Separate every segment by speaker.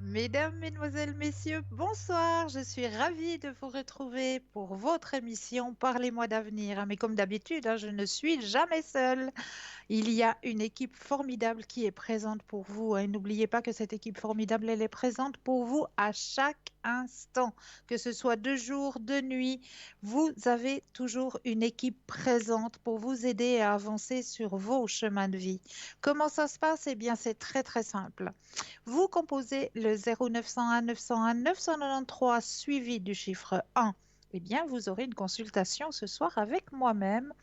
Speaker 1: Mesdames, Mesdemoiselles, Messieurs, bonsoir. Je suis ravie de vous retrouver pour votre émission Parlez-moi d'avenir. Mais comme d'habitude, je ne suis jamais seule. Il y a une équipe formidable qui est présente pour vous. Et n'oubliez pas que cette équipe formidable, elle est présente pour vous à chaque instant, que ce soit de jour, de nuit. Vous avez toujours une équipe présente pour vous aider à avancer sur vos chemins de vie. Comment ça se passe? Eh bien, c'est très, très simple. Vous composez le 0901 901 993 suivi du chiffre 1. Eh bien, vous aurez une consultation ce soir avec moi-même.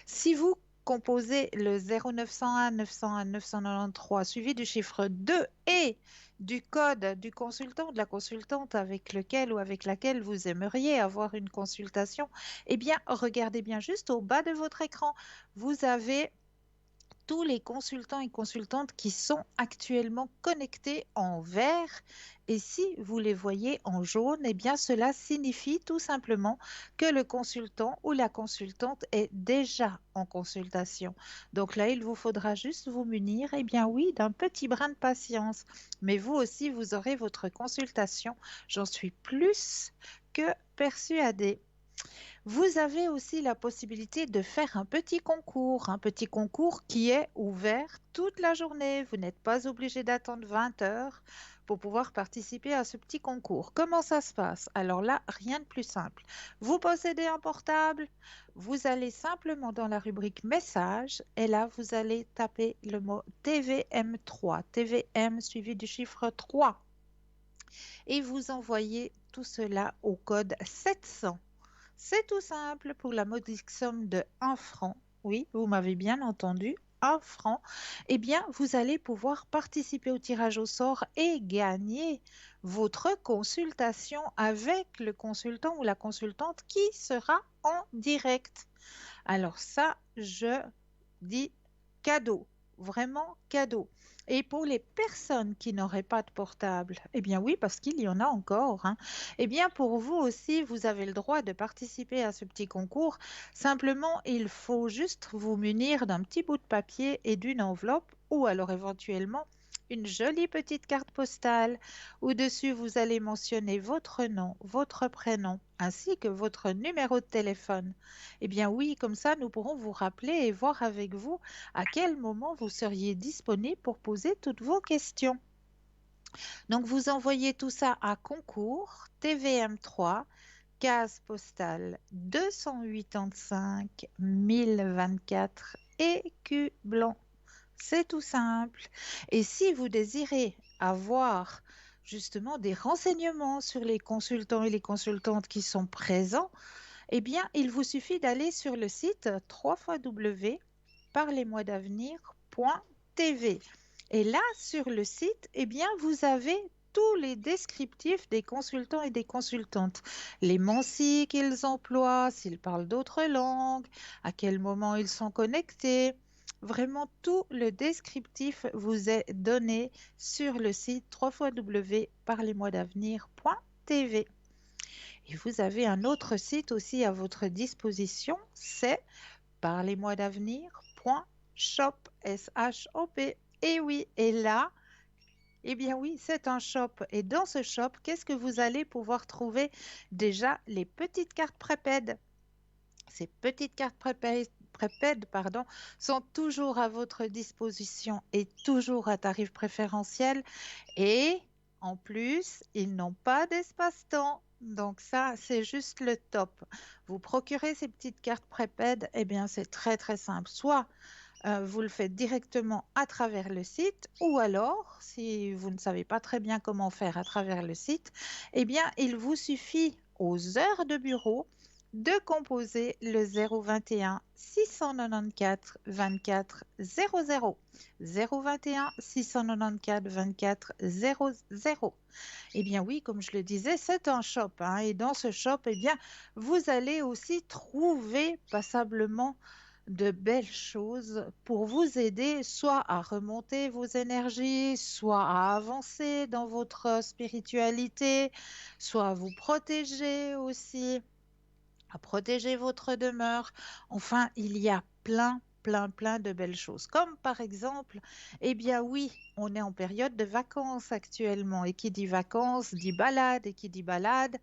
Speaker 1: Si vous composez le 0901 901 993 suivi du chiffre 2 et du code du consultant ou de la consultante avec lequel ou avec laquelle vous aimeriez avoir une consultation, eh bien, regardez bien juste au bas de votre écran. Vous avez tous les consultants et consultantes qui sont actuellement connectés en vert. Et si vous les voyez en jaune, eh bien cela signifie tout simplement que le consultant ou la consultante est déjà en consultation. Donc là, il vous faudra juste vous munir, eh bien oui, d'un petit brin de patience. Mais vous aussi, vous aurez votre consultation. J'en suis plus que persuadée. Vous avez aussi la possibilité de faire un petit concours qui est ouvert toute la journée. Vous n'êtes pas obligé d'attendre 20 heures pour pouvoir participer à ce petit concours. Comment ça se passe? Alors là, rien de plus simple. Vous possédez un portable, vous allez simplement dans la rubrique messages et là, vous allez taper le mot TVM3, TVM suivi du chiffre 3 et vous envoyez tout cela au code 700. C'est tout simple pour la modique somme de 1 franc. Oui, vous m'avez bien entendu, 1 franc. Eh bien, vous allez pouvoir participer au tirage au sort et gagner votre consultation avec le consultant ou la consultante qui sera en direct. Alors ça, je dis cadeau, vraiment cadeau. Et pour les personnes qui n'auraient pas de portable, eh bien oui, parce qu'il y en a encore, eh bien pour vous aussi, vous avez le droit de participer à ce petit concours. Simplement, il faut juste vous munir d'un petit bout de papier et d'une enveloppe ou alors éventuellement une jolie petite carte postale. Au-dessus, vous allez mentionner votre nom, votre prénom ainsi que votre numéro de téléphone. Eh bien oui, comme ça, nous pourrons vous rappeler et voir avec vous à quel moment vous seriez disponible pour poser toutes vos questions. Donc, vous envoyez tout ça à concours TVM3, case postale 285 1024 écu blanc. C'est tout simple. Et si vous désirez avoir justement des renseignements sur les consultants et les consultantes qui sont présents, eh bien, il vous suffit d'aller sur le site www.parlez-moi-d'avenir.tv. Et là, sur le site, eh bien, vous avez tous les descriptifs des consultants et des consultantes, les mensis qu'ils emploient, s'ils parlent d'autres langues, à quel moment ils sont connectés. Vraiment, tout le descriptif vous est donné sur le site www.parlez-moi-d'avenir.tv. Et vous avez un autre site aussi à votre disposition, c'est parlez-moi-d'avenir.shop, S-H-O-P. Et oui, et là, eh bien oui, c'est un shop. Et dans ce shop, qu'est-ce que vous allez pouvoir trouver? Déjà, les petites cartes prépaides. Ces petites cartes prépaides, pardon, sont toujours à votre disposition et toujours à tarif préférentiel. Et en plus, ils n'ont pas d'espace-temps. Donc ça, c'est juste le top. Vous procurez ces petites cartes prépaides, eh bien, c'est très très simple. Soit vous le faites directement à travers le site, ou alors, si vous ne savez pas très bien comment faire à travers le site, eh bien, il vous suffit aux heures de bureau de composer le 021 694 24 00. 021 694 24 00. Eh bien oui, comme je le disais, c'est un shop, et dans ce shop, eh bien, vous allez aussi trouver passablement de belles choses pour vous aider soit à remonter vos énergies, soit à avancer dans votre spiritualité, soit à vous protéger aussi, à protéger votre demeure. Enfin, il y a plein plein de belles choses. Comme par exemple, eh bien oui, on est en période de vacances actuellement. Et qui dit vacances dit balade. Et qui dit balade,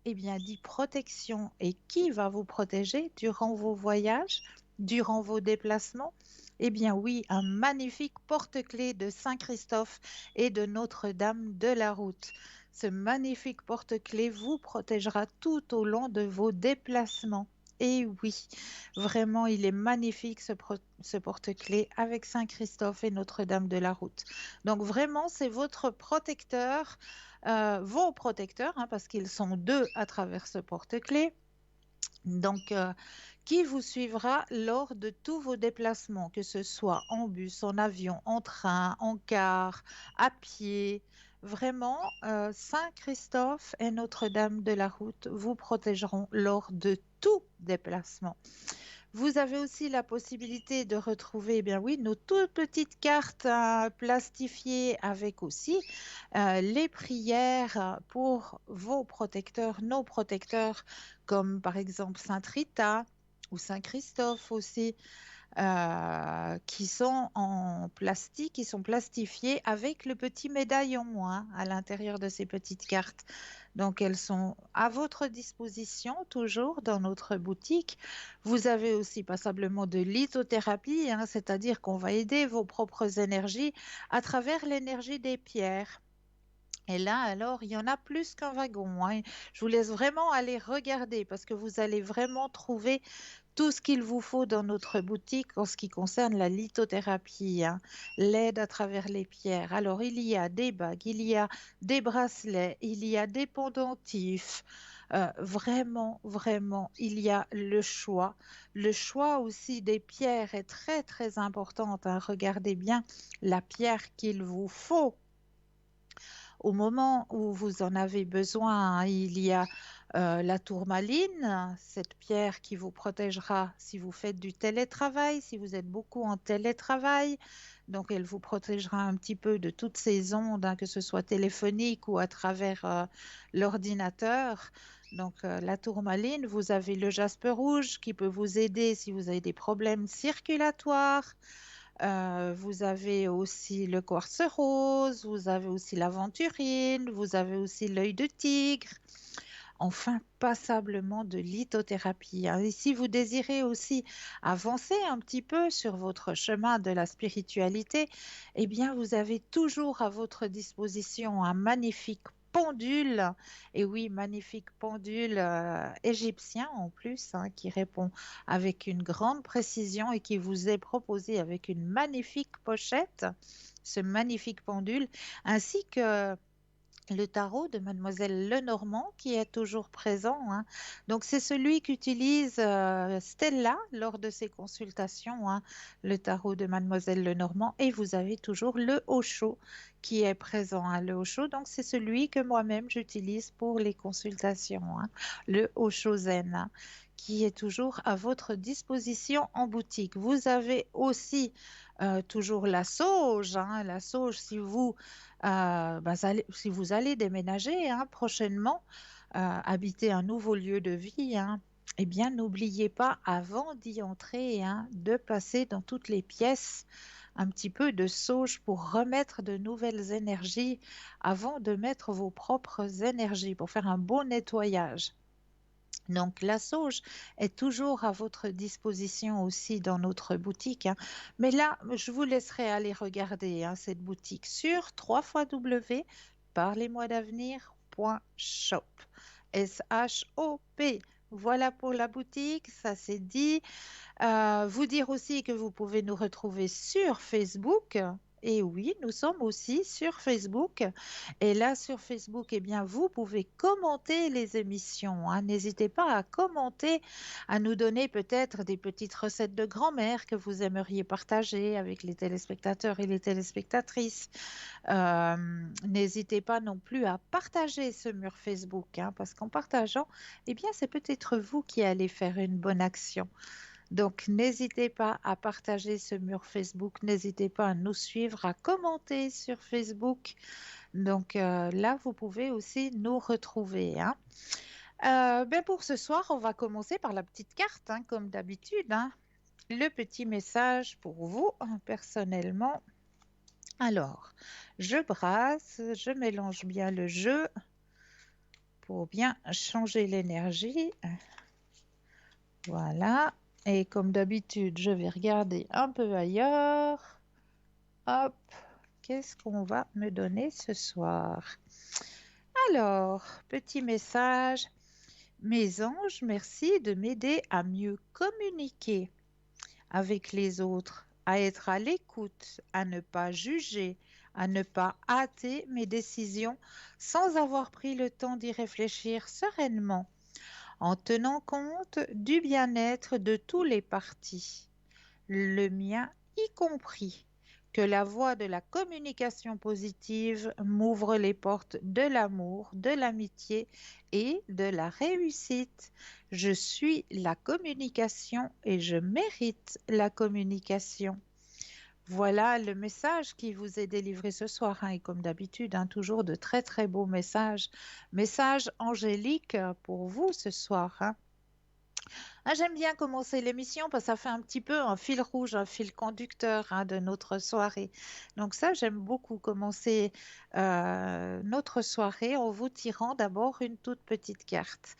Speaker 1: eh bien dit protection. Et qui va vous protéger durant vos voyages, durant vos déplacements? Eh bien oui, un magnifique porte-clés de Saint-Christophe et de Notre-Dame de la Route. Ce magnifique porte-clés vous protégera tout au long de vos déplacements. Et oui, vraiment, il est magnifique ce porte-clés avec Saint-Christophe et Notre-Dame de la Route. Donc vraiment, c'est votre protecteur, vos protecteurs, hein, parce qu'ils sont deux à travers ce porte-clés. Donc, qui vous suivra lors de tous vos déplacements, que ce soit en bus, en avion, en train, en car, à pied. Vraiment, Saint-Christophe et Notre-Dame de la Route vous protégeront lors de tout déplacement. Vous avez aussi la possibilité de retrouver, eh bien oui, nos toutes petites cartes plastifiées avec aussi les prières pour vos protecteurs, nos protecteurs, comme par exemple Sainte Rita ou Saint Christophe aussi, qui sont en plastique, qui sont plastifiés avec le petit médaillon hein, à l'intérieur de ces petites cartes. Donc, elles sont à votre disposition toujours dans notre boutique. Vous avez aussi passablement de lithothérapie, hein, c'est-à-dire qu'on va aider vos propres énergies à travers l'énergie des pierres. Et là, alors, il y en a plus qu'un wagon, hein. Je vous laisse vraiment aller regarder parce que vous allez vraiment trouver tout ce qu'il vous faut dans notre boutique en ce qui concerne la lithothérapie, hein, l'aide à travers les pierres. Alors, il y a des bagues, il y a des bracelets, il y a des pendentifs. Vraiment, il y a le choix. Le choix aussi des pierres est très important, hein. Regardez bien la pierre qu'il vous faut au moment où vous en avez besoin. Hein. Il y a la tourmaline, cette pierre qui vous protégera si vous faites du télétravail, si vous êtes beaucoup en télétravail. Donc, elle vous protégera un petit peu de toutes ces ondes, hein, que ce soit téléphonique ou à travers l'ordinateur. Donc, la tourmaline, vous avez le jaspe rouge qui peut vous aider si vous avez des problèmes circulatoires. Vous avez aussi le quartz rose, vous avez aussi l'aventurine, vous avez aussi l'œil de tigre. Enfin, passablement de lithothérapie. Hein. Et si vous désirez aussi avancer un petit peu sur votre chemin de la spiritualité, eh bien, vous avez toujours à votre disposition un magnifique pendule, et oui, magnifique pendule égyptien en plus, hein, qui répond avec une grande précision et qui vous est proposé avec une magnifique pochette, ce magnifique pendule, ainsi que le tarot de Mademoiselle Lenormand qui est toujours présent. Hein. Donc c'est celui qu'utilise Stella lors de ses consultations, hein, le tarot de Mademoiselle Lenormand. Et vous avez toujours le Osho qui est présent. Hein. Le Osho, donc c'est celui que moi-même j'utilise pour les consultations, hein, le Osho Zen. Hein, qui est toujours à votre disposition en boutique. Vous avez aussi toujours la sauge. Hein, la sauge, si vous allez déménager hein, prochainement, habiter un nouveau lieu de vie, hein, eh bien, n'oubliez pas, avant d'y entrer, hein, de passer dans toutes les pièces un petit peu de sauge pour remettre de nouvelles énergies avant de mettre vos propres énergies, pour faire un beau nettoyage. Donc, la sauge est toujours à votre disposition aussi dans notre boutique. Hein. Mais là, je vous laisserai aller regarder hein, cette boutique sur www.parlez-moi-d'avenir.shop. S-H-O-P. Voilà pour la boutique, ça c'est dit. Vous dire aussi que vous pouvez nous retrouver sur Facebook. Et oui, nous sommes aussi sur Facebook. Et là, sur Facebook, eh bien, vous pouvez commenter les émissions. Hein. N'hésitez pas à commenter, à nous donner peut-être des petites recettes de grand-mère que vous aimeriez partager avec les téléspectateurs et les téléspectatrices. N'hésitez pas non plus à partager ce mur Facebook, hein, parce qu'en partageant, eh bien, c'est peut-être vous qui allez faire une bonne action. Donc, n'hésitez pas à partager ce mur Facebook, n'hésitez pas à nous suivre, à commenter sur Facebook. Donc là, vous pouvez aussi nous retrouver. Hein. Ben pour ce soir, on va commencer par la petite carte, hein, comme d'habitude. Hein. le petit message pour vous, personnellement. Alors, je brasse, je mélange bien le jeu pour bien changer l'énergie. Voilà. Et comme d'habitude, je vais regarder un peu ailleurs. Hop, qu'est-ce qu'on va me donner ce soir? Alors, petit message. Mes anges, merci de m'aider à mieux communiquer avec les autres, à être à l'écoute, à ne pas juger, à ne pas hâter mes décisions sans avoir pris le temps d'y réfléchir sereinement, en tenant compte du bien-être de tous les partis, le mien y compris. Que la voie de la communication positive m'ouvre les portes de l'amour, de l'amitié et de la réussite. Je suis la communication et je mérite la communication. Voilà le message qui vous est délivré ce soir, hein, et comme d'habitude, hein, toujours de très très beaux messages. Message angélique pour vous ce soir, hein. Ah, j'aime bien commencer l'émission parce que ça fait un petit peu un fil rouge, un fil conducteur, hein, de notre soirée. Donc ça, j'aime beaucoup commencer notre soirée en vous tirant d'abord une toute petite carte.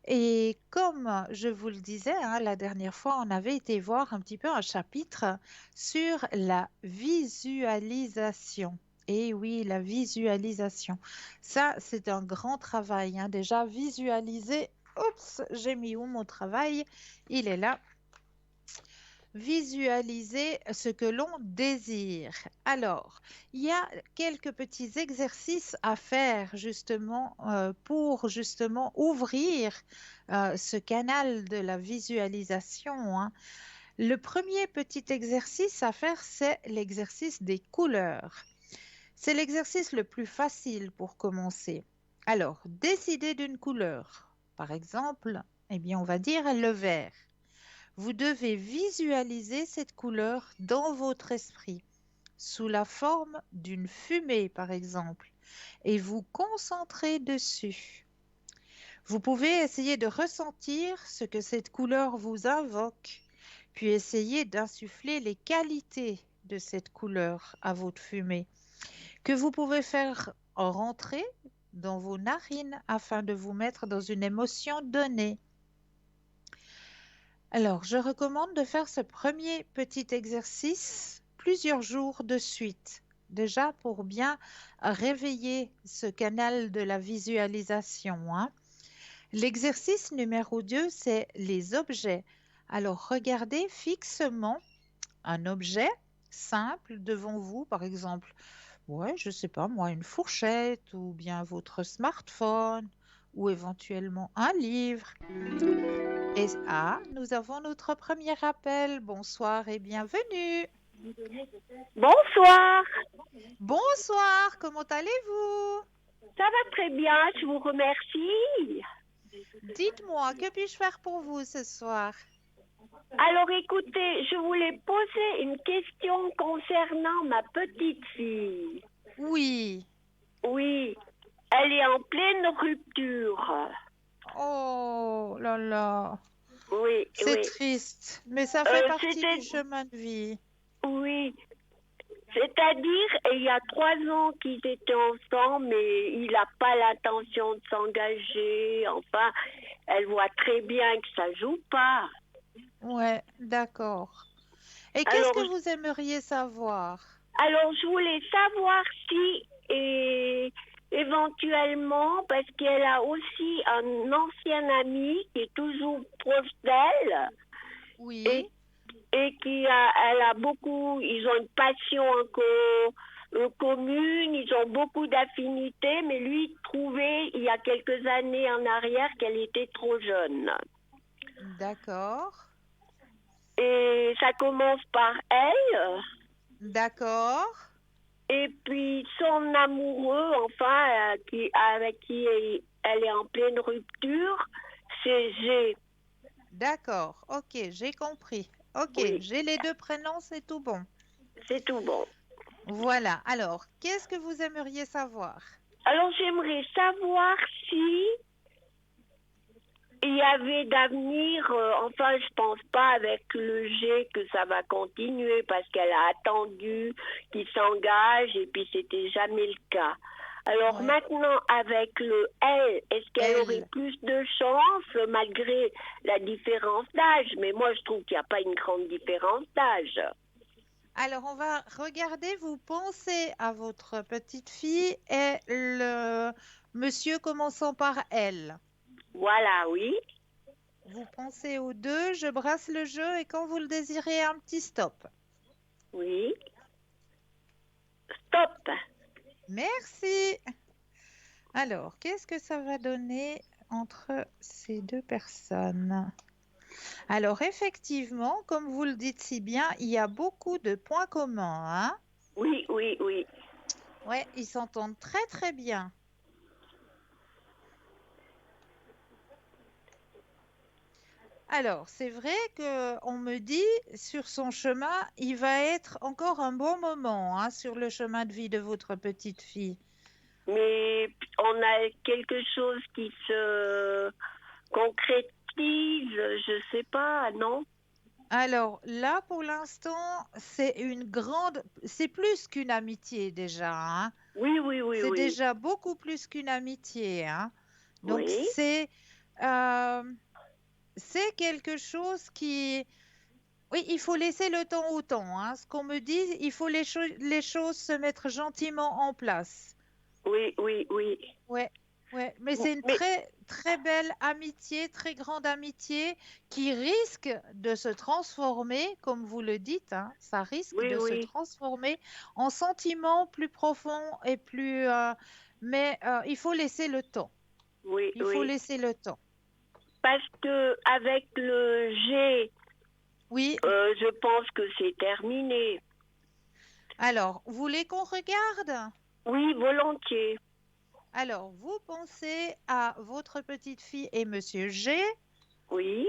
Speaker 1: Et comme je vous le disais, hein, la dernière fois, on avait été voir un petit peu un chapitre sur la visualisation. Et oui, la visualisation. Ça, c'est un grand travail, hein. Déjà, visualiser. Oups, j'ai mis où mon travail? Il est là. Visualiser ce que l'on désire. Alors, il y a quelques petits exercices à faire justement pour justement ouvrir ce canal de la visualisation, hein. Le premier petit exercice à faire, c'est l'exercice des couleurs. C'est l'exercice le plus facile pour commencer. Alors, décidez d'une couleur. Par exemple, eh bien, on va dire le vert. Vous devez visualiser cette couleur dans votre esprit, sous la forme d'une fumée, par exemple, et vous concentrer dessus. Vous pouvez essayer de ressentir ce que cette couleur vous invoque, puis essayer d'insuffler les qualités de cette couleur à votre fumée, que vous pouvez faire rentrer dans vos narines afin de vous mettre dans une émotion donnée. Alors, je recommande de faire ce premier petit exercice plusieurs jours de suite, déjà pour bien réveiller ce canal de la visualisation, hein. L'exercice numéro 2, c'est les objets. Alors, regardez fixement un objet simple devant vous, par exemple, ouais, je sais pas moi, une fourchette ou bien votre smartphone ou éventuellement un livre. Et nous avons notre premier appel. Bonsoir et bienvenue.
Speaker 2: Bonsoir,
Speaker 1: Bonsoir, comment allez-vous?
Speaker 2: ça va très bien, je vous remercie.
Speaker 1: Dites-moi, que puis-je faire pour vous ce soir?
Speaker 2: Alors écoutez, je voulais poser une question concernant ma petite fille.
Speaker 1: Oui.
Speaker 2: Oui, elle est en pleine rupture.
Speaker 1: Oh là là,
Speaker 2: Oui,
Speaker 1: c'est
Speaker 2: oui.
Speaker 1: triste, mais ça fait partie du
Speaker 2: C'était,
Speaker 1: chemin de vie.
Speaker 2: oui, c'est-à-dire, il y a 3 ans qu'ils étaient ensemble, mais il n'a pas l'intention de s'engager. Enfin, elle voit très bien que ça joue pas.
Speaker 1: Ouais, d'accord. Et qu'est-ce
Speaker 2: Alors,
Speaker 1: que vous aimeriez savoir?
Speaker 2: Alors, je voulais savoir si, éventuellement, parce qu'elle a aussi un ancien ami qui est toujours proche d'elle
Speaker 1: Oui,
Speaker 2: et, elle a beaucoup, ils ont une passion encore commune, ils ont beaucoup d'affinités, mais lui il trouvait il y a quelques années en arrière qu'elle était trop jeune.
Speaker 1: d'accord,
Speaker 2: Et ça commence par elle.
Speaker 1: d'accord,
Speaker 2: Et puis son amoureux, enfin, avec qui elle est en pleine rupture, c'est G.
Speaker 1: d'accord. Ok, j'ai compris. Ok,
Speaker 2: Oui,
Speaker 1: j'ai les deux prénoms, c'est tout bon.
Speaker 2: c'est tout bon.
Speaker 1: Voilà. Alors, qu'est-ce que vous aimeriez savoir?
Speaker 2: Alors j'aimerais savoir si il y avait d'avenir, enfin, je pense pas avec le G que ça va continuer parce qu'elle a attendu qu'il s'engage et puis c'était jamais le cas. Alors
Speaker 1: Ouais.
Speaker 2: maintenant, avec le L, est-ce qu'elle aurait
Speaker 1: Elle.
Speaker 2: plus de chance malgré la différence d'âge? Mais moi, je trouve qu'il n'y a pas une grande différence d'âge.
Speaker 1: Alors, on va regarder, vous pensez à votre petite fille et le monsieur commençant par elle.
Speaker 2: Voilà, oui,
Speaker 1: Vous pensez aux deux, je brasse le jeu et quand vous le désirez, un petit stop.
Speaker 2: oui. Stop.
Speaker 1: Merci. Alors, qu'est-ce que ça va donner entre ces deux personnes? Alors, effectivement, comme vous le dites si bien, il y a beaucoup de points communs, hein?
Speaker 2: Oui, oui, oui.
Speaker 1: Ouais, ils s'entendent très très bien. Alors, c'est vrai que on me dit sur son chemin, il va être encore un bon moment, hein, sur le chemin de vie de votre petite fille.
Speaker 2: Mais on a quelque chose qui se concrétise, je sais pas, non?
Speaker 1: Alors là, pour l'instant, c'est plus qu'une amitié déjà, hein.
Speaker 2: Oui, oui, oui,
Speaker 1: C'est
Speaker 2: oui.
Speaker 1: déjà beaucoup plus qu'une amitié, hein. Donc
Speaker 2: Oui,
Speaker 1: euh, c'est quelque chose qui, oui, il faut laisser le temps au temps, hein. Ce qu'on me dit, il faut les choses se mettre gentiment en place.
Speaker 2: oui, oui, oui.
Speaker 1: Ouais, ouais, mais c'est une
Speaker 2: Mais
Speaker 1: très très belle amitié, très grande amitié qui risque de se transformer, comme vous le dites, hein, ça risque
Speaker 2: oui,
Speaker 1: de se
Speaker 2: oui,
Speaker 1: transformer en sentiments plus profonds et plus. Mais il faut laisser le temps.
Speaker 2: oui,
Speaker 1: Il faut
Speaker 2: oui.
Speaker 1: laisser le temps.
Speaker 2: Parce que avec le G,
Speaker 1: Oui.
Speaker 2: je pense que c'est terminé.
Speaker 1: Alors, vous voulez qu'on regarde?
Speaker 2: Oui, volontiers.
Speaker 1: Alors, vous pensez à votre petite fille et Monsieur G.
Speaker 2: Oui.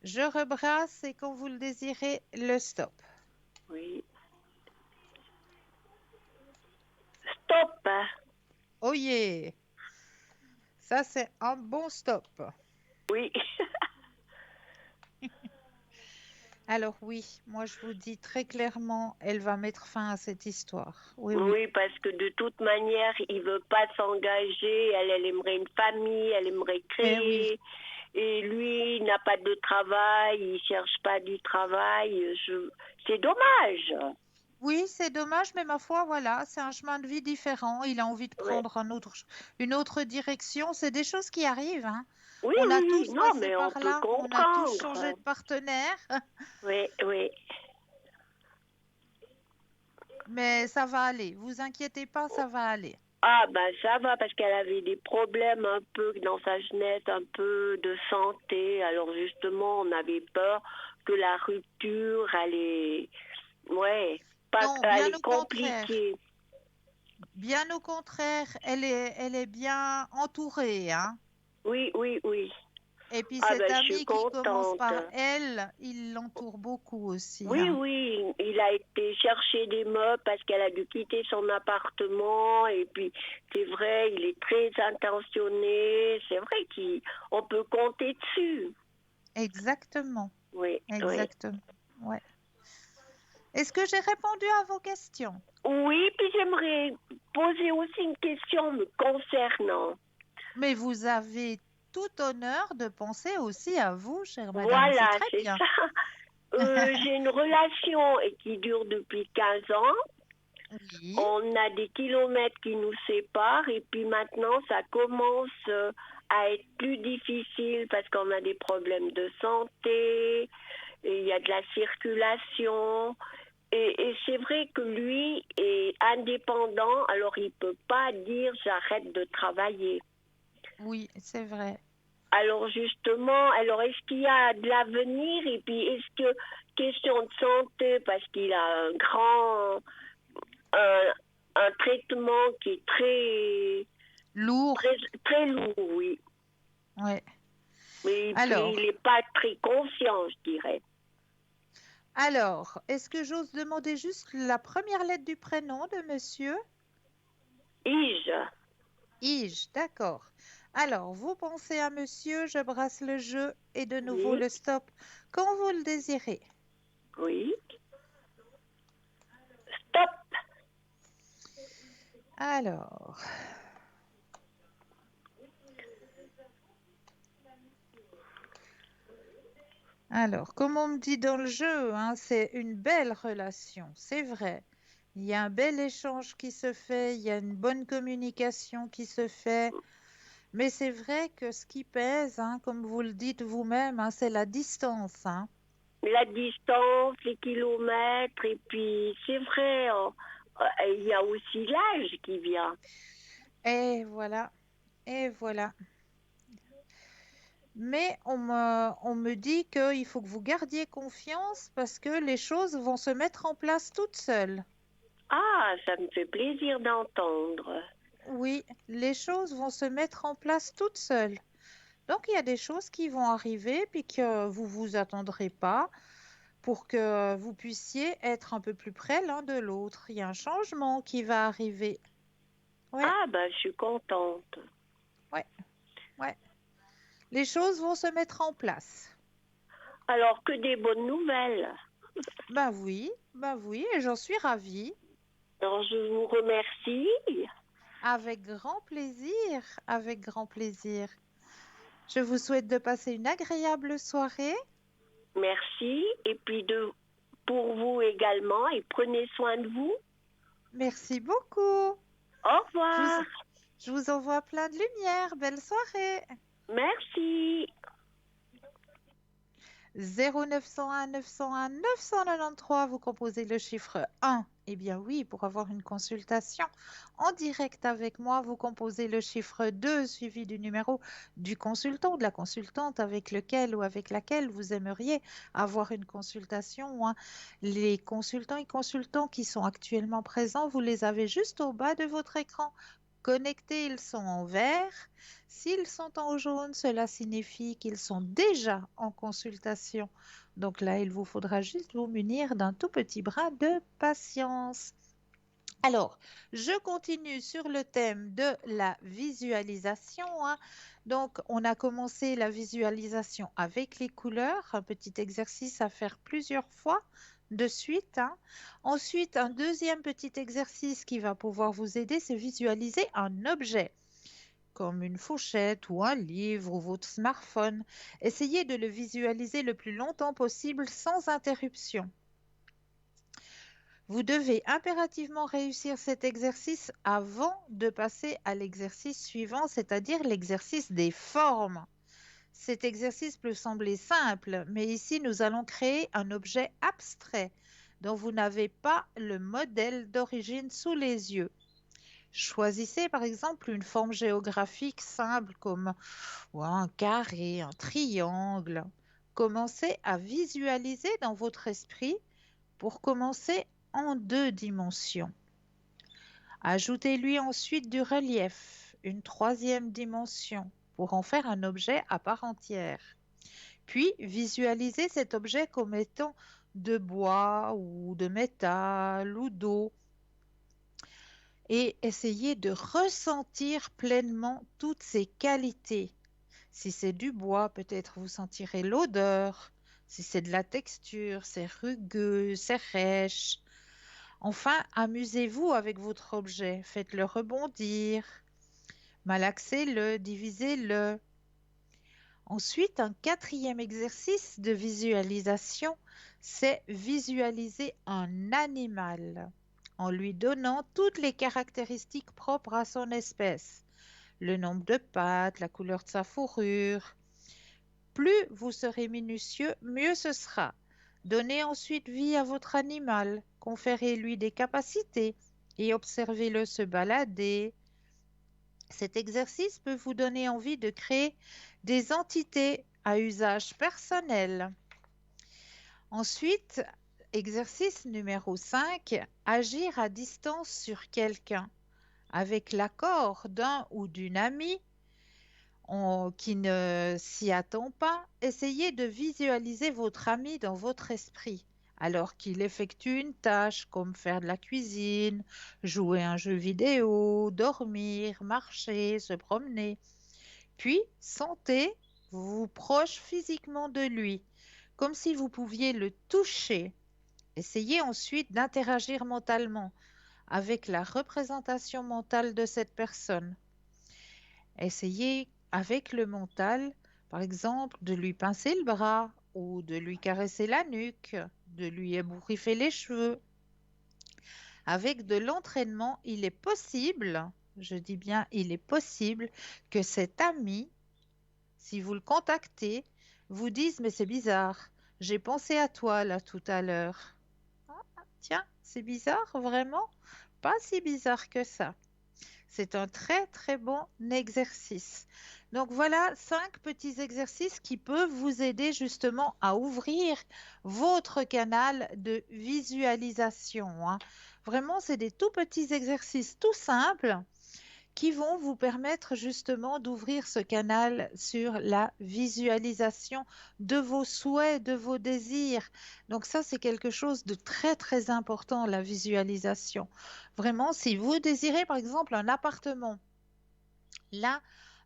Speaker 1: Je rebrasse et quand vous le désirez, le stop.
Speaker 2: Oui. Stop.
Speaker 1: Oh yeah! Ça, c'est un bon stop.
Speaker 2: Oui.
Speaker 1: Alors oui, moi je vous dis très clairement, elle va mettre fin à cette histoire. Oui, oui.
Speaker 2: Oui, parce que de toute manière, il veut pas s'engager. Elle aimerait une famille, elle aimerait
Speaker 1: Eh oui.
Speaker 2: créer. Et lui, il n'a pas de travail, il cherche pas du travail. C'est dommage.
Speaker 1: Oui, c'est dommage, mais ma foi, voilà, c'est un chemin de vie différent. Il a envie de
Speaker 2: Ouais.
Speaker 1: prendre une autre direction. C'est des choses qui arrivent, hein.
Speaker 2: Oui,
Speaker 1: On a
Speaker 2: oui, oui.
Speaker 1: tous
Speaker 2: Non,
Speaker 1: passé
Speaker 2: mais on
Speaker 1: par
Speaker 2: peut
Speaker 1: là, on a tous changé
Speaker 2: comprendre.
Speaker 1: de partenaire,
Speaker 2: Oui, oui.
Speaker 1: mais ça va aller. Vous inquiétez pas, ça va aller.
Speaker 2: Ah, ben ça va, parce qu'elle avait des problèmes un peu dans sa jeunesse, un peu de santé. Alors justement, on avait peur que la rupture allait, ouais, pas,
Speaker 1: Non, bien
Speaker 2: allait
Speaker 1: au contraire.
Speaker 2: compliquer.
Speaker 1: Bien au contraire, elle est bien entourée, hein.
Speaker 2: Oui, oui, oui.
Speaker 1: Et puis
Speaker 2: Ah
Speaker 1: cet
Speaker 2: ben je suis
Speaker 1: ami qui commence
Speaker 2: contente.
Speaker 1: par elle, il l'entoure beaucoup aussi,
Speaker 2: Oui,
Speaker 1: hein.
Speaker 2: oui, il a été chercher des meubles parce qu'elle a dû quitter son appartement. Et puis, c'est vrai, il est très intentionné. C'est vrai qu'on peut compter dessus.
Speaker 1: Exactement,
Speaker 2: Oui, oui.
Speaker 1: exactement. Ouais. Est-ce que j'ai répondu à vos questions?
Speaker 2: Oui, puis j'aimerais poser aussi une question me concernant.
Speaker 1: Mais vous avez tout honneur de penser aussi à vous, chère madame. C'est
Speaker 2: Voilà,
Speaker 1: très
Speaker 2: c'est
Speaker 1: bien.
Speaker 2: ça. J'ai une relation et qui dure depuis 15 ans.
Speaker 1: Oui,
Speaker 2: On a des kilomètres qui nous séparent et puis maintenant ça commence à être plus difficile parce qu'on a des problèmes de santé, et il y a de la circulation. Et c'est vrai que lui est indépendant, alors il peut pas dire j'arrête de travailler.
Speaker 1: oui, c'est vrai.
Speaker 2: Alors justement, alors est-ce qu'il y a de l'avenir et puis est-ce que question de santé parce qu'il a un, un traitement qui est
Speaker 1: Lourd.
Speaker 2: très lourd, oui.
Speaker 1: Ouais.
Speaker 2: Mais puis il
Speaker 1: Alors,
Speaker 2: n'est pas très conscient, je dirais.
Speaker 1: est-ce que j'ose demander juste la première lettre du prénom de monsieur?
Speaker 2: Ige,
Speaker 1: Ige, d'accord. Alors, vous pensez à monsieur, je brasse le jeu et de nouveau
Speaker 2: Oui,
Speaker 1: le stop quand vous le désirez.
Speaker 2: oui. Stop.
Speaker 1: Alors, comme on me dit dans le jeu, hein, c'est une belle relation, c'est vrai. Il y a un bel échange qui se fait, il y a une bonne communication qui se fait, mais c'est vrai que ce qui pèse, hein, comme vous le dites vous-même, hein, c'est la distance, hein.
Speaker 2: La distance, les kilomètres, et puis c'est vrai, il y a aussi l'âge qui vient.
Speaker 1: Et voilà, et voilà. Mais on me dit qu'il faut que vous gardiez confiance parce que les choses vont se mettre en place toutes seules.
Speaker 2: Ah, ça me fait plaisir d'entendre.
Speaker 1: Oui, les choses vont se mettre en place toutes seules. Donc il y a des choses qui vont arriver puis que vous vous attendrez pas pour que vous puissiez être un peu plus près l'un de l'autre. Il y a un changement qui va arriver. Ouais,
Speaker 2: Ah, ben, je suis contente.
Speaker 1: ouais, ouais. Les choses vont se mettre en place.
Speaker 2: Alors que des bonnes nouvelles.
Speaker 1: Ben oui, et j'en suis ravie.
Speaker 2: Alors, je vous remercie.
Speaker 1: Avec grand plaisir, avec grand plaisir. Je vous souhaite de passer une agréable soirée.
Speaker 2: Merci. Et puis pour vous également. Et prenez soin de vous.
Speaker 1: Merci beaucoup.
Speaker 2: Au
Speaker 1: Je vous,
Speaker 2: revoir.
Speaker 1: je vous envoie plein de lumière. Belle soirée.
Speaker 2: Merci.
Speaker 1: 0901 901 993, vous composez le chiffre 1. Eh bien oui, pour avoir une consultation en direct avec moi, vous composez le chiffre 2 suivi du numéro du consultant ou de la consultante avec lequel ou avec laquelle vous aimeriez avoir une consultation, hein. Les consultants et consultants qui sont actuellement présents, vous les avez juste au bas de votre écran. Connectés, ils sont en vert. S'ils sont en jaune, cela signifie qu'ils sont déjà en consultation. Donc là, il vous faudra juste vous munir d'un tout petit bras de patience. Alors, je continue sur le thème de la visualisation, hein. Donc, on a commencé la visualisation avec les couleurs, un petit exercice à faire plusieurs fois de suite, hein. Ensuite, un deuxième petit exercice qui va pouvoir vous aider, c'est visualiser un objet comme une fourchette ou un livre ou votre smartphone. Essayez de le visualiser le plus longtemps possible sans interruption. Vous devez impérativement réussir cet exercice avant de passer à l'exercice suivant, c'est-à-dire l'exercice des formes. Cet exercice peut sembler simple, mais ici nous allons créer un objet abstrait dont vous n'avez pas le modèle d'origine sous les yeux. Choisissez par exemple une forme géographique simple comme un carré, un triangle. Commencez à visualiser dans votre esprit pour commencer en 2 dimensions. Ajoutez-lui ensuite du relief, une 3e dimension, pour en faire un objet à part entière. Puis visualisez cet objet comme étant de bois ou de métal ou d'eau et essayez de ressentir pleinement toutes ses qualités. Si c'est du bois, peut-être vous sentirez l'odeur. Si c'est de la texture, c'est rugueux, c'est rêche. Enfin, amusez-vous avec votre objet. Faites-le rebondir. Malaxez-le, divisez-le. Ensuite, un 4e exercice de visualisation, c'est visualiser un animal en lui donnant toutes les caractéristiques propres à son espèce. Le nombre de pattes, la couleur de sa fourrure. Plus vous serez minutieux, mieux ce sera. Donnez ensuite vie à votre animal, conférez-lui des capacités et observez-le se balader. Cet exercice peut vous donner envie de créer des entités à usage personnel. Ensuite, exercice numéro 5, agir à distance sur quelqu'un. Avec l'accord d'un ou d'une amie, qui ne s'y attend pas, essayez de visualiser votre ami dans votre esprit alors qu'il effectue une tâche comme faire de la cuisine, jouer un jeu vidéo, dormir, marcher, se promener. Puis, sentez-vous proche physiquement de lui, comme si vous pouviez le toucher. Essayez ensuite d'interagir mentalement avec la représentation mentale de cette personne. Essayez avec le mental, par exemple, de lui pincer le bras ou de lui caresser la nuque, de lui ébouriffer les cheveux. Avec de l'entraînement, il est possible, je dis bien il est possible, que cet ami, si vous le contactez, vous dise, mais c'est bizarre, j'ai pensé à toi là tout à l'heure. Ah, tiens, c'est bizarre, vraiment? Pas si bizarre que ça. C'est un très très bon exercice. Donc voilà 5 petits exercices qui peuvent vous aider justement à ouvrir votre canal de visualisation, hein. Vraiment, c'est des tout petits exercices tout simples qui vont vous permettre justement d'ouvrir ce canal sur la visualisation de vos souhaits, de vos désirs. Donc ça, c'est quelque chose de très, très important, la visualisation. Vraiment, si vous désirez, par exemple, un appartement, là,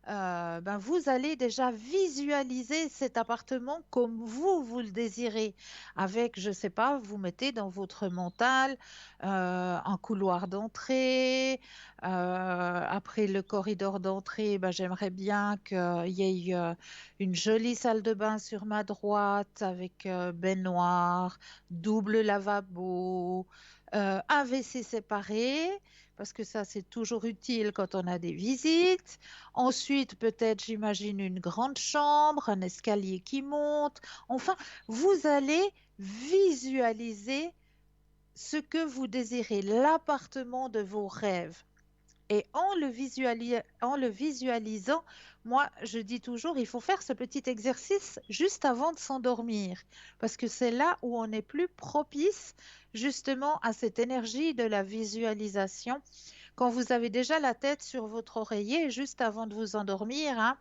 Speaker 1: ben, vous allez déjà visualiser cet appartement comme vous le désirez. Avec, je ne sais pas, vous mettez dans votre mental un couloir d'entrée. Après le corridor d'entrée, ben, j'aimerais bien qu'il y ait une jolie salle de bain sur ma droite avec baignoire, double lavabo, un WC séparé. Parce que ça, c'est toujours utile quand on a des visites. Ensuite, peut-être, j'imagine, une grande chambre, un escalier qui monte. Enfin, vous allez visualiser ce que vous désirez, l'appartement de vos rêves. Et en le visualisant, moi, je dis toujours, il faut faire ce petit exercice juste avant de s'endormir, parce que c'est là où on est plus propice justement à cette énergie de la visualisation. Quand vous avez déjà la tête sur votre oreiller, juste avant de vous endormir, hein,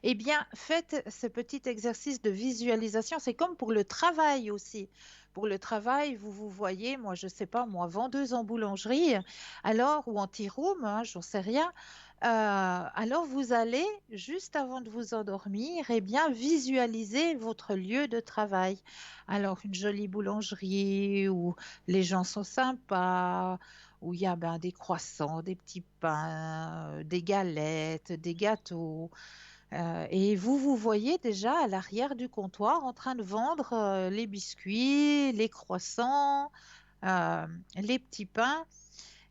Speaker 1: eh bien, faites ce petit exercice de visualisation. C'est comme pour le travail aussi. Pour le travail, vous vous voyez, moi, je ne sais pas, moi, vendeuse en boulangerie, alors, ou en tea room, hein, j'en sais rien. Alors, vous allez, juste avant de vous endormir, eh bien, visualiser votre lieu de travail. Alors, une jolie boulangerie où les gens sont sympas, où il y a ben, des croissants, des petits pains, des galettes, des gâteaux. Et vous vous voyez déjà à l'arrière du comptoir en train de vendre les biscuits, les croissants, les petits pains.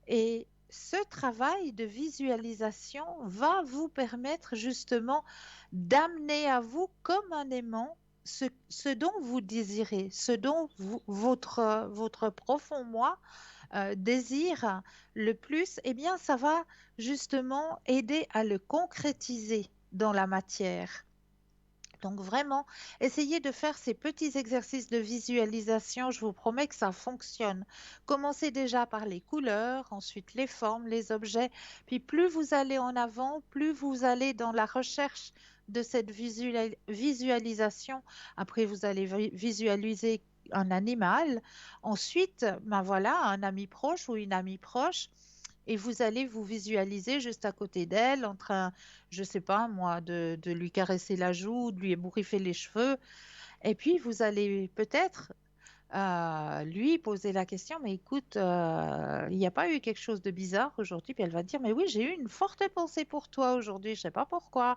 Speaker 1: Et ce travail de visualisation va vous permettre justement d'amener à vous comme un aimant ce dont vous désirez, ce dont votre profond moi désire le plus. Eh bien, ça va justement aider à le concrétiser dans la matière. Donc vraiment, essayez de faire ces petits exercices de visualisation. Je vous promets que ça fonctionne. Commencez déjà par les couleurs, ensuite les formes, les objets. Puis plus vous allez en avant, plus vous allez dans la recherche de cette visualisation. Après, vous allez visualiser un animal. Ensuite, ben voilà, un ami proche ou une amie proche. Et vous allez vous visualiser juste à côté d'elle, en train, je sais pas moi, de lui caresser la joue, de lui ébouriffer les cheveux. Et puis vous allez peut-être lui poser la question, mais écoute, il n'y a pas eu quelque chose de bizarre aujourd'hui? Puis elle va dire, mais oui, j'ai eu une forte pensée pour toi aujourd'hui, je sais pas pourquoi.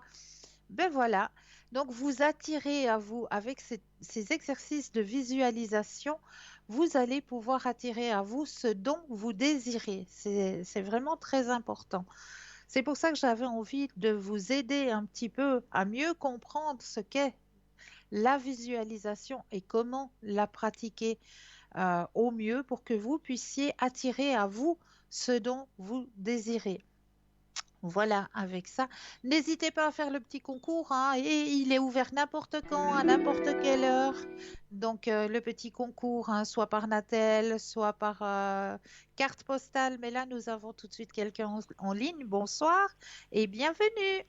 Speaker 1: Ben voilà. Donc, vous attirez à vous, avec ces exercices de visualisation, vous allez pouvoir attirer à vous ce dont vous désirez. C'est vraiment très important. C'est pour ça que j'avais envie de vous aider un petit peu à mieux comprendre ce qu'est la visualisation et comment la pratiquer au mieux pour que vous puissiez attirer à vous ce dont vous désirez. Voilà, avec ça. N'hésitez pas à faire le petit concours, hein, et il est ouvert n'importe quand, à n'importe quelle heure. Donc, le petit concours, hein, soit par Natel, soit par carte postale. Mais là, nous avons tout de suite quelqu'un en ligne. Bonsoir et bienvenue.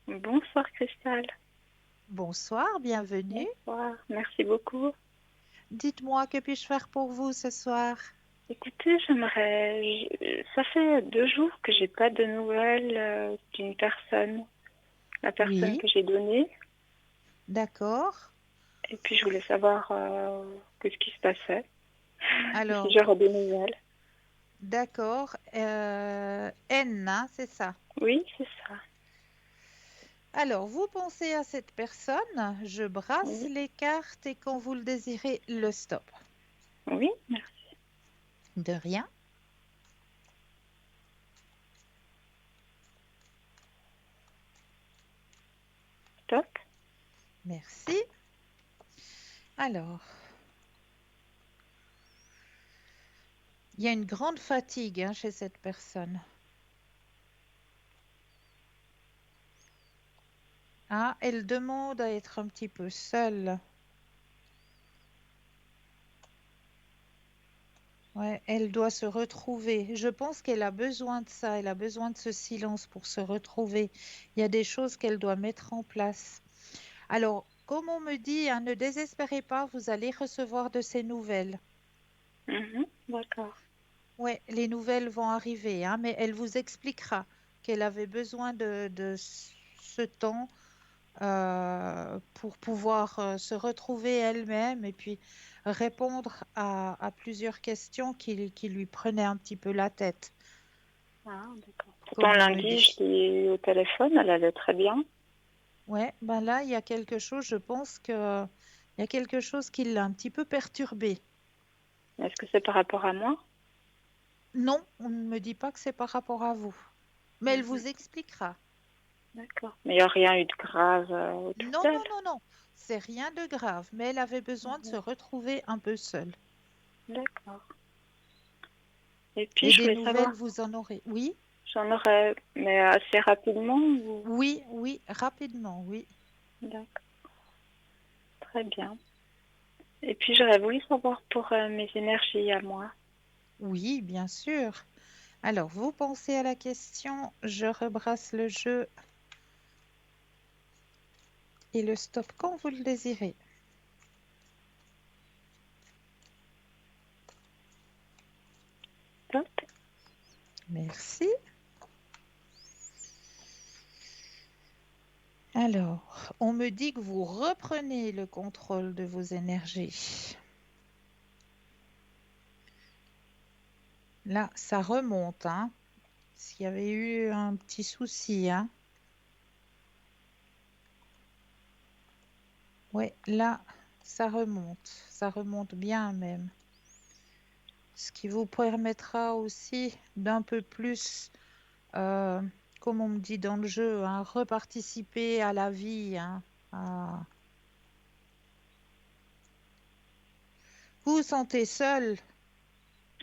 Speaker 3: Bonsoir Christelle.
Speaker 1: Bonsoir, bienvenue.
Speaker 3: Bonsoir, merci beaucoup.
Speaker 1: Dites-moi, que puis-je faire pour vous ce soir?
Speaker 3: Écoutez, ça fait 2 jours que j'ai pas de nouvelles d'une personne. la personne
Speaker 1: Oui,
Speaker 3: que j'ai donnée.
Speaker 1: d'accord.
Speaker 3: Et puis, je voulais savoir qu'est-ce qui se passait. Et si
Speaker 1: Alors,
Speaker 3: j'aurais des nouvelles.
Speaker 1: d'accord. N, hein, c'est ça.
Speaker 3: Oui, c'est ça.
Speaker 1: Alors, vous pensez à cette personne, je brasse
Speaker 3: Oui,
Speaker 1: les cartes et quand vous le désirez, le stop.
Speaker 3: oui, merci.
Speaker 1: De rien.
Speaker 3: Stop.
Speaker 1: Merci. Alors, il y a une grande fatigue hein, chez cette personne. Ah, elle demande à être un petit peu seule. Ouais, elle doit se retrouver. Je pense qu'elle a besoin de ça. Elle a besoin de ce silence pour se retrouver. Il y a des choses qu'elle doit mettre en place. Alors, comme on me dit, hein, ne désespérez pas, vous allez recevoir de ces nouvelles.
Speaker 3: D'accord.
Speaker 1: Ouais, les nouvelles vont arriver, hein, mais elle vous expliquera qu'elle avait besoin de ce temps pour pouvoir se retrouver elle-même et puis répondre à plusieurs questions qui lui prenaient un petit peu la tête,
Speaker 3: Ah, d'accord. Pourtant,
Speaker 1: comme on me
Speaker 3: lundi,
Speaker 1: dit.
Speaker 3: je l'ai eu au téléphone, elle allait très bien.
Speaker 1: Ouais, ben là, il y a quelque chose, je pense que il y a quelque chose qui l'a un petit peu perturbée.
Speaker 3: Est-ce que c'est par rapport à moi?
Speaker 1: Non, on ne me dit pas que c'est par rapport à vous, mais elle
Speaker 3: Mhm.
Speaker 1: vous expliquera.
Speaker 3: D'accord. Mais il n'y a rien eu de grave autour
Speaker 1: Non, non,
Speaker 3: d'elle?
Speaker 1: non, non, c'est rien de grave, mais elle avait besoin de se
Speaker 3: Mhm.
Speaker 1: retrouver un peu seule.
Speaker 3: D'accord. Et puis,
Speaker 1: Et
Speaker 3: je
Speaker 1: des
Speaker 3: voulais
Speaker 1: nouvelles,
Speaker 3: savoir,
Speaker 1: vous en aurez. Oui,
Speaker 3: j'en aurais, mais assez rapidement ou...
Speaker 1: oui, oui, rapidement, oui.
Speaker 3: D'accord. Très bien. Et puis, j'aurais voulu savoir pour mes énergies à moi.
Speaker 1: Oui, bien sûr. Alors, vous pensez à la question, je rebrasse le jeu et le stop quand vous le désirez.
Speaker 3: Top.
Speaker 1: Merci. Alors, on me dit que vous reprenez le contrôle de vos énergies. Là, ça remonte, hein. S'il y avait eu un petit souci, hein. Ouais, là, ça remonte bien même. Ce qui vous permettra aussi d'un peu plus, euh, comme on me dit dans le jeu, hein, reparticiper à la vie, hein. Ah. Vous vous sentez seul?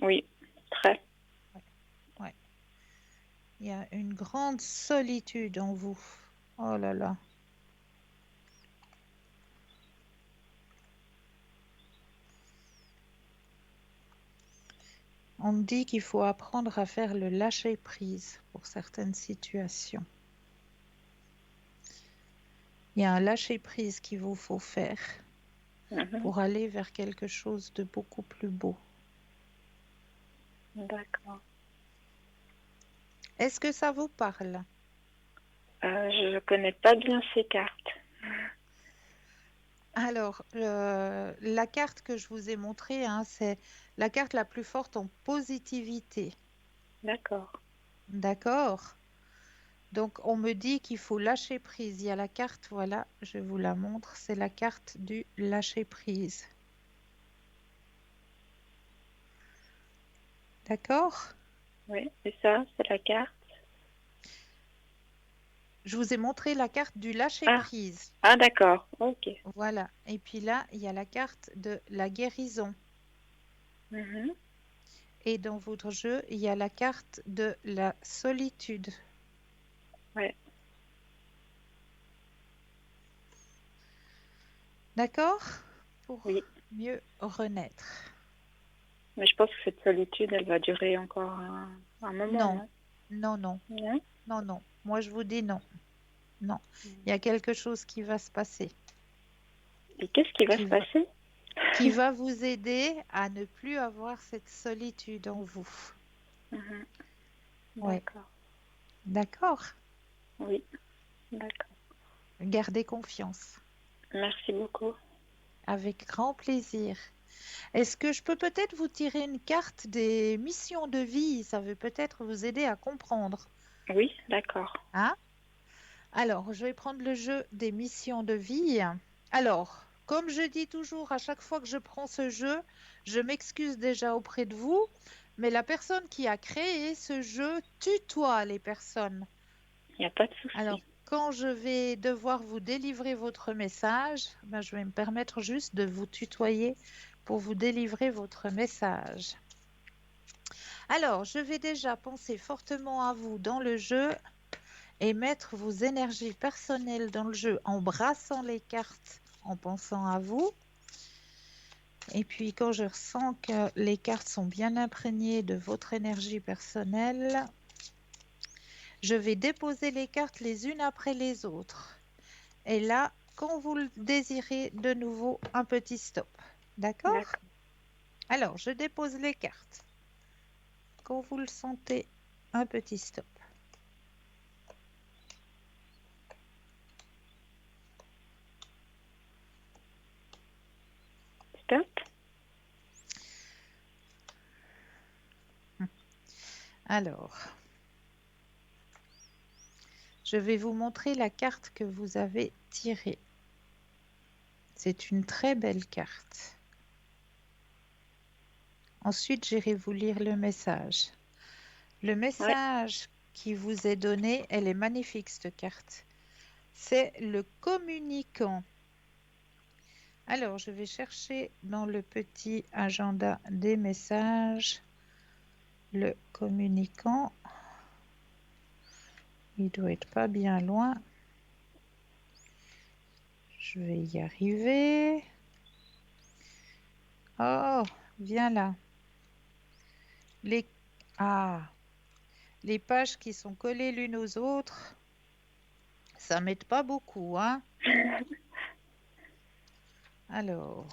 Speaker 3: Oui, très.
Speaker 1: Ouais, ouais. Il y a une grande solitude en vous. Oh là là. On me dit qu'il faut apprendre à faire le lâcher-prise pour certaines situations. Il y a un lâcher-prise qu'il vous faut faire
Speaker 3: Mhm.
Speaker 1: pour aller vers quelque chose de beaucoup plus beau.
Speaker 3: D'accord.
Speaker 1: Est-ce que ça vous parle?
Speaker 3: Je ne connais pas bien ces cartes.
Speaker 1: Alors, la carte que je vous ai montrée, hein, c'est la carte la plus forte en positivité.
Speaker 3: D'accord.
Speaker 1: D'accord? Donc, on me dit qu'il faut lâcher prise. Il y a la carte, voilà, je vous la montre, c'est la carte du lâcher prise. D'accord?
Speaker 3: Oui, c'est ça, c'est la carte.
Speaker 1: Je vous ai montré la carte du lâcher
Speaker 3: Ah,
Speaker 1: prise.
Speaker 3: ah d'accord. Ok.
Speaker 1: Voilà. Et puis là, il y a la carte de la guérison.
Speaker 3: Mhm.
Speaker 1: Et dans votre jeu, il y a la carte de la solitude.
Speaker 3: Ouais.
Speaker 1: D'accord? Pour
Speaker 3: Oui.
Speaker 1: mieux renaître.
Speaker 3: Mais je pense que cette solitude, elle va durer encore un moment,
Speaker 1: Non,
Speaker 3: non?
Speaker 1: non, non,
Speaker 3: Non.
Speaker 1: non, non. Moi, je vous dis non. Non. Il y a quelque chose qui va se passer,
Speaker 3: Et qu'est-ce qui va
Speaker 1: qui
Speaker 3: se
Speaker 1: va,
Speaker 3: passer?
Speaker 1: qui va vous aider à ne plus avoir cette solitude en vous.
Speaker 3: Mhm.
Speaker 1: Ouais,
Speaker 3: D'accord.
Speaker 1: d'accord.
Speaker 3: Oui, d'accord.
Speaker 1: Gardez confiance.
Speaker 3: Merci beaucoup.
Speaker 1: Avec grand plaisir. Est-ce que je peux peut-être vous tirer une carte des missions de vie? Ça veut peut-être vous aider à comprendre.
Speaker 3: Oui, d'accord.
Speaker 1: Hein? Alors, je vais prendre le jeu des missions de vie. Alors, comme je dis toujours, à chaque fois que je prends ce jeu, je m'excuse déjà auprès de vous, mais la personne qui a créé ce jeu tutoie les personnes.
Speaker 3: Il n'y a pas de
Speaker 1: Alors,
Speaker 3: souci.
Speaker 1: quand je vais devoir vous délivrer votre message, ben, je vais me permettre juste de vous tutoyer pour vous délivrer votre message. Alors, je vais déjà penser fortement à vous dans le jeu et mettre vos énergies personnelles dans le jeu en brassant les cartes, en pensant à vous. Et puis, quand je ressens que les cartes sont bien imprégnées de votre énergie personnelle, je vais déposer les cartes les unes après les autres. Et là, quand vous le désirez, de nouveau, un petit stop. D'accord?
Speaker 3: D'accord.
Speaker 1: Alors, je dépose les cartes. Quand vous le sentez, un petit stop.
Speaker 3: Stop.
Speaker 1: Alors, je vais vous montrer la carte que vous avez tirée. C'est une très belle carte. Ensuite, j'irai vous lire le message. Le
Speaker 3: Ouais.
Speaker 1: message qui vous est donné, elle est magnifique, cette carte. C'est le communicant. Alors, je vais chercher dans le petit agenda des messages le communicant. Il doit être pas bien loin. Je vais y arriver. Oh, viens là. Les pages qui sont collées l'une aux autres, ça m'aide pas beaucoup, hein? Alors,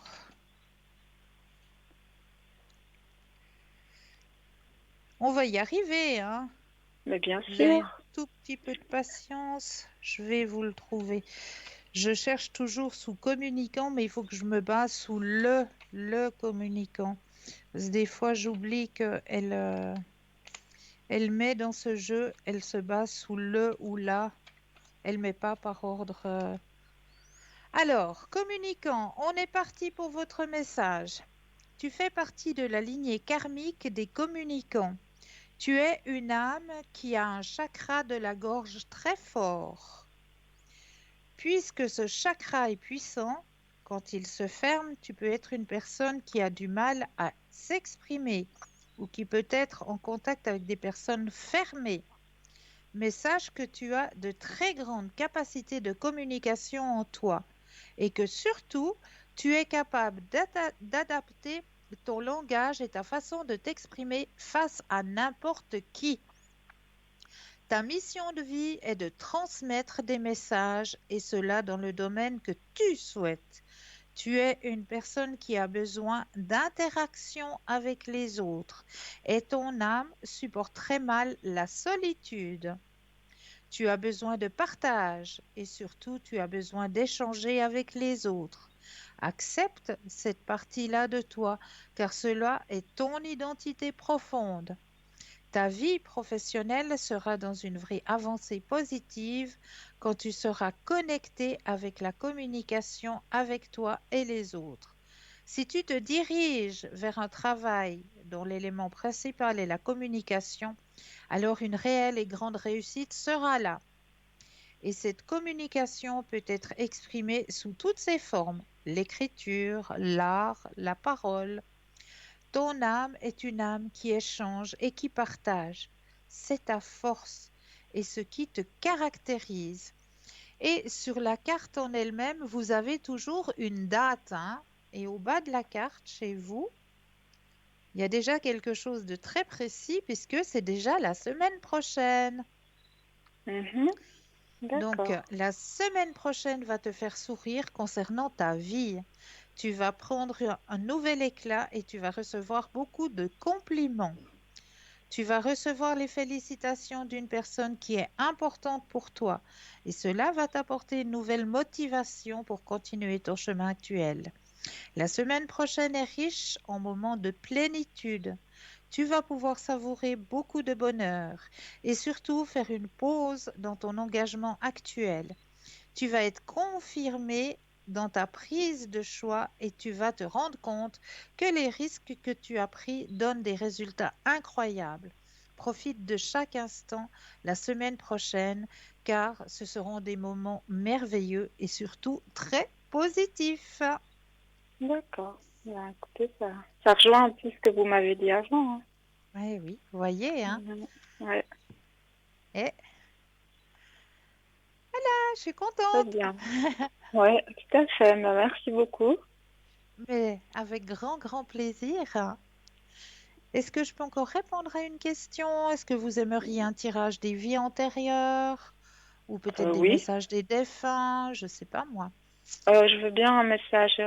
Speaker 1: on va y arriver, hein?
Speaker 3: Mais bien
Speaker 1: Vous avez un
Speaker 3: sûr.
Speaker 1: tout petit peu de patience, je vais vous le trouver. Je cherche toujours sous communicant, mais il faut que je me base sous le communicant. Parce que des fois, j'oublie qu'elle elle met dans ce jeu, elle se base sous le ou la. Elle met pas par ordre. Alors, communicant, on est parti pour votre message. Tu fais partie de la lignée karmique des communicants. Tu es une âme qui a un chakra de la gorge très fort. Puisque ce chakra est puissant, quand il se ferme, tu peux être une personne qui a du mal à s'exprimer ou qui peut être en contact avec des personnes fermées. Mais sache que tu as de très grandes capacités de communication en toi et que surtout, tu es capable d'adapter ton langage et ta façon de t'exprimer face à n'importe qui. Ta mission de vie est de transmettre des messages et cela dans le domaine que tu souhaites. Tu es une personne qui a besoin d'interaction avec les autres et ton âme supporte très mal la solitude. Tu as besoin de partage et surtout tu as besoin d'échanger avec les autres. Accepte cette partie-là de toi car cela est ton identité profonde. Ta vie professionnelle sera dans une vraie avancée positive quand tu seras connecté avec la communication avec toi et les autres. Si tu te diriges vers un travail dont l'élément principal est la communication, alors une réelle et grande réussite sera là. Et cette communication peut être exprimée sous toutes ses formes, l'écriture, l'art, la parole. Ton âme est une âme qui échange et qui partage. C'est ta force et ce qui te caractérise. Et sur la carte en elle-même, vous avez toujours une date, hein, et au bas de la carte, chez vous, il y a déjà quelque chose de très précis puisque c'est déjà la semaine prochaine.
Speaker 3: Mhm.
Speaker 1: Donc,
Speaker 3: D'accord.
Speaker 1: la semaine prochaine va te faire sourire concernant ta vie. Tu vas prendre un nouvel éclat et tu vas recevoir beaucoup de compliments. Tu vas recevoir les félicitations d'une personne qui est importante pour toi et cela va t'apporter une nouvelle motivation pour continuer ton chemin actuel. La semaine prochaine est riche en moments de plénitude. Tu vas pouvoir savourer beaucoup de bonheur et surtout faire une pause dans ton engagement actuel. Tu vas être confirmé dans ta prise de choix et tu vas te rendre compte que les risques que tu as pris donnent des résultats incroyables. Profite de chaque instant la semaine prochaine car ce seront des moments merveilleux et surtout très positifs.
Speaker 3: D'accord. Ben, écoutez, ça rejoint un peu ce que vous m'avez dit avant, hein.
Speaker 1: Oui, oui, vous voyez, hein?
Speaker 3: Ouais,
Speaker 1: Et ah, je suis
Speaker 3: très
Speaker 1: contente.
Speaker 3: bien. Ouais, tout à fait. Ben, merci beaucoup.
Speaker 1: Mais avec grand, grand plaisir. Est-ce que je peux encore répondre à une question? Est-ce que vous aimeriez un tirage des vies antérieures ou peut-être des
Speaker 3: Oui,
Speaker 1: messages des défunts? Je ne sais pas moi.
Speaker 3: je veux bien un message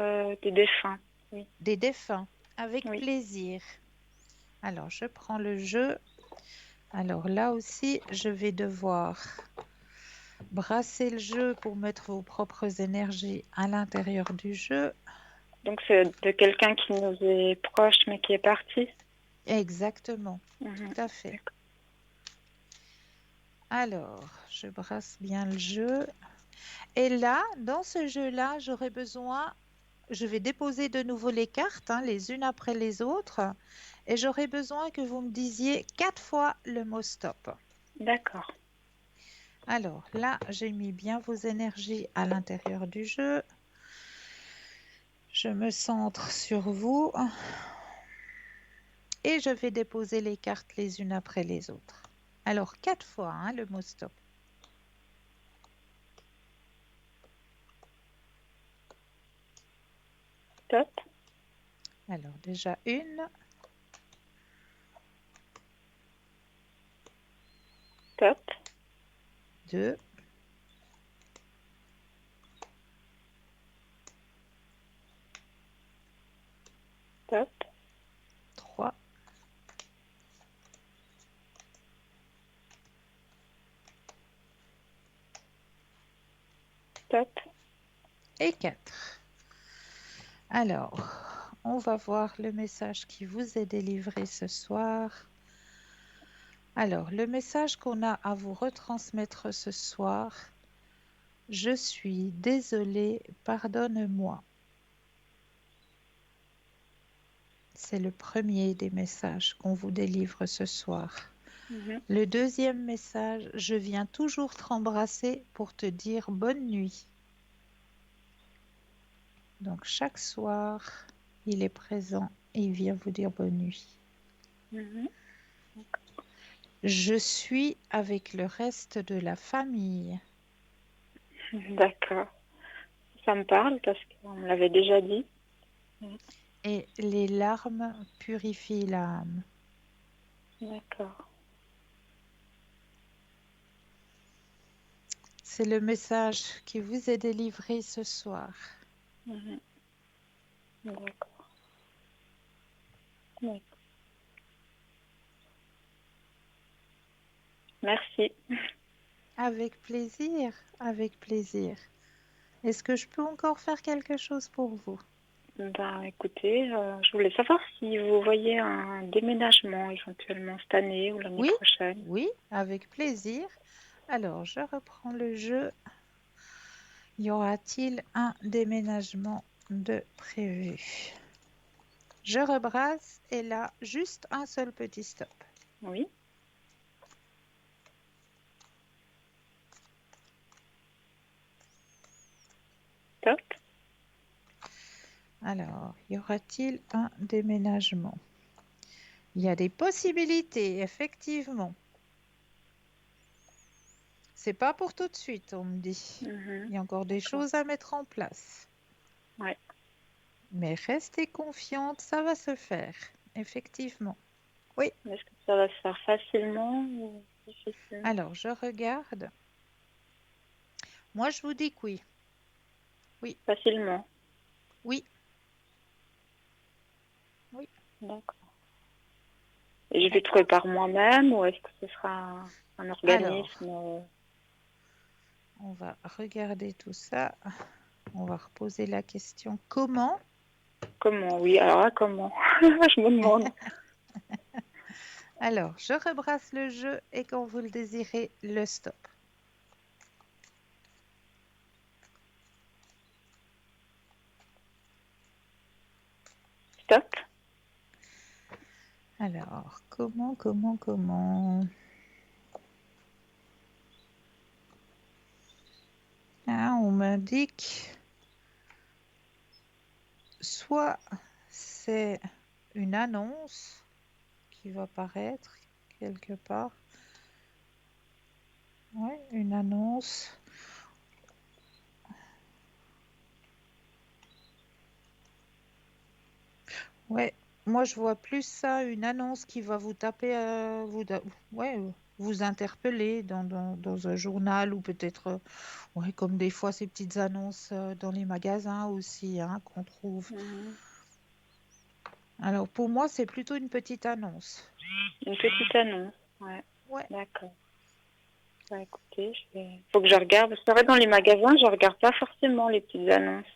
Speaker 3: des défunts. Oui,
Speaker 1: Des défunts, avec
Speaker 3: oui.
Speaker 1: plaisir. Alors, je prends le jeu. Alors là aussi, je vais devoir brasser le jeu pour mettre vos propres énergies à l'intérieur du jeu.
Speaker 3: Donc c'est de quelqu'un qui nous est proche mais qui est parti.
Speaker 1: Exactement,
Speaker 3: Mhm.
Speaker 1: tout à fait.
Speaker 3: D'accord.
Speaker 1: Alors, je brasse bien le jeu. Et là, dans ce jeu-là, j'aurai besoin, je vais déposer de nouveau les cartes, hein, les unes après les autres, et j'aurai besoin que vous me disiez 4 fois le mot stop.
Speaker 3: D'accord.
Speaker 1: Alors là, j'ai mis bien vos énergies à l'intérieur du jeu. Je me centre sur vous et je vais déposer les cartes les unes après les autres. Alors, 4 fois, hein, le mot stop.
Speaker 3: Top,
Speaker 1: Alors, déjà une,
Speaker 3: top,
Speaker 1: deux,
Speaker 3: top,
Speaker 1: trois,
Speaker 3: top.
Speaker 1: et 4. Alors, on va voir le message qui vous est délivré ce soir. Alors, le message qu'on a à vous retransmettre ce soir, je suis désolée, pardonne-moi. C'est le premier des messages qu'on vous délivre ce soir.
Speaker 3: Mhm.
Speaker 1: Le deuxième message, je viens toujours t'embrasser pour te dire bonne nuit. Donc chaque soir, il est présent et il vient vous dire bonne nuit.
Speaker 3: Mhm.
Speaker 1: Je suis avec le reste de la famille.
Speaker 3: D'accord. Ça me parle parce qu'on me l'avait déjà dit. Mhm.
Speaker 1: Et les larmes purifient l'âme.
Speaker 3: D'accord.
Speaker 1: C'est le message qui vous est délivré ce soir.
Speaker 3: Mhm. D'accord. Oui. Merci.
Speaker 1: Avec plaisir, avec plaisir. Est-ce que je peux encore faire quelque chose pour vous?
Speaker 3: Ben, écoutez, je voulais savoir si vous voyez un déménagement éventuellement cette année ou l'année
Speaker 1: Oui,
Speaker 3: prochaine.
Speaker 1: oui, avec plaisir. Alors, je reprends le jeu. Y aura-t-il un déménagement de prévu? Je rebrasse et là, juste un seul petit stop.
Speaker 3: Oui, top.
Speaker 1: Alors, y aura-t-il un déménagement? Il y a des possibilités, effectivement. C'est pas pour tout de suite, on me dit.
Speaker 3: Mhm.
Speaker 1: Il y a encore des
Speaker 3: D'accord.
Speaker 1: choses à mettre en place.
Speaker 3: Ouais.
Speaker 1: Mais restez confiante, ça va se faire. Effectivement. Oui.
Speaker 3: Est-ce que ça va se faire facilement ou difficilement?
Speaker 1: Alors, je regarde. Moi, je vous dis que oui. Oui,
Speaker 3: Facilement.
Speaker 1: oui, oui.
Speaker 3: D'accord. Et je vais trouver par moi-même ou est-ce que ce sera un
Speaker 1: Alors,
Speaker 3: organisme
Speaker 1: on va regarder tout ça. On va reposer la question comment.
Speaker 3: Comment? Oui, alors là, comment? Je me demande.
Speaker 1: Alors, je rebrasse le jeu et quand vous le désirez, le stop.
Speaker 3: Stop.
Speaker 1: Alors, comment Ah, on m'indique soit c'est une annonce qui va paraître quelque part. Oui, une annonce. Ouais, moi je vois plus ça, une annonce qui va vous taper, vous interpeller dans un journal ou peut-être, ouais, comme des fois ces petites annonces dans les magasins aussi, hein, qu'on trouve.
Speaker 3: Mhm.
Speaker 1: Alors pour moi, c'est plutôt une petite annonce.
Speaker 3: Une petite annonce. Ouais.
Speaker 1: Ouais.
Speaker 3: D'accord. Bah, écoutez, faut que je regarde. C'est vrai, dans les magasins, je regarde pas forcément les petites annonces.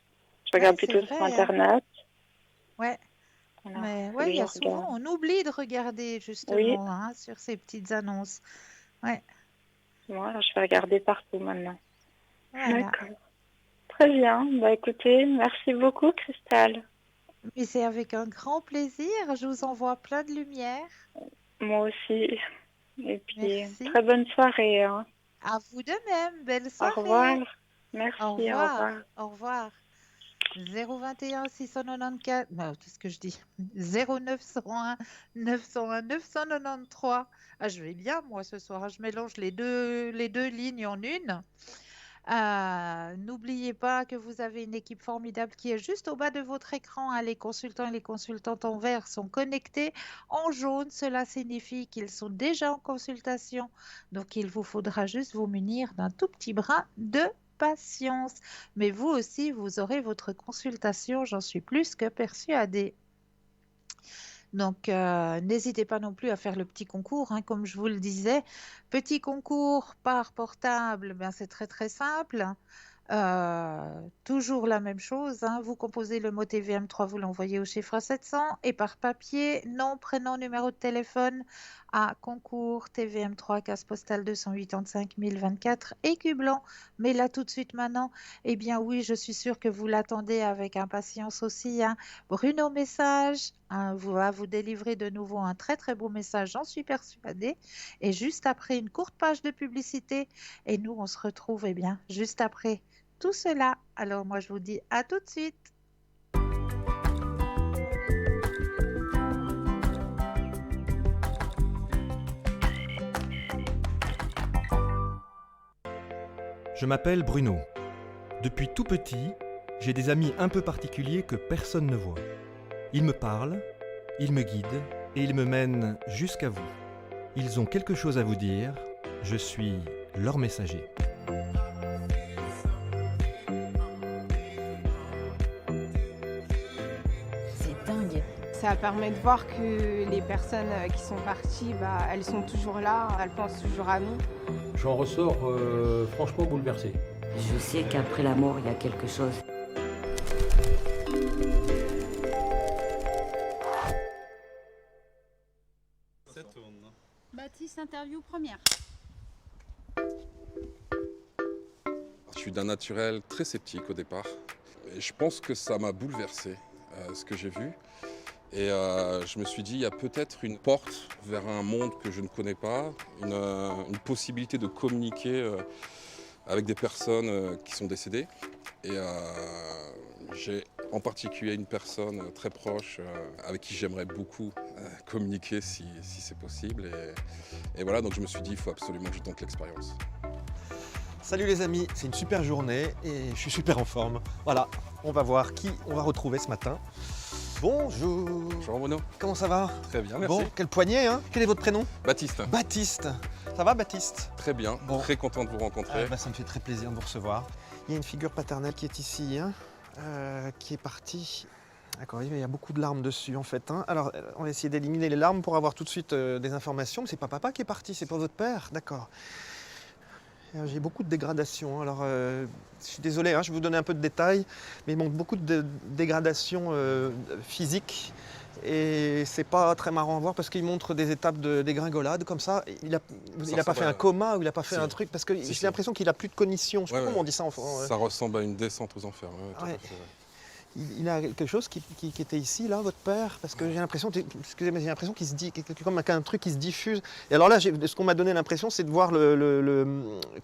Speaker 3: Je regarde
Speaker 1: C'est
Speaker 3: plutôt sur
Speaker 1: vrai, hein.
Speaker 3: Internet.
Speaker 1: Ouais.
Speaker 3: Voilà.
Speaker 1: Mais
Speaker 3: Faut
Speaker 1: ouais,
Speaker 3: que
Speaker 1: il y
Speaker 3: je
Speaker 1: a souvent,
Speaker 3: regarde.
Speaker 1: on oublie de regarder
Speaker 3: Oui.
Speaker 1: justement, hein, sur ces petites annonces. Ouais,
Speaker 3: Moi, alors, je vais regarder partout maintenant.
Speaker 1: voilà.
Speaker 3: D'accord. Très bien. Bah, écoutez, merci beaucoup, Cristal.
Speaker 1: Mais c'est avec un grand plaisir. Je vous envoie plein de lumière.
Speaker 3: Moi aussi. Et puis,
Speaker 1: Merci.
Speaker 3: très bonne soirée. Hein.
Speaker 1: À vous de même. Belle
Speaker 3: Au revoir.
Speaker 1: soirée.
Speaker 3: Merci.
Speaker 1: Au
Speaker 3: Au
Speaker 1: revoir.
Speaker 3: revoir.
Speaker 1: Au revoir. 021 694. Non, qu'est-ce que je dis? 0901 901 993. Ah, je vais bien, moi, ce soir. Je mélange les deux lignes en une. N'oubliez pas que vous avez une équipe formidable qui est juste au bas de votre écran, hein. Les consultants et les consultantes en vert sont connectés. En jaune, cela signifie qu'ils sont déjà en consultation. Donc, il vous faudra juste vous munir d'un tout petit brin de patience. Mais vous aussi, vous aurez votre consultation, j'en suis plus que persuadée. Donc, n'hésitez pas non plus à faire le petit concours, hein, comme je vous le disais. Petit concours par portable, ben, c'est très très simple. Toujours la même chose, hein. Vous composez le mot TVM3, vous l'envoyez au chiffre 700 et par papier, nom, prénom, numéro de téléphone à concours TVM3, case postale 285 024, écu blanc. Mais là, tout de suite maintenant, eh bien oui, je suis sûre que vous l'attendez avec impatience aussi, hein. Bruno Message, hein, va vous délivrer de nouveau un très très beau message, j'en suis persuadée. Et juste après une courte page de publicité, et nous, on se retrouve eh bien juste après tout cela. Alors moi, je vous dis à tout de suite.
Speaker 4: Je m'appelle Bruno. Depuis tout petit, j'ai des amis un peu particuliers que personne ne voit. Ils me parlent, ils me guident et ils me mènent jusqu'à vous. Ils ont quelque chose à vous dire, je suis leur messager.
Speaker 5: C'est dingue.
Speaker 6: Ça permet de voir que les personnes qui sont parties, elles sont toujours là, elles pensent toujours à nous.
Speaker 7: J'en ressors franchement bouleversé.
Speaker 5: Je sais qu'après la mort, il y a quelque chose.
Speaker 8: Ça tourne.
Speaker 9: Baptiste, interview première.
Speaker 8: Je suis d'un naturel très sceptique au départ. Et je pense que ça m'a bouleversé, ce que j'ai vu. Et je me suis dit, il y a peut-être une porte vers un monde que je ne connais pas, une possibilité de communiquer avec des personnes qui sont décédées. Et j'ai en particulier une personne très proche avec qui j'aimerais beaucoup communiquer si c'est possible. Et voilà, donc je me suis dit, il faut absolument que je tente l'expérience.
Speaker 10: Salut les amis, c'est une super journée et je suis super en forme. Voilà, on va voir qui on va retrouver ce matin. Bonjour.
Speaker 8: Bonjour Bruno.
Speaker 10: Comment ça va?
Speaker 8: Très bien, merci.
Speaker 10: Bon, quel poignet, hein? Quel est votre prénom?
Speaker 8: Baptiste.
Speaker 10: Baptiste. Ça va Baptiste?
Speaker 8: Très bien,
Speaker 10: Bon.
Speaker 8: très content de vous rencontrer.
Speaker 10: Ça me fait très plaisir de vous recevoir. Il y a une figure paternelle qui est ici, hein, qui est partie D'accord, il y a beaucoup de larmes dessus en fait, hein. Alors, on va essayer d'éliminer les larmes pour avoir tout de suite des informations. Mais c'est pas papa qui est parti, c'est pas votre père, d'accord. J'ai beaucoup de dégradation. Alors, je suis désolé, hein, je vais vous donner un peu de détails, mais il manque beaucoup de dégradation physique. Et c'est pas très marrant à voir parce qu'il montre des étapes de dégringolade comme ça. Il n'a pas fait un coma ou il n'a pas fait un truc parce que j'ai l'impression qu'il n'a plus de cognition. Je sais pas comment on dit ça en français.
Speaker 8: Ça ressemble à une descente aux enfers. Tout à fait,
Speaker 10: Il a quelque chose qui était ici, là, votre père, parce que j'ai l'impression, excusez-moi, j'ai l'impression qu'il se dit, comme un truc qui se diffuse. Et alors là, ce qu'on m'a donné l'impression, c'est de voir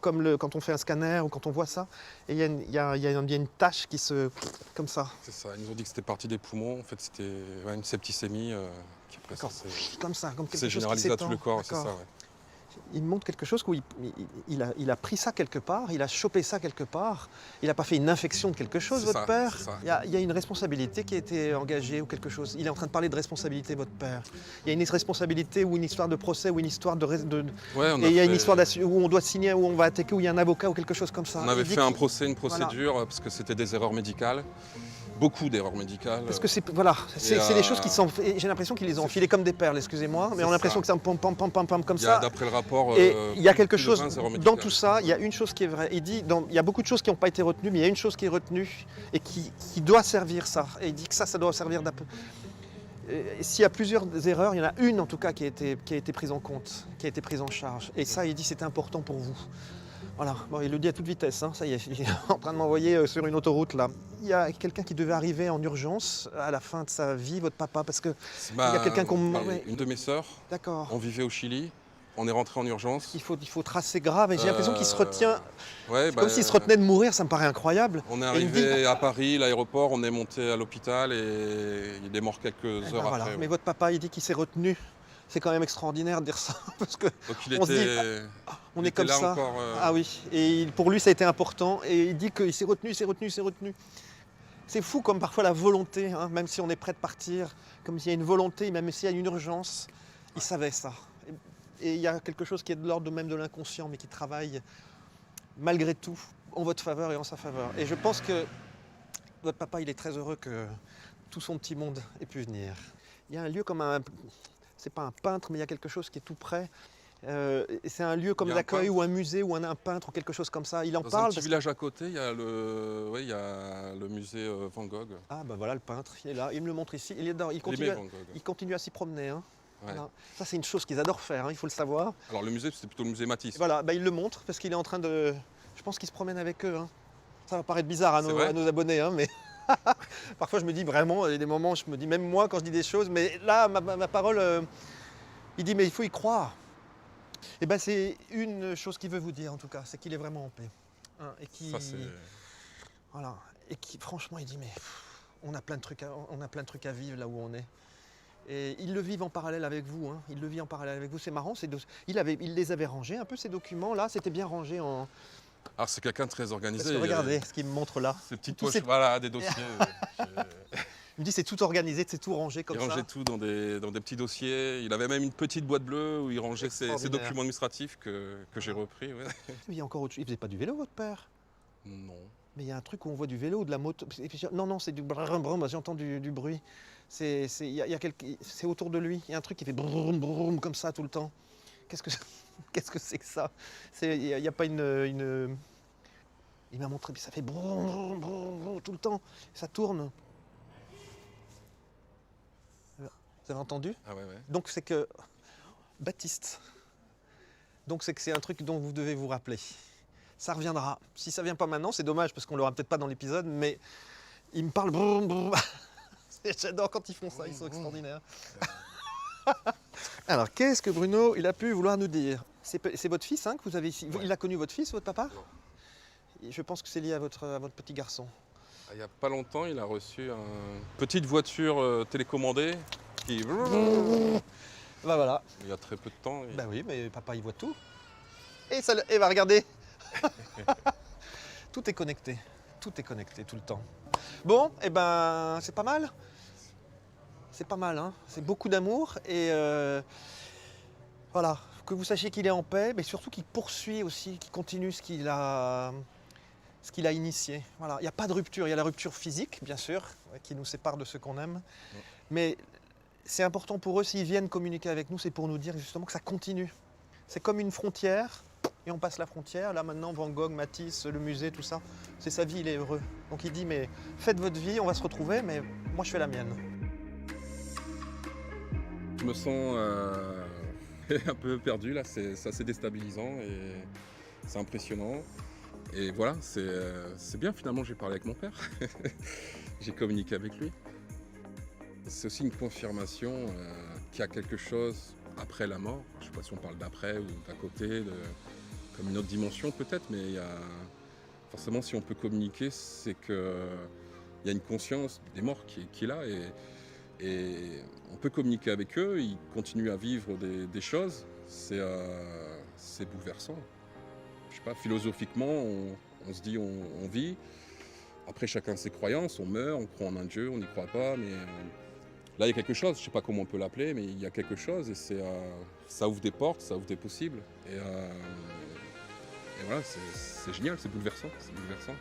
Speaker 10: quand on fait un scanner ou quand on voit ça, et il y a une tache qui se, comme ça.
Speaker 8: C'est ça. Ils nous ont dit que c'était parti des poumons. En fait, c'était une septicémie qui après ça,
Speaker 10: comme ça, comme quelque chose
Speaker 8: c'est généralisé à tout le corps, c'est ça. Ouais.
Speaker 10: Il montre quelque chose où il a pris ça quelque part, il a chopé ça quelque part, il n'a pas fait une infection de quelque chose, votre père. Il y a une responsabilité qui a été engagée ou quelque chose. Il est en train de parler de responsabilité, votre père. Il y a une responsabilité ou une histoire de procès ou une histoire et il y a une histoire où on doit signer, où on va attaquer, où il y a un avocat ou quelque chose comme ça.
Speaker 8: On avait fait un procès, une procédure, parce que c'était des erreurs médicales. Beaucoup d'erreurs médicales.
Speaker 10: Parce que c'est des choses qui sont. J'ai l'impression qu'ils les ont enfilées comme des perles, excusez-moi, mais on a l'impression que ça pam comme ça.
Speaker 8: D'après le rapport.
Speaker 10: Et il y a quelque chose dans tout ça. Il y a une chose qui est vraie. Il dit, il y a beaucoup de choses qui n'ont pas été retenues, mais il y a une chose qui est retenue et qui doit servir ça. Et il dit que ça doit servir d'un peu. S'il y a plusieurs erreurs, il y en a une en tout cas qui a été prise en compte, qui a été prise en charge. Et ça, il dit, c'était important pour vous. Voilà, bon, il le dit à toute vitesse, hein. Ça y est, il est en train de m'envoyer sur une autoroute là. Il y a quelqu'un qui devait arriver en urgence à la fin de sa vie, votre papa, parce que il y a quelqu'un
Speaker 8: une de mes sœurs.
Speaker 10: D'accord.
Speaker 8: On vivait au Chili, on est rentré en urgence.
Speaker 10: Il faut tracer grave et j'ai l'impression qu'il se retient. Comme s'il se retenait de mourir, ça me paraît incroyable.
Speaker 8: On est arrivé à Paris, l'aéroport, on est monté à l'hôpital et il est mort quelques heures après.
Speaker 10: Mais votre papa, il dit qu'il s'est retenu. C'est quand même extraordinaire de dire ça, parce que
Speaker 8: on se dit,
Speaker 10: on est comme
Speaker 8: là
Speaker 10: ça.
Speaker 8: Encore,
Speaker 10: Ah oui, et pour lui ça a été important, et il dit qu'il s'est retenu. C'est fou comme parfois la volonté, hein, même si on est prêt de partir, comme s'il y a une volonté, même s'il y a une urgence, il savait ça. Et il y a quelque chose qui est de l'ordre même de l'inconscient, mais qui travaille malgré tout en votre faveur et en sa faveur. Et je pense que votre papa, il est très heureux que tout son petit monde ait pu venir. Il y a un lieu comme un... C'est pas un peintre, mais il y a quelque chose qui est tout près. C'est un lieu comme d'accueil ou un musée ou un peintre ou quelque chose comme ça. Il en parle.
Speaker 8: Dans un petit village à côté, il y a le musée Van Gogh.
Speaker 10: Ah ben voilà le peintre, il est là, il me le montre ici. Il continue à s'y promener. Hein. Ouais. Voilà. Ça c'est une chose qu'ils adorent faire, hein, il faut le savoir.
Speaker 8: Alors le musée, c'est plutôt le musée Matisse.
Speaker 10: Voilà, il le montre parce qu'il est en train de... Je pense qu'il se promène avec eux. Hein. Ça va paraître bizarre à nos abonnés, hein, mais... Parfois je me dis vraiment, il y a des moments où je me dis, même moi quand je dis des choses, mais là ma parole, il dit mais il faut y croire. Et ben c'est une chose qu'il veut vous dire en tout cas, c'est qu'il est vraiment en paix. Hein, et qui, voilà, et qui franchement il dit mais on a plein de trucs à vivre là où on est. Et ils le vivent en parallèle avec vous, hein. Il le vit en parallèle avec vous, c'est marrant, il les avait rangés un peu ces documents là, c'était bien rangé en...
Speaker 8: Alors c'est quelqu'un de très organisé.
Speaker 10: Regardez ce qu'il me montre là.
Speaker 8: Ces petites poches, voilà, des dossiers.
Speaker 10: Il me dit c'est tout organisé, c'est tout rangé comme ça.
Speaker 8: Il rangeait tout dans des petits dossiers. Il avait même une petite boîte bleue où il rangeait ses documents administratifs que j'ai repris. Ouais.
Speaker 10: Il y a encore autre chose. Il faisait pas du vélo votre père?
Speaker 8: Non.
Speaker 10: Mais il y a un truc où on voit du vélo, de la moto. Non, c'est du brum brum, j'entends du bruit. C'est autour de lui. Il y a un truc qui fait brum brum comme ça tout le temps. Qu'est-ce que c'est que ça? Il n'y a pas une... Il m'a montré, ça fait brum, brum, brum, tout le temps. Ça tourne. Vous avez entendu?
Speaker 8: Ah ouais.
Speaker 10: Donc c'est que... Baptiste. Donc c'est que c'est un truc dont vous devez vous rappeler. Ça reviendra. Si ça ne vient pas maintenant, c'est dommage parce qu'on ne l'aura peut-être pas dans l'épisode, mais il me parle brum, brum. J'adore quand ils font ça, ils sont extraordinaires. Alors, qu'est-ce que Bruno, il a pu vouloir nous dire? C'est votre fils, hein, que vous avez ici. Ouais. Il a connu votre fils, votre papa? Non. Je pense que c'est lié à votre petit garçon.
Speaker 8: Il n'y a pas longtemps, il a reçu une petite voiture télécommandée qui...
Speaker 10: Bah voilà.
Speaker 8: Il y a très peu de temps.
Speaker 10: Bah oui, mais papa, il voit tout. Et va regarder. Tout est connecté. Tout est connecté tout le temps. Bon, et ben, c'est pas mal. C'est pas mal, hein. C'est beaucoup d'amour et voilà, que vous sachiez qu'il est en paix, mais surtout qu'il poursuit aussi, qu'il continue ce qu'il a ce qu'il a initié. Voilà. Il n'y a pas de rupture, il y a la rupture physique, bien sûr, qui nous sépare de ceux qu'on aime. Mais c'est important pour eux, s'ils viennent communiquer avec nous, c'est pour nous dire justement que ça continue. C'est comme une frontière, et on passe la frontière. Là maintenant, Van Gogh, Matisse, le musée, tout ça, c'est sa vie, il est heureux. Donc il dit, mais faites votre vie, on va se retrouver, mais moi je fais la mienne.
Speaker 8: Je me sens un peu perdu là, c'est assez déstabilisant et c'est impressionnant. Et voilà, c'est bien finalement, j'ai parlé avec mon père, j'ai communiqué avec lui. C'est aussi une confirmation qu'il y a quelque chose après la mort. Je ne sais pas si on parle d'après ou d'à côté, comme une autre dimension peut-être, mais il y a, forcément si on peut communiquer, c'est qu'il y a une conscience des morts qui est là et on peut communiquer avec eux, ils continuent à vivre des choses, c'est bouleversant. Je sais pas, philosophiquement, on se dit on vit, après chacun ses croyances, on meurt, on croit en un Dieu, on n'y croit pas, mais là il y a quelque chose, je sais pas comment on peut l'appeler, mais il y a quelque chose et ça ouvre des portes, ça ouvre des possibles. Et voilà, c'est génial, c'est bouleversant, c'est bouleversant.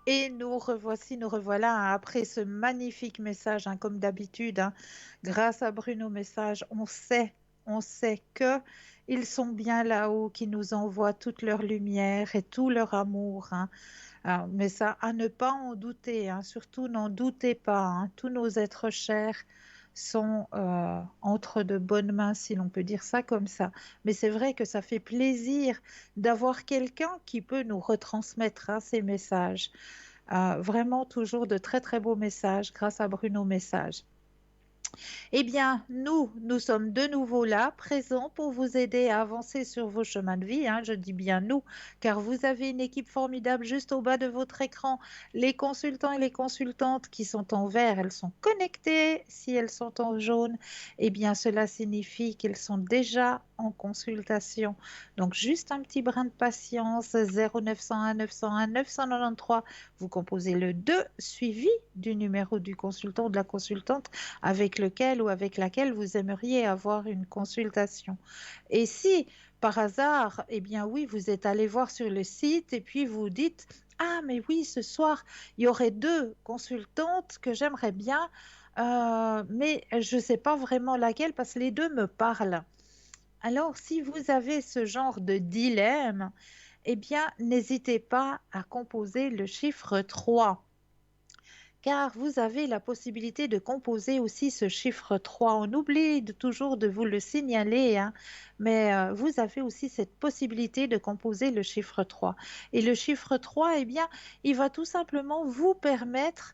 Speaker 1: Et nous revoilà hein, après ce magnifique message, hein, comme d'habitude, hein, grâce à Bruno Message, on sait qu'ils sont bien là-haut, qu'ils nous envoient toute leur lumière et tout leur amour. Hein. Mais ça, à ne pas en douter, hein, surtout n'en doutez pas, hein, tous nos êtres chers sont entre de bonnes mains, si l'on peut dire ça comme ça. Mais c'est vrai que ça fait plaisir d'avoir quelqu'un qui peut nous retransmettre hein, ces messages. Vraiment toujours de très très beaux messages grâce à Bruno Message. Eh bien, nous sommes de nouveau là, présents pour vous aider à avancer sur vos chemins de vie. Hein, je dis bien nous, car vous avez une équipe formidable juste au bas de votre écran. Les consultants et les consultantes qui sont en vert, elles sont connectées. Si elles sont en jaune, eh bien, cela signifie qu'elles sont déjà en consultation. Donc, juste un petit brin de patience, 0901 901 993. Vous composez le 2 suivi du numéro du consultant ou de la consultante avec lequel ou avec laquelle vous aimeriez avoir une consultation. Et si, par hasard, eh bien oui, vous êtes allé voir sur le site et puis vous dites « Ah, mais oui, ce soir, il y aurait 2 consultantes que j'aimerais bien, mais je ne sais pas vraiment laquelle parce que les 2 me parlent. » Alors, si vous avez ce genre de dilemme, eh bien, n'hésitez pas à composer le chiffre 3. Car vous avez la possibilité de composer aussi ce chiffre 3. On oublie toujours de vous le signaler, hein, mais vous avez aussi cette possibilité de composer le chiffre 3. Et le chiffre 3, eh bien, il va tout simplement vous permettre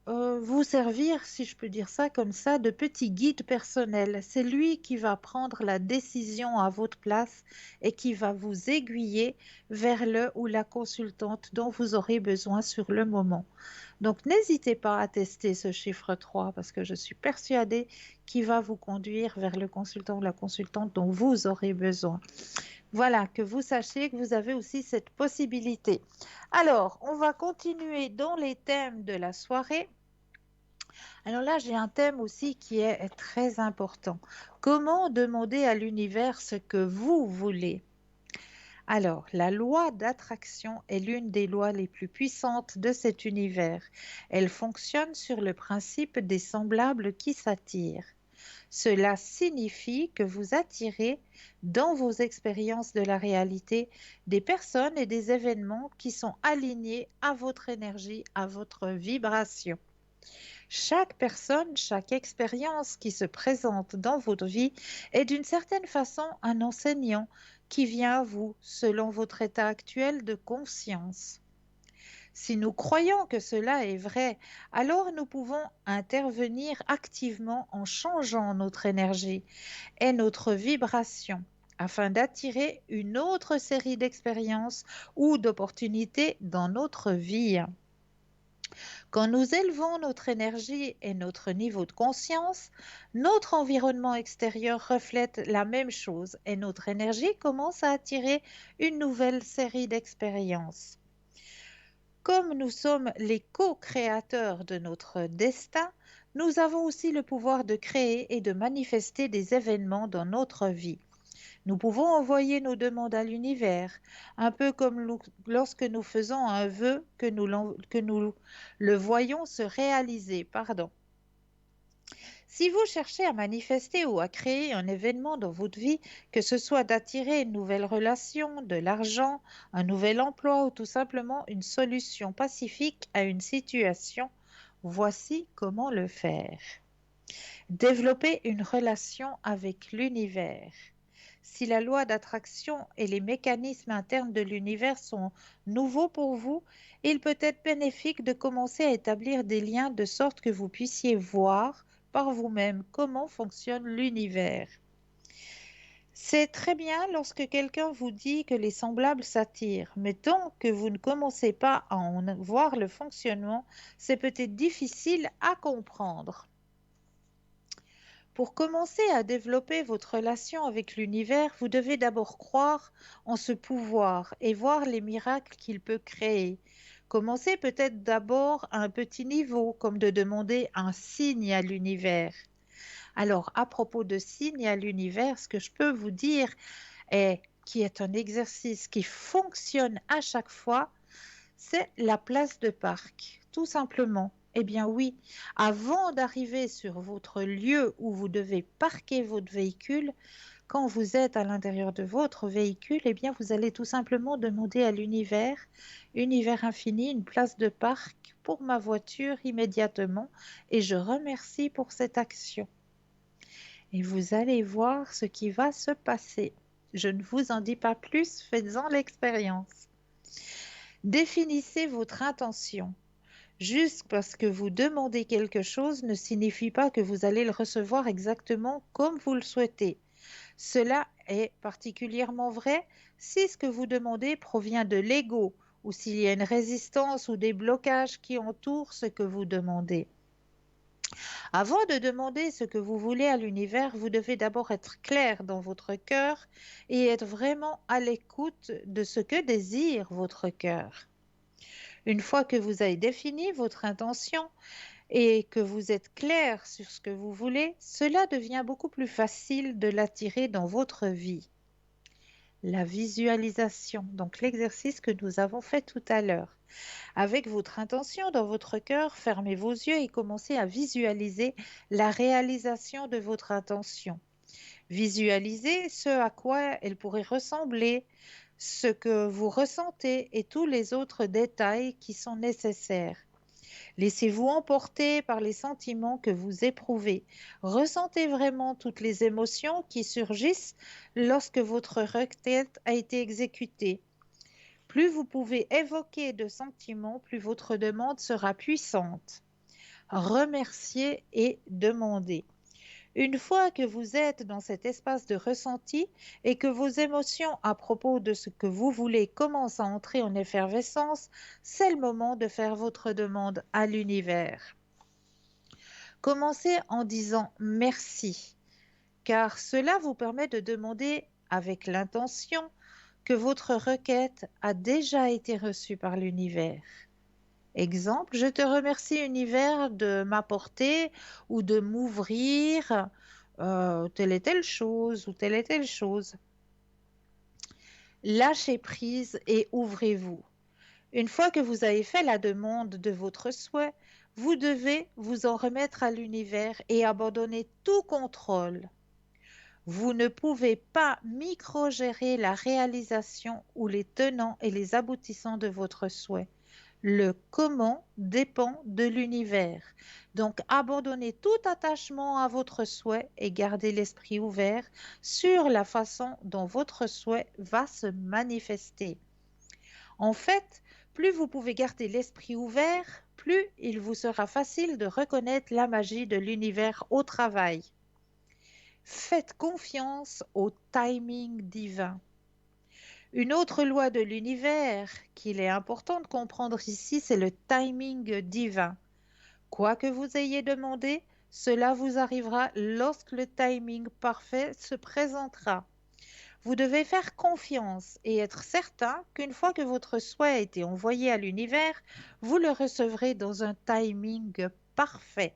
Speaker 1: vous servir, si je peux dire ça comme ça, de petit guide personnel. C'est lui qui va prendre la décision à votre place et qui va vous aiguiller vers le ou la consultante dont vous aurez besoin sur le moment. Donc, n'hésitez pas à tester ce chiffre 3 parce que je suis persuadée qu'il va vous conduire vers le consultant ou la consultante dont vous aurez besoin. Voilà, que vous sachiez que vous avez aussi cette possibilité. Alors, on va continuer dans les thèmes de la soirée. Alors là, j'ai un thème aussi qui est très important. Comment demander à l'univers ce que vous voulez? Alors, la loi d'attraction est l'une des lois les plus puissantes de cet univers. Elle fonctionne sur le principe des semblables qui s'attirent. Cela signifie que vous attirez dans vos expériences de la réalité des personnes et des événements qui sont alignés à votre énergie, à votre vibration. Chaque personne, chaque expérience qui se présente dans votre vie est d'une certaine façon un enseignant qui vient à vous selon votre état actuel de conscience. Si nous croyons que cela est vrai, alors nous pouvons intervenir activement en changeant notre énergie et notre vibration afin d'attirer une autre série d'expériences ou d'opportunités dans notre vie. Quand nous élevons notre énergie et notre niveau de conscience, notre environnement extérieur reflète la même chose et notre énergie commence à attirer une nouvelle série d'expériences. Comme nous sommes les co-créateurs de notre destin, nous avons aussi le pouvoir de créer et de manifester des événements dans notre vie. Nous pouvons envoyer nos demandes à l'univers, un peu comme lorsque nous faisons un vœu que nous le voyons se réaliser. Si vous cherchez à manifester ou à créer un événement dans votre vie, que ce soit d'attirer une nouvelle relation, de l'argent, un nouvel emploi ou tout simplement une solution pacifique à une situation, voici comment le faire. Développer une relation avec l'univers. Si la loi d'attraction et les mécanismes internes de l'univers sont nouveaux pour vous, il peut être bénéfique de commencer à établir des liens de sorte que vous puissiez voir par vous-même comment fonctionne l'univers. C'est très bien lorsque quelqu'un vous dit que les semblables s'attirent, mais tant que vous ne commencez pas à en voir le fonctionnement, c'est peut-être difficile à comprendre. Pour commencer à développer votre relation avec l'univers, vous devez d'abord croire en ce pouvoir et voir les miracles qu'il peut créer. Commencez peut-être d'abord à un petit niveau, comme de demander un signe à l'univers. Alors, à propos de signes à l'univers, ce que je peux vous dire qui est un exercice qui fonctionne à chaque fois, c'est la place de parc, tout simplement. Eh bien oui, avant d'arriver sur votre lieu où vous devez parquer votre véhicule, quand vous êtes à l'intérieur de votre véhicule, eh bien vous allez tout simplement demander à l'univers, univers infini, une place de parc pour ma voiture immédiatement et je remercie pour cette action. Et vous allez voir ce qui va se passer. Je ne vous en dis pas plus, faites-en l'expérience. Définissez votre intention. Juste parce que vous demandez quelque chose ne signifie pas que vous allez le recevoir exactement comme vous le souhaitez. Cela est particulièrement vrai si ce que vous demandez provient de l'ego ou s'il y a une résistance ou des blocages qui entourent ce que vous demandez. Avant de demander ce que vous voulez à l'univers, vous devez d'abord être clair dans votre cœur et être vraiment à l'écoute de ce que désire votre cœur. Une fois que vous avez défini votre intention et que vous êtes clair sur ce que vous voulez, cela devient beaucoup plus facile de l'attirer dans votre vie. La visualisation, donc l'exercice que nous avons fait tout à l'heure. Avec votre intention dans votre cœur, fermez vos yeux et commencez à visualiser la réalisation de votre intention. Visualisez ce à quoi elle pourrait ressembler, ce que vous ressentez et tous les autres détails qui sont nécessaires. Laissez-vous emporter par les sentiments que vous éprouvez. Ressentez vraiment toutes les émotions qui surgissent lorsque votre requête a été exécutée. Plus vous pouvez évoquer de sentiments, plus votre demande sera puissante. Remerciez et demandez. Une fois que vous êtes dans cet espace de ressenti et que vos émotions à propos de ce que vous voulez commencent à entrer en effervescence, c'est le moment de faire votre demande à l'univers. Commencez en disant merci, car cela vous permet de demander avec l'intention que votre requête a déjà été reçue par l'univers. Exemple, je te remercie univers de m'apporter ou de m'ouvrir telle et telle chose ou telle et telle chose. Lâchez prise et ouvrez-vous. Une fois que vous avez fait la demande de votre souhait, vous devez vous en remettre à l'univers et abandonner tout contrôle. Vous ne pouvez pas micro-gérer la réalisation ou les tenants et les aboutissants de votre souhait. Le comment dépend de l'univers. Donc, abandonnez tout attachement à votre souhait et gardez l'esprit ouvert sur la façon dont votre souhait va se manifester. En fait, plus vous pouvez garder l'esprit ouvert, plus il vous sera facile de reconnaître la magie de l'univers au travail. Faites confiance au timing divin. Une autre loi de l'univers qu'il est important de comprendre ici, c'est le timing divin. Quoi que vous ayez demandé, cela vous arrivera lorsque le timing parfait se présentera. Vous devez faire confiance et être certain qu'une fois que votre souhait a été envoyé à l'univers, vous le recevrez dans un timing parfait.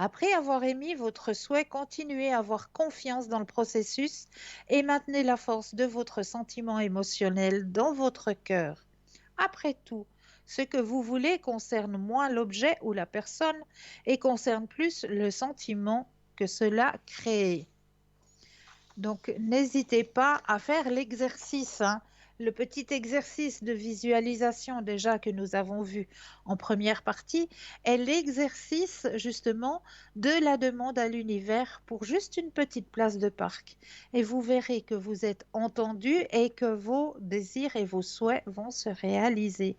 Speaker 1: Après avoir émis votre souhait, continuez à avoir confiance dans le processus et maintenez la force de votre sentiment émotionnel dans votre cœur. Après tout, ce que vous voulez concerne moins l'objet ou la personne et concerne plus le sentiment que cela crée. Donc, n'hésitez pas à faire l'exercice, hein. Le petit exercice de visualisation déjà que nous avons vu en première partie est l'exercice justement de la demande à l'univers pour juste une petite place de parc. Et vous verrez que vous êtes entendu et que vos désirs et vos souhaits vont se réaliser.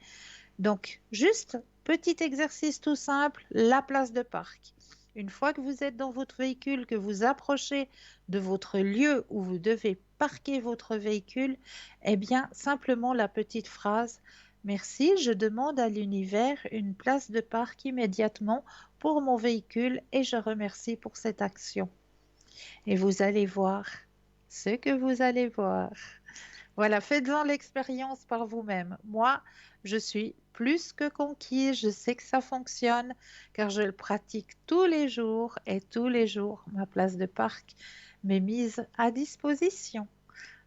Speaker 1: Donc, juste petit exercice tout simple, la place de parc. Une fois que vous êtes dans votre véhicule, que vous approchez de votre lieu où vous devez parquer votre véhicule, eh bien, simplement la petite phrase « Merci, je demande à l'univers une place de parc immédiatement pour mon véhicule et je remercie pour cette action. » Et vous allez voir ce que vous allez voir. Voilà, faites-en l'expérience par vous-même. Moi, je suis plus que conquise, je sais que ça fonctionne car je le pratique tous les jours et tous les jours, ma place de parc m'est mise à disposition.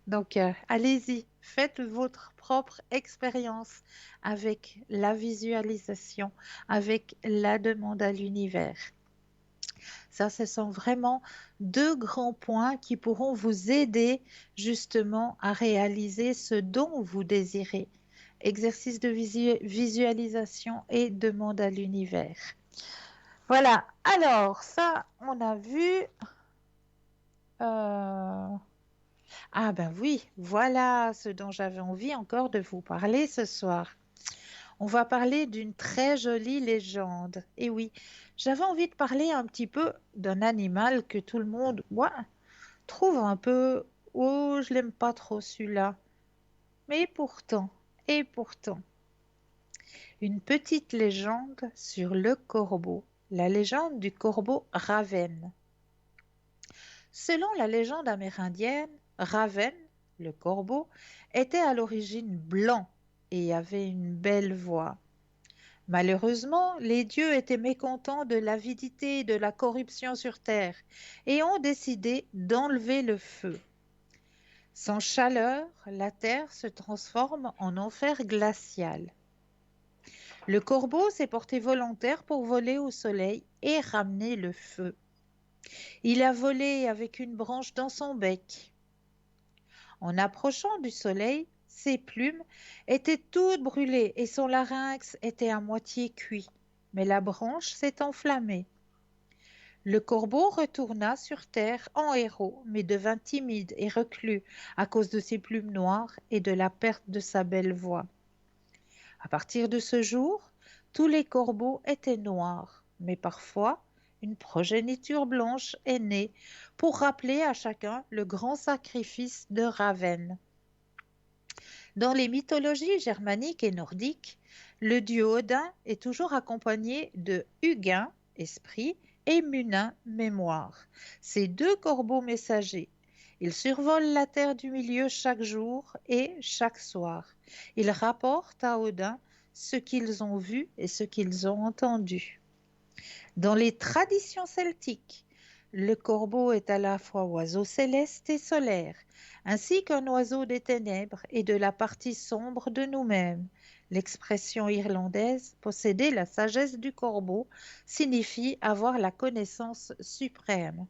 Speaker 1: Donc, allez-y, faites votre propre expérience avec la visualisation, avec la demande à l'univers. Ça, ce sont vraiment deux grands points qui pourront vous aider justement à réaliser ce dont vous désirez. Exercice de visualisation et demande à l'univers. Voilà, alors ça, on a vu... Ah ben oui, voilà ce dont j'avais envie encore de vous parler ce soir. On va parler d'une très jolie légende. Et oui, j'avais envie de parler un petit peu d'un animal que tout le monde trouve un peu... Oh, je l'aime pas trop celui-là. Mais pourtant, une petite légende sur le corbeau, la légende du corbeau Raven. Selon la légende amérindienne, Raven, le corbeau, était à l'origine blanc et avait une belle voix. Malheureusement, les dieux étaient mécontents de l'avidité et de la corruption sur terre et ont décidé d'enlever le feu. Sans chaleur, la terre se transforme en enfer glacial. Le corbeau s'est porté volontaire pour voler au soleil et ramener le feu. Il a volé avec une branche dans son bec. En approchant du soleil, ses plumes étaient toutes brûlées et son larynx était à moitié cuit, mais la branche s'est enflammée. Le corbeau retourna sur terre en héros, mais devint timide et reclus à cause de ses plumes noires et de la perte de sa belle voix. À partir de ce jour, tous les corbeaux étaient noirs, mais parfois, une progéniture blanche est née pour rappeler à chacun le grand sacrifice de Raven. Dans les mythologies germaniques et nordiques, le dieu Odin est toujours accompagné de Hugin, esprit, et Munin, mémoire, ces deux corbeaux messagers. Ils survolent la terre du milieu chaque jour et chaque soir. Ils rapportent à Odin ce qu'ils ont vu et ce qu'ils ont entendu. Dans les traditions celtiques, le corbeau est à la fois oiseau céleste et solaire, ainsi qu'un oiseau des ténèbres et de la partie sombre de nous-mêmes. L'expression irlandaise « posséder la sagesse du corbeau » signifie avoir la connaissance suprême.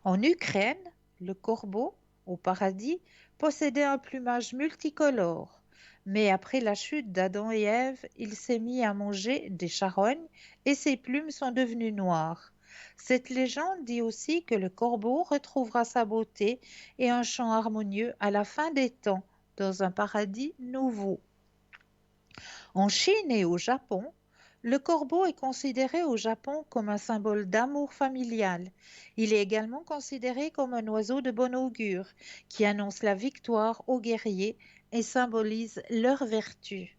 Speaker 1: En Ukraine, le corbeau, au paradis, possédait un plumage multicolore, mais après la chute d'Adam et Ève, il s'est mis à manger des charognes et ses plumes sont devenues noires. Cette légende dit aussi que le corbeau retrouvera sa beauté et un chant harmonieux à la fin des temps, dans un paradis nouveau. En Chine et au Japon, Le corbeau est considéré au Japon comme un symbole d'amour familial. Il est également considéré comme un oiseau de bon augure qui annonce la victoire aux guerriers et symbolise leur vertu.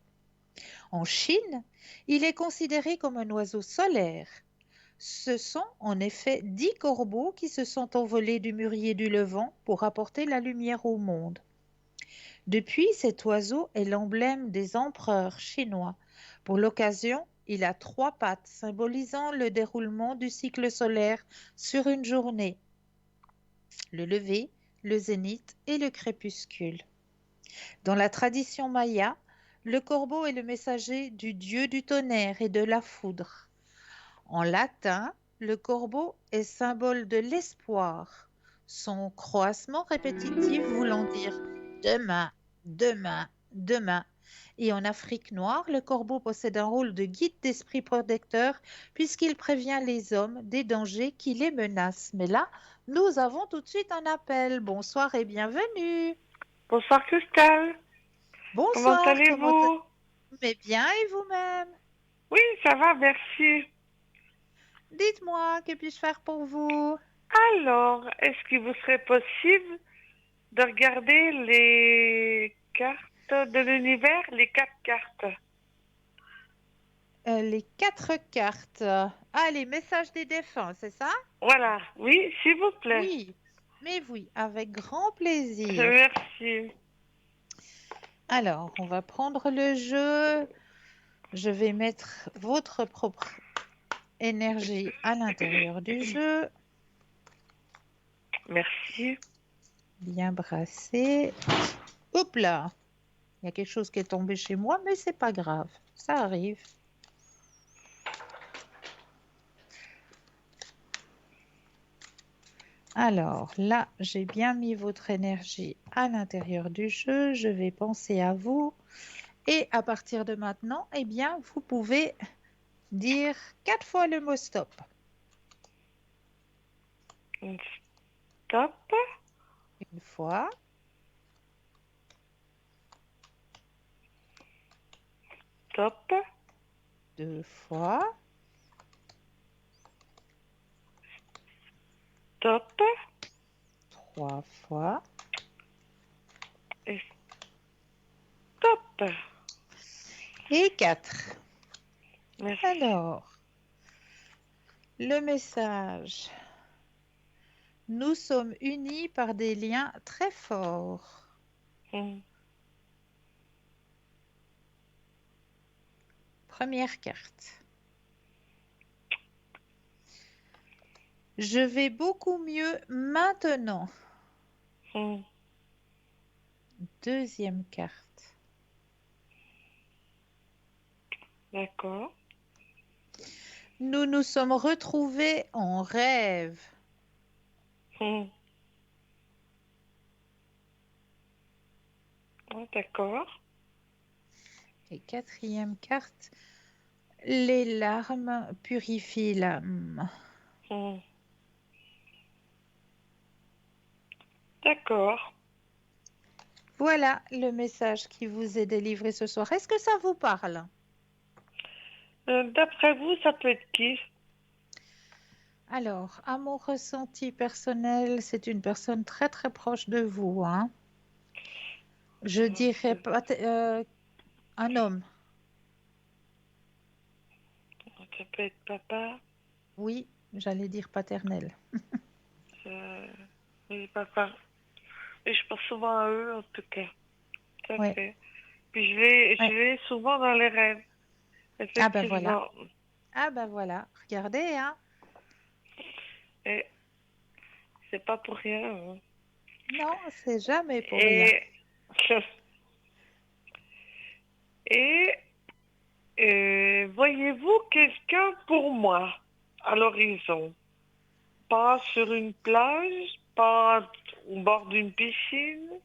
Speaker 1: En Chine, il est considéré comme un oiseau solaire. Ce sont en effet 10 corbeaux qui se sont envolés du mûrier du Levant pour apporter la lumière au monde. Depuis, cet oiseau est l'emblème des empereurs chinois. Pour l'occasion, il a 3 pattes symbolisant le déroulement du cycle solaire sur une journée: le lever, le zénith et le crépuscule. Dans la tradition maya, le corbeau est le messager du dieu du tonnerre et de la foudre. En latin, le corbeau est symbole de l'espoir, son croassement répétitif voulant dire demain, demain, demain. Et en Afrique noire, le corbeau possède un rôle de guide d'esprit protecteur puisqu'il prévient les hommes des dangers qui les menacent. Mais là, nous avons tout de suite un appel. Bonsoir et bienvenue.
Speaker 11: Bonsoir Christelle.
Speaker 1: Bonsoir.
Speaker 11: Comment allez-vous?
Speaker 1: Mais bien, et vous-même?
Speaker 11: Oui, ça va, merci.
Speaker 1: Dites-moi, que puis-je faire pour vous?
Speaker 11: Alors, est-ce qu'il vous serait possible de regarder les cartes de l'univers, les 4 cartes?
Speaker 1: Les 4 cartes. Ah, les messages des défunts, c'est ça?
Speaker 11: Voilà, oui, s'il vous plaît.
Speaker 1: Oui, mais oui, avec grand plaisir.
Speaker 11: Merci.
Speaker 1: Alors, on va prendre le jeu. Je vais mettre votre propre énergie à l'intérieur du jeu.
Speaker 11: Merci.
Speaker 1: Bien brassé. Hop là! Il y a quelque chose qui est tombé chez moi, mais c'est pas grave. Ça arrive. Alors là, j'ai bien mis votre énergie à l'intérieur du jeu. Je vais penser à vous. Et à partir de maintenant, eh bien, vous pouvez dire 4 fois le mot stop.
Speaker 11: Stop.
Speaker 1: Une fois.
Speaker 11: Stop.
Speaker 1: 2 fois.
Speaker 11: Stop.
Speaker 1: 3 fois.
Speaker 11: Et stop.
Speaker 1: Et 4.
Speaker 11: Merci.
Speaker 1: Alors, le message. Nous sommes unis par des liens très forts. Première carte. Je vais beaucoup mieux maintenant. Deuxième carte.
Speaker 11: D'accord.
Speaker 1: Nous nous sommes retrouvés en rêve.
Speaker 11: D'accord.
Speaker 1: Et quatrième carte. Les larmes purifient l'âme.
Speaker 11: D'accord.
Speaker 1: Voilà le message qui vous est délivré ce soir. Est-ce que ça vous parle?
Speaker 11: D'après vous, ça peut être qui?
Speaker 1: Alors, à mon ressenti personnel, c'est une personne très très proche de vous, hein. Je dirais pas un homme.
Speaker 11: Ça peut être papa.
Speaker 1: Oui, j'allais dire paternel.
Speaker 11: Oui, papa. Et je pense souvent à eux, en tout cas. Tout à fait. Puis je vais souvent dans les rêves.
Speaker 1: Ah ben voilà. Ah ben voilà. Regardez, hein.
Speaker 11: Et c'est pas pour rien. Hein.
Speaker 1: Non, c'est jamais pour rien.
Speaker 11: Et voyez-vous quelqu'un pour moi à l'horizon? Pas sur une plage, pas au bord d'une piscine.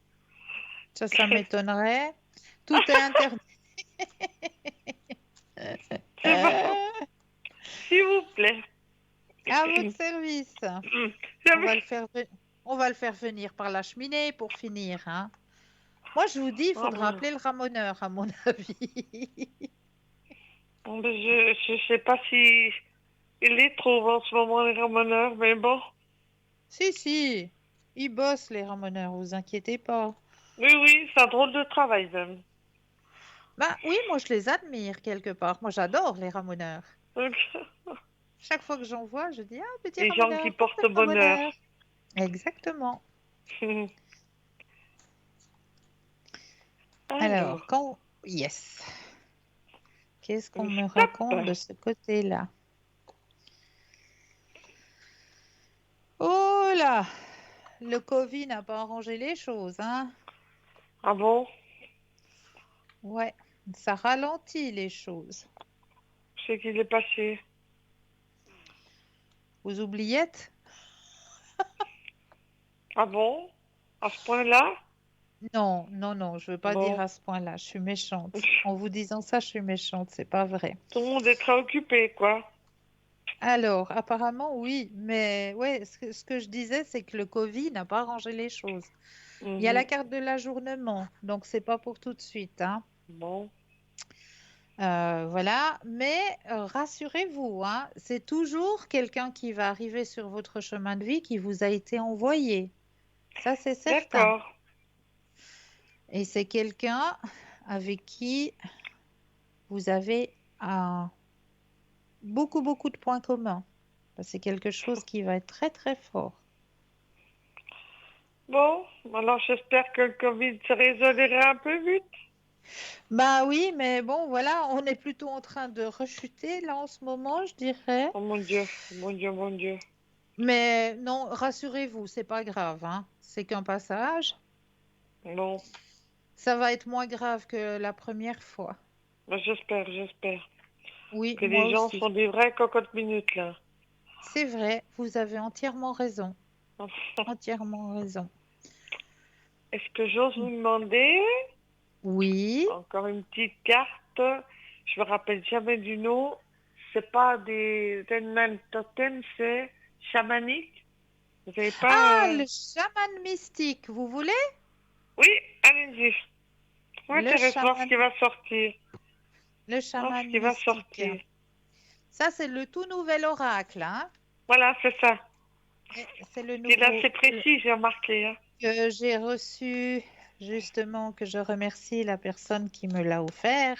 Speaker 1: Ça m'étonnerait. Tout est interdit.
Speaker 11: C'est bon. S'il vous plaît.
Speaker 1: À votre service. On va le faire venir par la cheminée pour finir. Hein. Moi, je vous dis, il faudra appeler le ramoneur, à mon avis.
Speaker 11: Bon, ben, je sais pas si ils les trouvent en ce moment, les ramoneurs, mais bon.
Speaker 1: Si, ils bossent les ramoneurs, vous inquiétez pas.
Speaker 11: Oui, c'est un drôle de travail même.
Speaker 1: Ben oui, moi je les admire quelque part. Moi j'adore les ramoneurs.
Speaker 11: Donc,
Speaker 1: Chaque fois que j'en vois, je dis, ah, petit
Speaker 11: les gens qui
Speaker 1: ramoneur,
Speaker 11: portent
Speaker 1: petit
Speaker 11: bonheur.
Speaker 1: ramoneur. Exactement. Alors, quand... Yes. Qu'est-ce qu'on me raconte de ce côté-là? Oh là, le Covid n'a pas arrangé les choses, hein?
Speaker 11: Ah bon?
Speaker 1: Ouais, ça ralentit les choses.
Speaker 11: C'est qu'il est passé.
Speaker 1: Vous oubliez?
Speaker 11: Ah bon? À ce point-là?
Speaker 1: Non, je veux pas dire à ce point-là. Je suis méchante. En vous disant ça, je suis méchante. C'est pas vrai.
Speaker 11: Tout le monde est très occupé, quoi.
Speaker 1: Alors, apparemment, oui. Mais ouais, ce que je disais, c'est que le Covid n'a pas arrangé les choses. Il y a la carte de l'ajournement, donc c'est pas pour tout de suite, hein.
Speaker 11: Bon.
Speaker 1: Voilà. Mais rassurez-vous, hein, c'est toujours quelqu'un qui va arriver sur votre chemin de vie qui vous a été envoyé. Ça, c'est certain.
Speaker 11: D'accord.
Speaker 1: Et c'est quelqu'un avec qui vous avez beaucoup de points communs. C'est quelque chose qui va être très, très fort.
Speaker 11: Bon, alors j'espère que le Covid se résolvera un peu vite.
Speaker 1: Bah oui, mais bon, voilà, on est plutôt en train de rechuter là en ce moment, je dirais.
Speaker 11: Oh mon Dieu, mon Dieu, mon Dieu.
Speaker 1: Mais non, rassurez-vous, c'est pas grave, hein. C'est qu'un passage.
Speaker 11: Non.
Speaker 1: Ça va être moins grave que la première fois.
Speaker 11: J'espère.
Speaker 1: Oui,
Speaker 11: que
Speaker 1: moi
Speaker 11: les gens
Speaker 1: aussi.
Speaker 11: sont des vraies cocottes minutes, là.
Speaker 1: C'est vrai, vous avez entièrement raison. Entièrement raison.
Speaker 11: Est-ce que j'ose vous demander?
Speaker 1: Oui.
Speaker 11: Encore une petite carte. Je me rappelle jamais du nom. C'est pas des mêmes totems, c'est chamanique. Vous avez pas...
Speaker 1: Ah, le chaman mystique, vous voulez?
Speaker 11: Oui, allez-y. Moi, intéresse voir ce qui va sortir.
Speaker 1: Le chaman
Speaker 11: ce qui va sortir.
Speaker 1: Ça, c'est le tout nouvel oracle, hein?
Speaker 11: Voilà, c'est ça.
Speaker 1: C'est le nouveau.
Speaker 11: Il est assez précis, j'ai remarqué. Hein.
Speaker 1: Que j'ai reçu, justement, que je remercie la personne qui me l'a offert,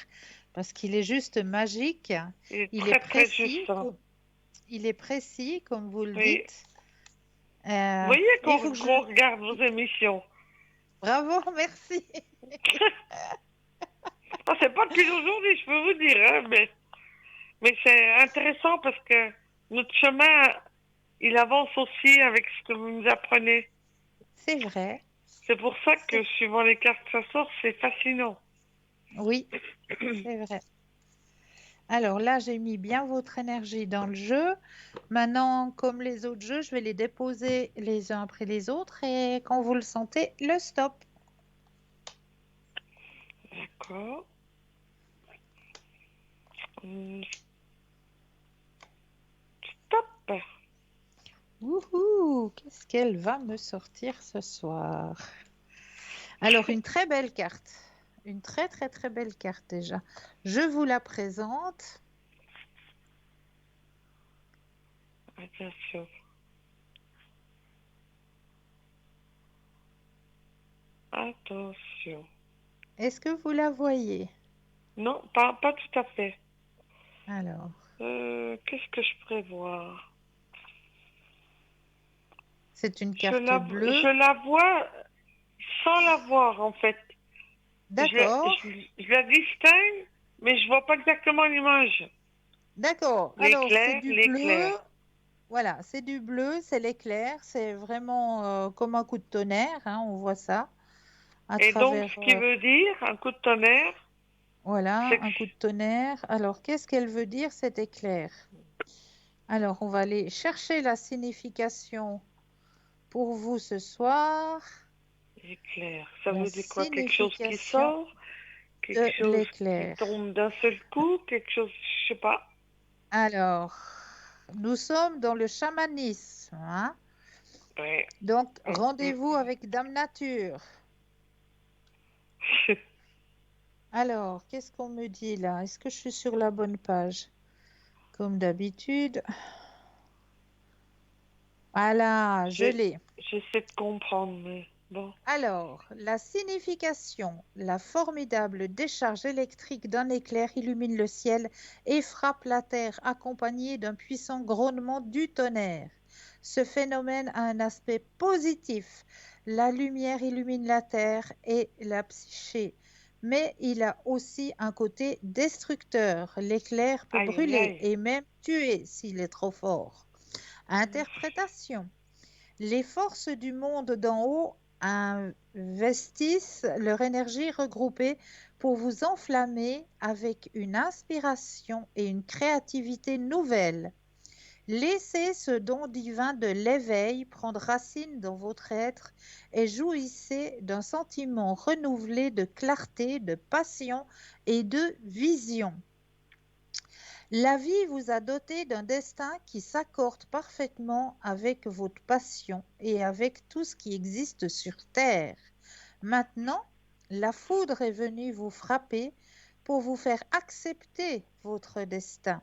Speaker 1: parce qu'il est juste magique.
Speaker 11: Il est très juste. Hein.
Speaker 1: Il est précis, comme vous le
Speaker 11: oui.
Speaker 1: dites.
Speaker 11: Vous voyez qu'on regarde vos émissions.
Speaker 1: Bravo, merci.
Speaker 11: C'est pas depuis aujourd'hui, je peux vous dire, hein, mais c'est intéressant parce que notre chemin, il avance aussi avec ce que vous nous apprenez.
Speaker 1: C'est vrai.
Speaker 11: C'est pour ça que suivant les cartes que ça sort, c'est fascinant.
Speaker 1: Oui, c'est vrai. Alors là, j'ai mis bien votre énergie dans le jeu. Maintenant, comme les autres jeux, je vais les déposer les uns après les autres et quand vous le sentez, le stop.
Speaker 11: D'accord. Stop.
Speaker 1: Wouhou, qu'est-ce qu'elle va me sortir ce soir? Alors, une très belle carte. Une très belle carte déjà. Je vous la présente.
Speaker 11: Attention. Attention.
Speaker 1: Est-ce que vous la voyez?
Speaker 11: Non, pas tout à fait.
Speaker 1: Alors.
Speaker 11: Qu'est-ce que je prévois?
Speaker 1: C'est une carte bleue.
Speaker 11: Je la vois sans la voir, en fait.
Speaker 1: D'accord.
Speaker 11: Je la distingue, mais je vois pas exactement l'image.
Speaker 1: D'accord. Alors, c'est du bleu.
Speaker 11: L'éclair.
Speaker 1: Voilà, c'est du bleu, c'est l'éclair. C'est vraiment comme un coup de tonnerre, hein, on voit ça.
Speaker 11: Et donc, ce qui veut dire un coup de tonnerre.
Speaker 1: Voilà, un coup de tonnerre. Alors, qu'est-ce qu'elle veut dire, cet éclair? Alors, on va aller chercher la signification pour vous ce soir.
Speaker 11: Éclair, ça veut dire quoi? Quelque chose qui sort? Quelque chose qui tombe d'un seul coup? Quelque chose, je sais pas.
Speaker 1: Alors, nous sommes dans le chamanisme. Hein?
Speaker 11: Ouais.
Speaker 1: Donc, rendez-vous avec Dame Nature. Alors, qu'est-ce qu'on me dit là? Est-ce que je suis sur la bonne page? Comme d'habitude. Voilà, je l'ai.
Speaker 11: J'essaie de comprendre, mais bon.
Speaker 1: Alors, la signification, la formidable décharge électrique d'un éclair illumine le ciel et frappe la terre, accompagnée d'un puissant grondement du tonnerre. Ce phénomène a un aspect positif. La lumière illumine la terre et la psyché, mais il a aussi un côté destructeur. L'éclair peut
Speaker 11: Aïe, aïe,
Speaker 1: brûler
Speaker 11: aïe.
Speaker 1: et même tuer s'il est trop fort. Interprétation. Les forces du monde d'en haut investissent leur énergie regroupée pour vous enflammer avec une inspiration et une créativité nouvelles. Laissez ce don divin de l'éveil prendre racine dans votre être et jouissez d'un sentiment renouvelé de clarté, de passion et de vision. La vie vous a doté d'un destin qui s'accorde parfaitement avec votre passion et avec tout ce qui existe sur Terre. Maintenant, la foudre est venue vous frapper pour vous faire accepter votre destin.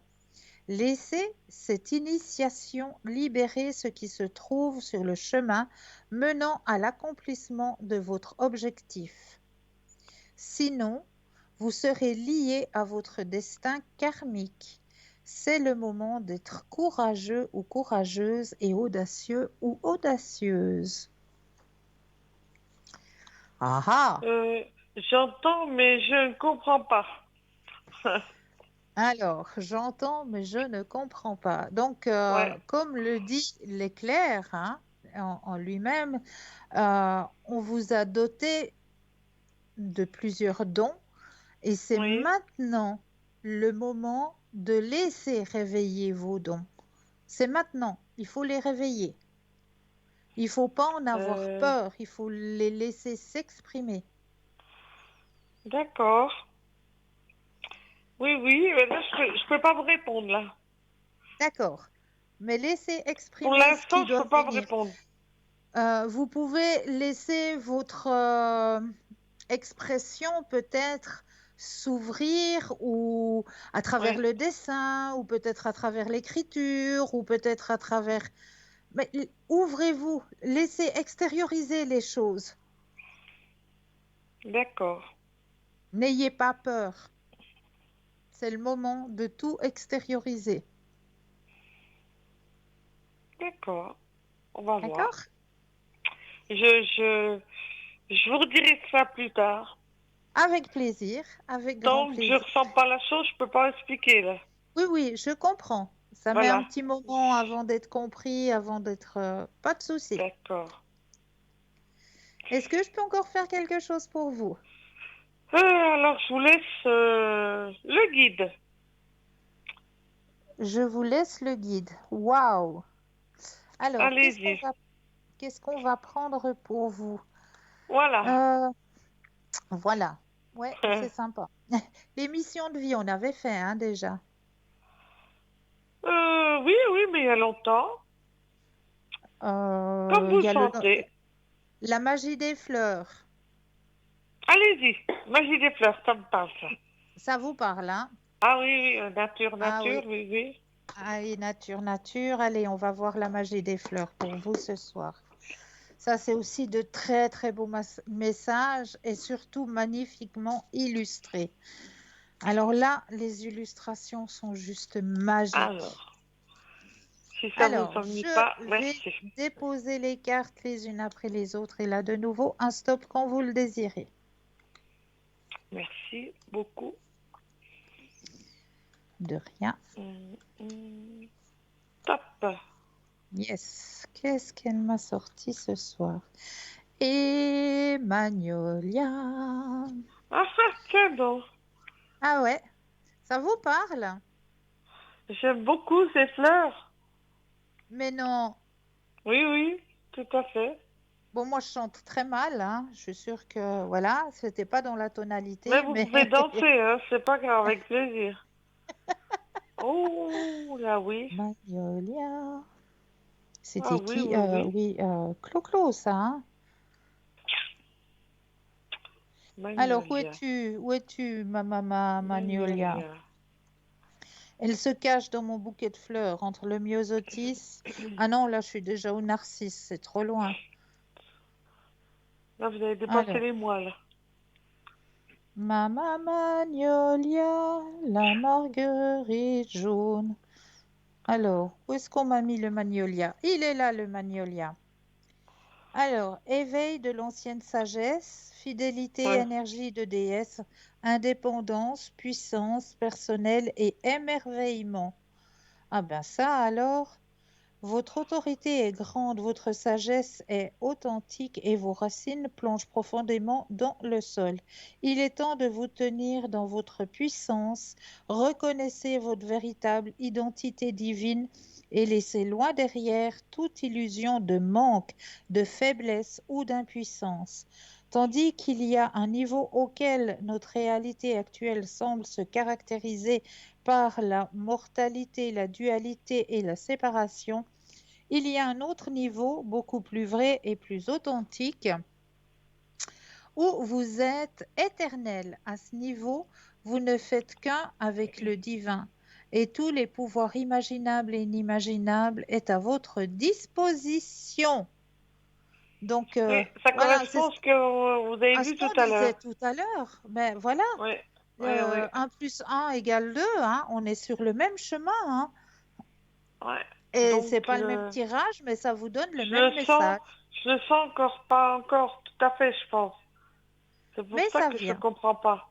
Speaker 1: Laissez cette initiation libérer ce qui se trouve sur le chemin menant à l'accomplissement de votre objectif. Sinon, vous serez lié à votre destin karmique. C'est le moment d'être courageux ou courageuse et audacieux ou audacieuse. Ah ah!
Speaker 11: J'entends, mais je ne comprends pas.
Speaker 1: Alors, j'entends, mais je ne comprends pas. Donc,
Speaker 11: Ouais.
Speaker 1: comme le dit l'éclair hein, en lui-même, on vous a doté de plusieurs dons et c'est
Speaker 11: Oui.
Speaker 1: maintenant le moment de laisser réveiller vos dons. C'est maintenant, il faut les réveiller. Il ne faut pas en avoir peur, il faut les laisser s'exprimer.
Speaker 11: D'accord. Oui, oui, mais là, je peux pas vous répondre, là.
Speaker 1: D'accord, mais laissez exprimer
Speaker 11: Pour
Speaker 1: ce
Speaker 11: l'instant,
Speaker 1: qui
Speaker 11: je
Speaker 1: doit
Speaker 11: peux pas vous
Speaker 1: venir.
Speaker 11: répondre.
Speaker 1: Vous pouvez laisser votre expression peut-être s'ouvrir ou à travers
Speaker 11: Ouais.
Speaker 1: le dessin ou peut-être à travers l'écriture ou peut-être à travers... Mais ouvrez-vous, laissez extérioriser les choses.
Speaker 11: D'accord.
Speaker 1: N'ayez pas peur. C'est le moment de tout extérioriser.
Speaker 11: D'accord. On va voir.
Speaker 1: D'accord?
Speaker 11: Je vous redirai ça plus tard.
Speaker 1: Avec plaisir, avec grand
Speaker 11: Tant que je
Speaker 1: plaisir.
Speaker 11: ressens pas la chose, je peux pas expliquer, là.
Speaker 1: Oui, oui, je comprends. Ça met
Speaker 11: Voilà.
Speaker 1: un petit moment avant d'être compris, avant d'être... Pas de souci.
Speaker 11: D'accord.
Speaker 1: Est-ce que je peux encore faire quelque chose pour vous?
Speaker 11: Alors, je vous laisse le guide.
Speaker 1: Je vous laisse le guide. Waouh! Alors,
Speaker 11: Allez-y.
Speaker 1: qu'est-ce qu'on va prendre pour vous?
Speaker 11: Voilà.
Speaker 1: Voilà. Ouais, c'est sympa. L'émission de vie, on avait fait hein, déjà.
Speaker 11: Oui, oui, mais il y a longtemps. Comme vous
Speaker 1: Il y a
Speaker 11: sentez.
Speaker 1: La magie des fleurs.
Speaker 11: Allez-y. Magie des fleurs, ça me parle, ça.
Speaker 1: Ça vous parle, hein?
Speaker 11: Ah oui, oui, nature,
Speaker 1: Ah oui.
Speaker 11: oui, oui.
Speaker 1: Allez, nature. Allez, on va voir la magie des fleurs pour vous ce soir. Ça, c'est aussi de très, très beaux messages et surtout magnifiquement illustrés. Alors là, les illustrations sont juste magiques.
Speaker 11: Alors, si ça vous ennuie pas,
Speaker 1: je
Speaker 11: merci.
Speaker 1: vais déposer les cartes les unes après les autres et là, de nouveau, un stop quand vous le désirez.
Speaker 11: Merci beaucoup.
Speaker 1: De rien.
Speaker 11: Top.
Speaker 1: Yes. Qu'est-ce qu'elle m'a sorti ce soir? Et Magnolia.
Speaker 11: Ah, c'est bon.
Speaker 1: Ah ouais, ça vous parle?
Speaker 11: J'aime beaucoup ces fleurs.
Speaker 1: Mais non.
Speaker 11: Oui, oui, tout à fait.
Speaker 1: Bon, moi, je chante très mal, hein. Je suis sûre que, voilà, c'était pas dans la tonalité.
Speaker 11: Mais vous pouvez danser, hein, c'est pas grave, avec plaisir. Oh, là oui.
Speaker 1: Magnolia. C'était
Speaker 11: Ah, oui,
Speaker 1: qui?
Speaker 11: oui, oui.
Speaker 1: Oui, Clo-Clo, ça, hein? Alors, où
Speaker 11: Magnolia.
Speaker 1: es-tu? Où es-tu, ma Magnolia?
Speaker 11: Magnolia.
Speaker 1: Elle se cache dans mon bouquet de fleurs, entre le myosotis. Ah non, là, je suis déjà au narcisse, c'est trop loin.
Speaker 11: Là, vous avez dépassé
Speaker 1: Alors,
Speaker 11: les mois, là.
Speaker 1: Magnolia, la marguerite jaune. Alors, où est-ce qu'on m'a mis le magnolia? Il est là, le magnolia. Alors, éveil de l'ancienne sagesse, fidélité,
Speaker 11: Ouais.
Speaker 1: énergie de déesse, indépendance, puissance personnelle et émerveillement. Ah ben ça alors, votre autorité est grande, votre sagesse est authentique et vos racines plongent profondément dans le sol. Il est temps de vous tenir dans votre puissance, reconnaissez votre véritable identité divine et laissez loin derrière toute illusion de manque, de faiblesse ou d'impuissance. Tandis qu'il y a un niveau auquel notre réalité actuelle semble se caractériser par la mortalité, la dualité et la séparation, il y a un autre niveau, beaucoup plus vrai et plus authentique, où vous êtes éternel. À ce niveau, vous ne faites qu'un avec le divin. Et tous les pouvoirs imaginables et inimaginables est à votre disposition. Donc,
Speaker 11: Oui, ça
Speaker 1: voilà, c'est
Speaker 11: correspond à ce que vous avez
Speaker 1: à ce
Speaker 11: vu tout
Speaker 1: qu'on
Speaker 11: à
Speaker 1: disait
Speaker 11: l'heure.
Speaker 1: tout à l'heure. Mais voilà,
Speaker 11: Oui, oui, oui.
Speaker 1: 1 plus 1 égale 2, hein. On est sur le même chemin, hein.
Speaker 11: Ouais.
Speaker 1: Et
Speaker 11: Donc,
Speaker 1: c'est pas le même tirage, mais ça vous donne le
Speaker 11: je
Speaker 1: même
Speaker 11: le sens,
Speaker 1: message.
Speaker 11: je le sens encore pas encore tout à fait, je pense. C'est pour
Speaker 1: Mais
Speaker 11: ça
Speaker 1: ça
Speaker 11: que je
Speaker 1: vient.
Speaker 11: comprends pas.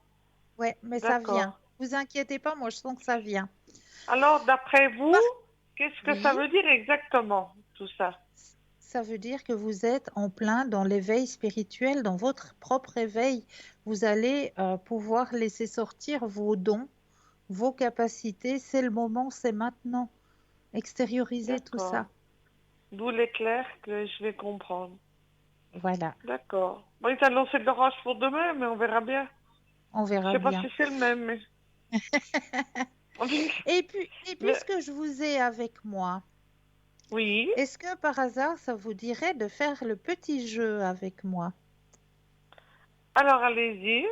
Speaker 1: Ouais, mais ça vient.
Speaker 11: D'accord.
Speaker 1: Vous inquiétez pas, moi je sens que ça vient.
Speaker 11: Alors, d'après vous,
Speaker 1: Par-
Speaker 11: qu'est-ce que ça
Speaker 1: Oui,
Speaker 11: veut dire exactement, tout ça?
Speaker 1: ça veut dire que vous êtes en plein dans l'éveil spirituel, dans votre propre éveil. Vous allez pouvoir laisser sortir vos dons, vos capacités. C'est le moment, c'est maintenant. Extérioriser tout
Speaker 11: D'accord.
Speaker 1: ça.
Speaker 11: D'où l'éclair que je vais comprendre.
Speaker 1: Voilà,
Speaker 11: D'accord. Bon, il t'a annoncé de l'orage pour demain, mais on verra bien.
Speaker 1: on
Speaker 11: Je
Speaker 1: verra
Speaker 11: sais pas
Speaker 1: bien.
Speaker 11: si c'est le même, mais...
Speaker 1: Et
Speaker 11: Mais-
Speaker 1: puisque je vous ai avec moi,
Speaker 11: Oui.
Speaker 1: est-ce que par hasard ça vous dirait de faire le petit jeu avec moi?
Speaker 11: Alors, allez-y.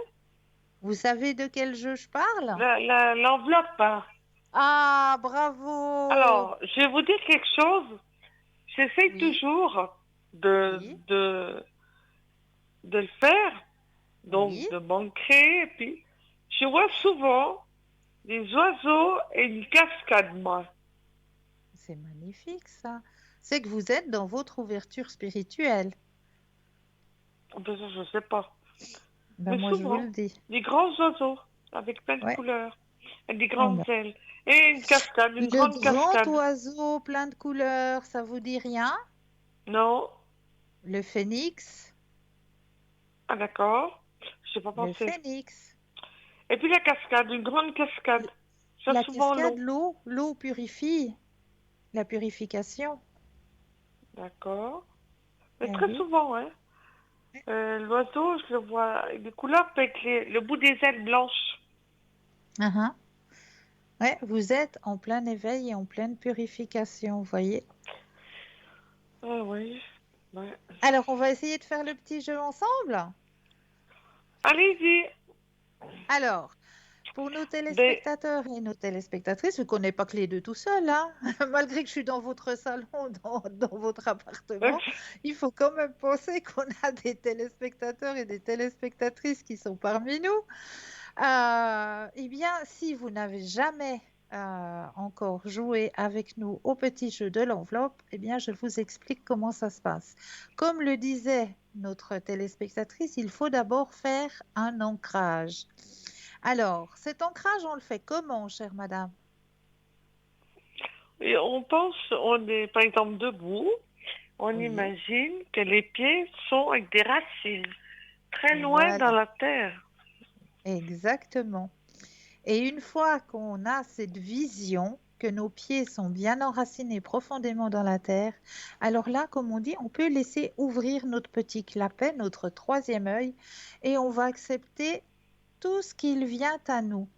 Speaker 1: Vous savez de quel jeu je parle?
Speaker 11: L'enveloppe, hein.
Speaker 1: Ah, bravo!
Speaker 11: Alors, je vais vous dire quelque chose. J'essaye
Speaker 1: Oui,
Speaker 11: toujours de,
Speaker 1: oui,
Speaker 11: de, de le faire,
Speaker 1: oui.
Speaker 11: donc de m'ancrer. Et puis, je vois souvent des oiseaux et une cascade, moi.
Speaker 1: C'est magnifique ça. C'est que vous êtes dans votre ouverture spirituelle.
Speaker 11: Ben, ça, je sais pas.
Speaker 1: Ben
Speaker 11: Mais
Speaker 1: moi je vous le
Speaker 11: souvent,
Speaker 1: dis.
Speaker 11: des grands oiseaux avec plein de
Speaker 1: Ouais.
Speaker 11: couleurs, avec des
Speaker 1: Oh,
Speaker 11: grandes
Speaker 1: ben.
Speaker 11: ailes. Et une cascade, une
Speaker 1: Le
Speaker 11: grande
Speaker 1: grand
Speaker 11: cascade.
Speaker 1: oiseau plein de couleurs, ça vous dit rien?
Speaker 11: Non?
Speaker 1: Le phénix?
Speaker 11: Ah, d'accord. Je n'ai pas
Speaker 1: Le
Speaker 11: pensé.
Speaker 1: phénix.
Speaker 11: Et puis la cascade, une grande cascade. Ça,
Speaker 1: La
Speaker 11: souvent
Speaker 1: cascade,
Speaker 11: l'eau.
Speaker 1: l'eau purifie. La purification.
Speaker 11: D'accord. Mais
Speaker 1: Eh
Speaker 11: très
Speaker 1: oui.
Speaker 11: souvent, hein. L'oiseau, je le vois avec des couleurs, avec le bout des ailes blanches.
Speaker 1: Uh-huh. Ouais, vous êtes en plein éveil et en pleine purification, vous voyez.
Speaker 11: Ah oui. Ouais.
Speaker 1: Alors, on va essayer de faire le petit jeu ensemble.
Speaker 11: Allez-y.
Speaker 1: Alors, pour nos
Speaker 11: Des...
Speaker 1: téléspectateurs et nos téléspectatrices, vous ne connaissez pas que les deux tout seuls, hein. Malgré que je suis dans votre salon, dans votre appartement, il faut quand même penser qu'on a des téléspectateurs et des téléspectatrices qui sont parmi nous. Eh bien, si vous n'avez jamais encore joué avec nous au petit jeu de l'enveloppe, eh bien, je vous explique comment ça se passe. Comme le disait notre téléspectatrice, il faut d'abord faire un ancrage. Alors, cet ancrage, on le fait comment, chère madame?
Speaker 11: Et on pense, on est par exemple debout, on
Speaker 1: Oui.
Speaker 11: imagine que les pieds sont avec des racines, très loin
Speaker 1: Voilà.
Speaker 11: dans la terre.
Speaker 1: Exactement. Et une fois qu'on a cette vision, que nos pieds sont bien enracinés profondément dans la terre, alors là, comme on dit, on peut laisser ouvrir notre petit clapet, notre troisième œil, et on va accepter tout ce qu'il vient à nous.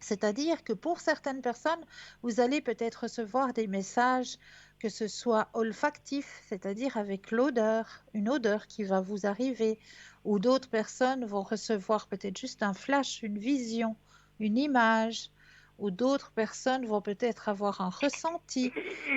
Speaker 1: C'est-à-dire que pour certaines personnes, vous allez peut-être recevoir des messages, que ce soit olfactifs, c'est-à-dire avec l'odeur, une odeur qui va vous arriver, ou d'autres personnes vont recevoir peut-être juste un flash, une vision, une image, ou d'autres personnes vont peut-être avoir un ressenti.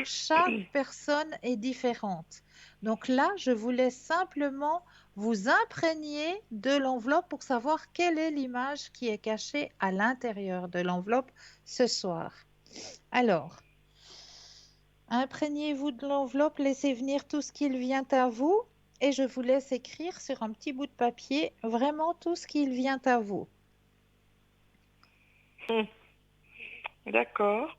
Speaker 1: Chaque personne est différente. Donc là, je vous laisse simplement vous imprégner de l'enveloppe pour savoir quelle est l'image qui est cachée à l'intérieur de l'enveloppe ce soir. Alors, imprégnez-vous de l'enveloppe, laissez venir tout ce qu'il vient à vous et je vous laisse écrire sur un petit bout de papier vraiment tout ce qu'il vient à vous.
Speaker 11: D'accord.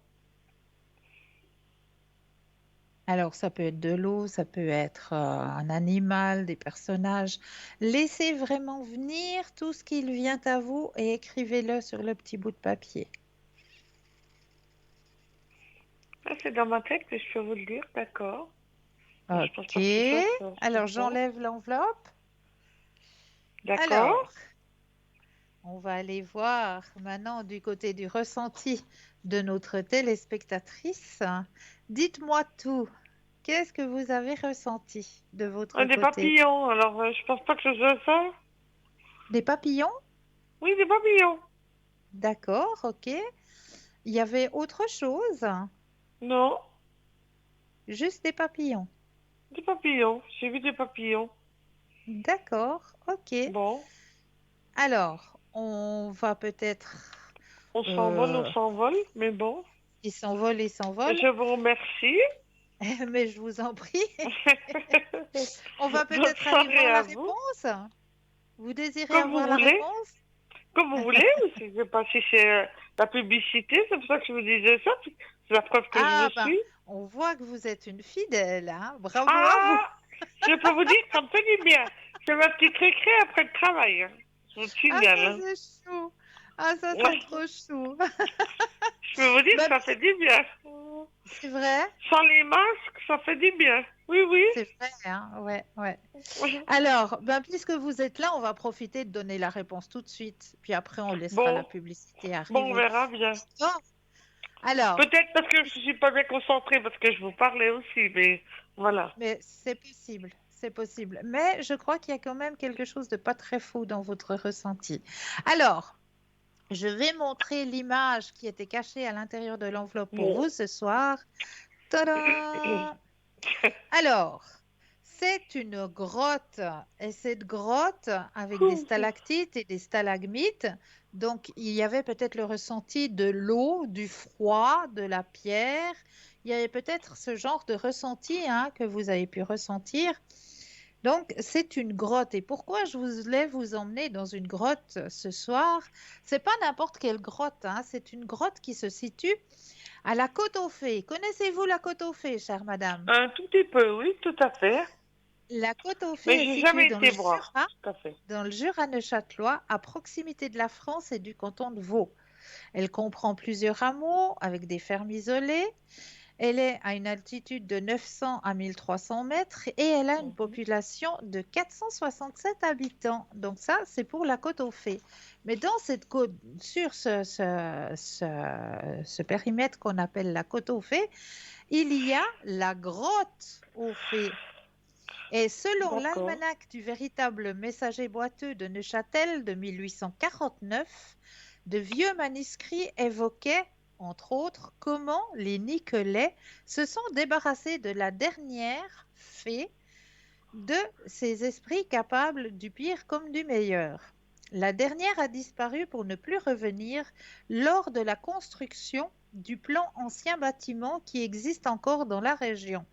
Speaker 1: Alors, ça peut être de l'eau, ça peut être un animal, des personnages. Laissez vraiment venir tout ce qu'il vient à vous et écrivez-le sur le petit bout de papier.
Speaker 11: Ah, c'est dans ma tête que je peux vous le dire, d'accord.
Speaker 1: Ok, alors j'enlève l'enveloppe.
Speaker 11: D'accord.
Speaker 1: Alors, on va aller voir maintenant du côté du ressenti de notre téléspectatrice. Dites-moi tout. Qu'est-ce que vous avez ressenti de votre côté?
Speaker 11: Des papillons, alors je pense pas que ce soit ça.
Speaker 1: Des papillons?
Speaker 11: Oui, des papillons.
Speaker 1: D'accord, ok. Il y avait autre chose?
Speaker 11: Non.
Speaker 1: Juste des papillons?
Speaker 11: Des papillons, j'ai vu des papillons.
Speaker 1: D'accord, ok.
Speaker 11: Bon.
Speaker 1: Alors, on va peut-être...
Speaker 11: On s'envole, mais bon.
Speaker 1: Il s'envole.
Speaker 11: Je vous remercie.
Speaker 1: Mais je vous en prie. On va peut-être aller voir la réponse. Vous désirez avoir la réponse?
Speaker 11: Comme vous voulez. Je ne sais pas si c'est la publicité, c'est pour ça que je vous disais ça. C'est la preuve que je suis.
Speaker 1: On voit que vous êtes une fidèle. Hein? Bravo à vous.
Speaker 11: Je peux vous dire que ça me fait du bien. C'est ma petite récré après le travail. Je vous signale.
Speaker 1: Ça c'est chou. Ah, ça c'est trop chou.
Speaker 11: Je peux vous dire que ça fait du bien.
Speaker 1: C'est vrai?
Speaker 11: Sans les masques, ça fait du bien. Oui, oui.
Speaker 1: C'est vrai, hein? Ouais. Alors, puisque vous êtes là, on va profiter de donner la réponse tout de suite. Puis après, on laissera la publicité arriver.
Speaker 11: Bon, on verra bien.
Speaker 1: Alors.
Speaker 11: Peut-être parce que je ne suis pas bien concentrée, parce que je vous parlais aussi, mais voilà.
Speaker 1: Mais c'est possible. C'est possible. Mais je crois qu'il y a quand même quelque chose de pas très fou dans votre ressenti. Alors, je vais montrer l'image qui était cachée à l'intérieur de l'enveloppe pour vous ce soir. Tada! Alors, c'est une grotte. Et cette grotte, avec des stalactites et des stalagmites, donc il y avait peut-être le ressenti de l'eau, du froid, de la pierre. Il y avait peut-être ce genre de ressenti que vous avez pu ressentir. Donc, c'est une grotte. Et pourquoi je voulais vous emmener dans une grotte ce soir? C'est pas n'importe quelle grotte. C'est une grotte qui se situe à la Côte-aux-Fées. Connaissez-vous la Côte-aux-Fées, chère madame?
Speaker 11: Un tout petit peu, oui, tout à fait.
Speaker 1: La Côte-aux-Fées est située dans le Jura neuchâtelois, à proximité de la France et du canton de Vaud. Elle comprend plusieurs hameaux avec des fermes isolées. Elle est à une altitude de 900 à 1300 mètres et elle a une population de 467 habitants. Donc ça, c'est pour la Côte-aux-Fées. Mais dans cette côte, sur ce périmètre qu'on appelle la Côte-aux-Fées, il y a la grotte aux Fées. Et selon l'almanach du véritable messager boiteux de Neuchâtel de 1849, de vieux manuscrits évoquaient entre autres, comment les Nicolais se sont débarrassés de la dernière fée, de ces esprits capables du pire comme du meilleur. La dernière a disparu pour ne plus revenir lors de la construction du plan ancien bâtiment qui existe encore dans la région.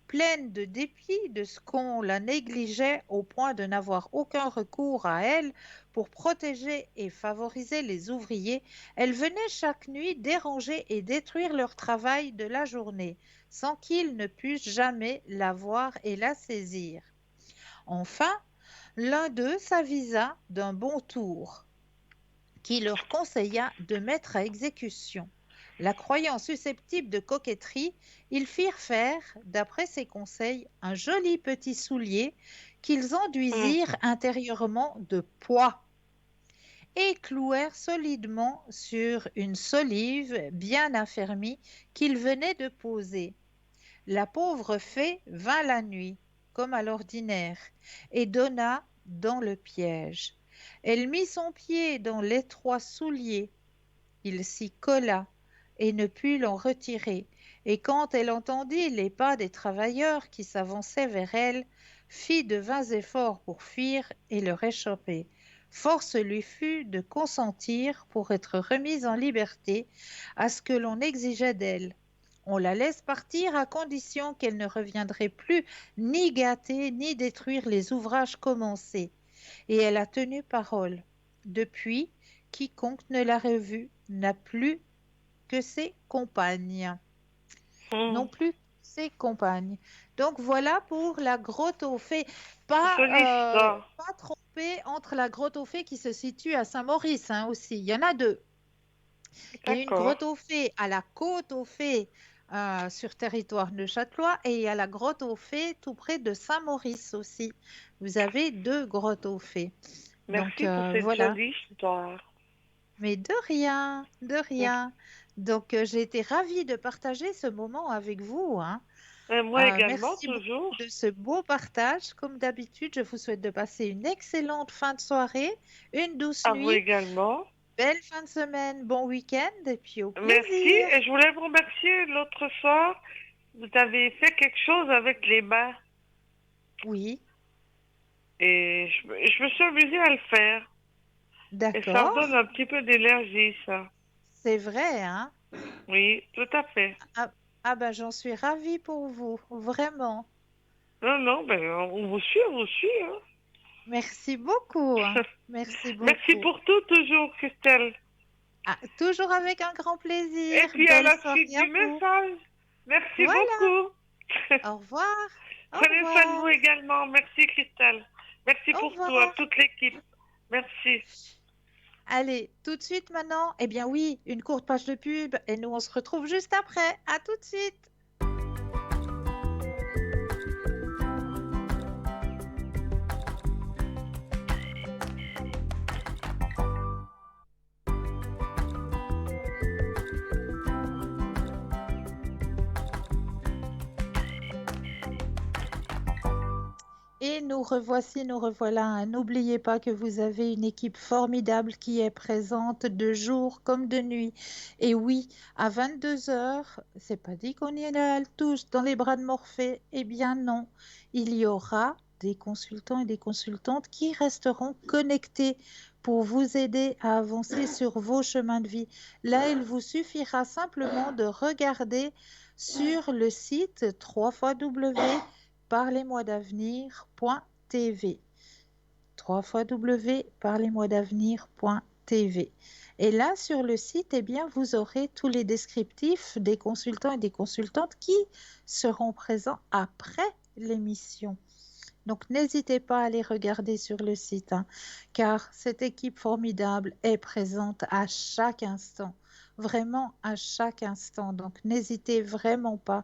Speaker 1: Pleine de dépit de ce qu'on la négligeait au point de n'avoir aucun recours à elle pour protéger et favoriser les ouvriers, elle venait chaque nuit déranger et détruire leur travail de la journée, sans qu'ils ne pussent jamais la voir et la saisir. Enfin, l'un d'eux s'avisa d'un bon tour, qui leur conseilla de mettre à exécution. La croyant susceptible de coquetterie, ils firent faire, d'après ses conseils, un joli petit soulier qu'ils enduisirent intérieurement de pois. et clouèrent solidement sur une solive bien affermie qu'il venait de poser. La pauvre fée vint la nuit, comme à l'ordinaire, et donna dans le piège. Elle mit son pied dans l'étroit soulier. Il s'y colla et ne put l'en retirer. Et quand elle entendit les pas des travailleurs qui s'avançaient vers elle, fit de vains efforts pour fuir et leur échapper. Force lui fut de consentir pour être remise en liberté à ce que l'on exigeait d'elle. On la laisse partir à condition qu'elle ne reviendrait plus ni gâter ni détruire les ouvrages commencés. Et elle a tenu parole. Depuis, quiconque ne l'a revue n'a plus que ses compagnes. Non plus ses compagnes. Donc voilà pour la grotte aux fées. Pas tromper entre la grotte aux fées qui se situe à Saint-Maurice aussi. Il y en a deux. Il y a une grotte aux fées à la côte aux fées sur territoire neuchâtelois et il y a la grotte aux fées tout près de Saint-Maurice aussi. Vous avez deux grottes aux fées.
Speaker 11: Merci
Speaker 1: Donc,
Speaker 11: pour cette
Speaker 1: voilà.
Speaker 11: jolie histoire.
Speaker 1: Mais de rien, de rien. Donc, j'ai été ravie de partager ce moment avec vous.
Speaker 11: Moi également,
Speaker 1: Merci
Speaker 11: toujours.
Speaker 1: beaucoup de ce beau partage. Comme d'habitude, je vous souhaite de passer une excellente fin de soirée, une douce
Speaker 11: À
Speaker 1: nuit.
Speaker 11: vous également.
Speaker 1: Belle fin de semaine, bon week-end et puis au plaisir.
Speaker 11: Merci. Et je voulais vous remercier. L'autre soir, vous avez fait quelque chose avec les mains.
Speaker 1: Oui.
Speaker 11: Et je me suis amusée à le faire.
Speaker 1: D'accord.
Speaker 11: Et ça redonne un petit peu d'énergie, ça.
Speaker 1: C'est vrai, hein?
Speaker 11: Oui, tout à fait.
Speaker 1: Ben j'en suis ravie pour vous, vraiment.
Speaker 11: Non, on vous suit, hein.
Speaker 1: Merci beaucoup. Merci beaucoup.
Speaker 11: Merci pour tout, toujours, Christelle.
Speaker 1: Toujours avec un grand plaisir.
Speaker 11: Et puis à la suite du message. Merci beaucoup.
Speaker 1: Au revoir.
Speaker 11: Prenez soin de vous également. Merci, Christelle. Merci pour tout, à toute l'équipe. Merci.
Speaker 1: Allez, tout de suite maintenant, eh bien oui, une courte page de pub et nous on se retrouve juste après. À tout de suite. Et nous revoici, nous revoilà. N'oubliez pas que vous avez une équipe formidable qui est présente de jour comme de nuit. Et oui, à 22h, c'est pas dit qu'on y est là tous dans les bras de Morphée. Eh bien non, il y aura des consultants et des consultantes qui resteront connectés pour vous aider à avancer sur vos chemins de vie. Là, il vous suffira simplement de regarder sur le site www.parlez-moi-d'avenir.tv www.parlez-moi-d'avenir.tv. Et là, sur le site, eh bien, vous aurez tous les descriptifs des consultants et des consultantes qui seront présents après l'émission. Donc, n'hésitez pas à les regarder sur le site, car cette équipe formidable est présente à chaque instant, vraiment à chaque instant. Donc, n'hésitez vraiment pas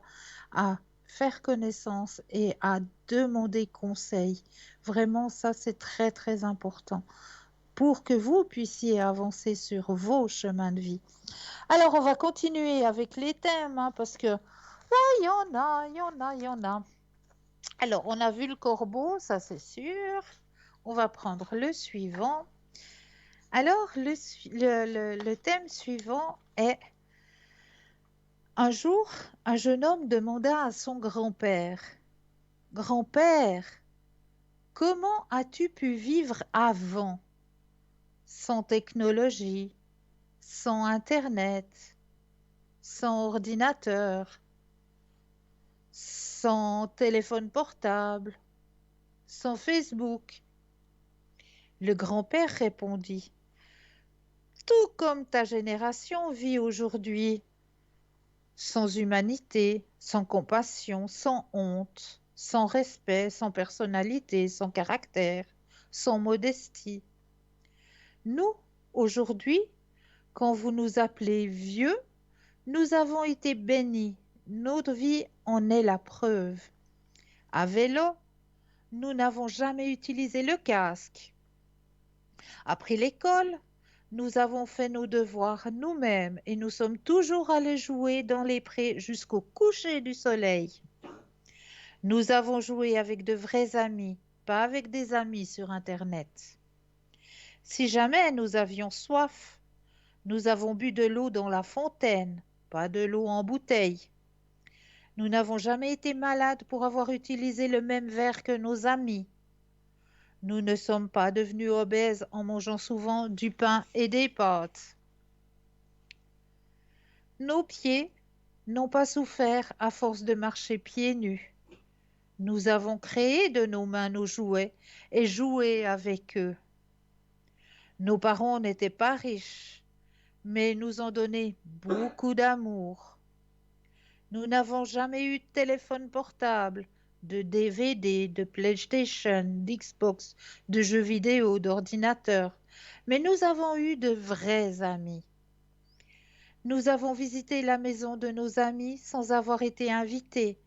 Speaker 1: à faire connaissance et à demander conseil. Vraiment, ça, c'est très, très important pour que vous puissiez avancer sur vos chemins de vie. Alors, on va continuer avec les thèmes, parce que là, il y en a. Alors, on a vu le corbeau, ça c'est sûr. On va prendre le suivant. Alors, le thème suivant est: un jour, un jeune homme demanda à son grand-père: « Grand-père, comment as-tu pu vivre avant, sans technologie, sans Internet, sans ordinateur, sans téléphone portable, sans Facebook ?» Le grand-père répondit: « Tout comme ta génération vit aujourd'hui, sans humanité, sans compassion, sans honte, sans respect, sans personnalité, sans caractère, sans modestie. Nous, aujourd'hui, quand vous nous appelez vieux, nous avons été bénis. Notre vie en est la preuve. À vélo, nous n'avons jamais utilisé le casque. Après l'école, Nous avons fait nos devoirs nous-mêmes et nous sommes toujours allés jouer dans les prés jusqu'au coucher du soleil. Nous avons joué avec de vrais amis, pas avec des amis sur Internet. Si jamais nous avions soif, nous avons bu de l'eau dans la fontaine, pas de l'eau en bouteille. Nous n'avons jamais été malades pour avoir utilisé le même verre que nos amis. Nous ne sommes pas devenus obèses en mangeant souvent du pain et des pâtes. Nos pieds n'ont pas souffert à force de marcher pieds nus. Nous avons créé de nos mains nos jouets et joué avec eux. Nos parents n'étaient pas riches, mais nous ont donné beaucoup d'amour. Nous n'avons jamais eu de téléphone portable, de DVD, de PlayStation, d'Xbox, de jeux vidéo, d'ordinateur, mais nous avons eu de vrais amis. Nous avons visité la maison de nos amis sans avoir été invités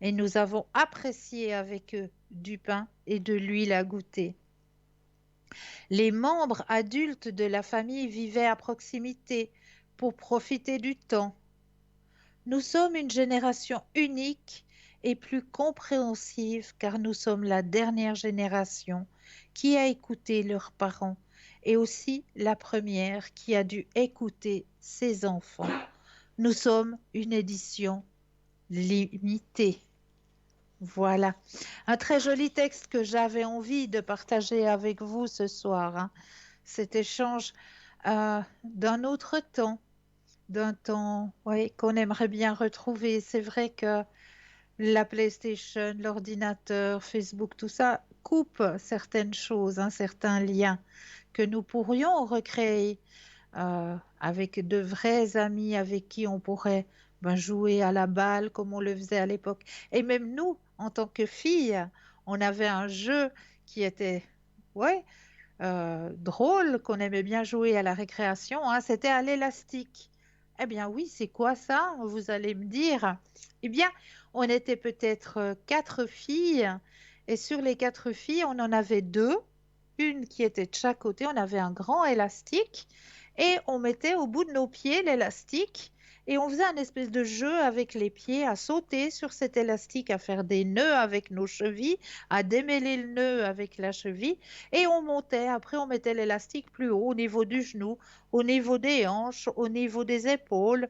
Speaker 1: et nous avons apprécié avec eux du pain et de l'huile à goûter. Les membres adultes de la famille vivaient à proximité pour profiter du temps. Nous sommes une génération unique et plus compréhensive car nous sommes la dernière génération qui a écouté leurs parents et aussi la première qui a dû écouter ses enfants. Nous sommes une édition limitée. Voilà, un très joli texte que j'avais envie de partager avec vous ce soir, hein. Cet échange d'un autre temps, d'un temps qu'on aimerait bien retrouver. C'est vrai que la PlayStation, l'ordinateur, Facebook, tout ça coupe certaines choses, hein, certains liens que nous pourrions recréer avec de vrais amis avec qui on pourrait jouer à la balle comme on le faisait à l'époque. Et même nous, en tant que filles, on avait un jeu qui était drôle, qu'on aimait bien jouer à la récréation, hein, c'était à l'élastique. Eh bien oui, c'est quoi ça? Vous allez me dire. Eh bien, on était peut-être 4 filles et sur les 4 filles, on en avait 2, une qui était de chaque côté. On avait un grand élastique et on mettait au bout de nos pieds l'élastique et on faisait un espèce de jeu avec les pieds à sauter sur cet élastique, à faire des nœuds avec nos chevilles, à démêler le nœud avec la cheville et on montait. Après, on mettait l'élastique plus haut au niveau du genou, au niveau des hanches, au niveau des épaules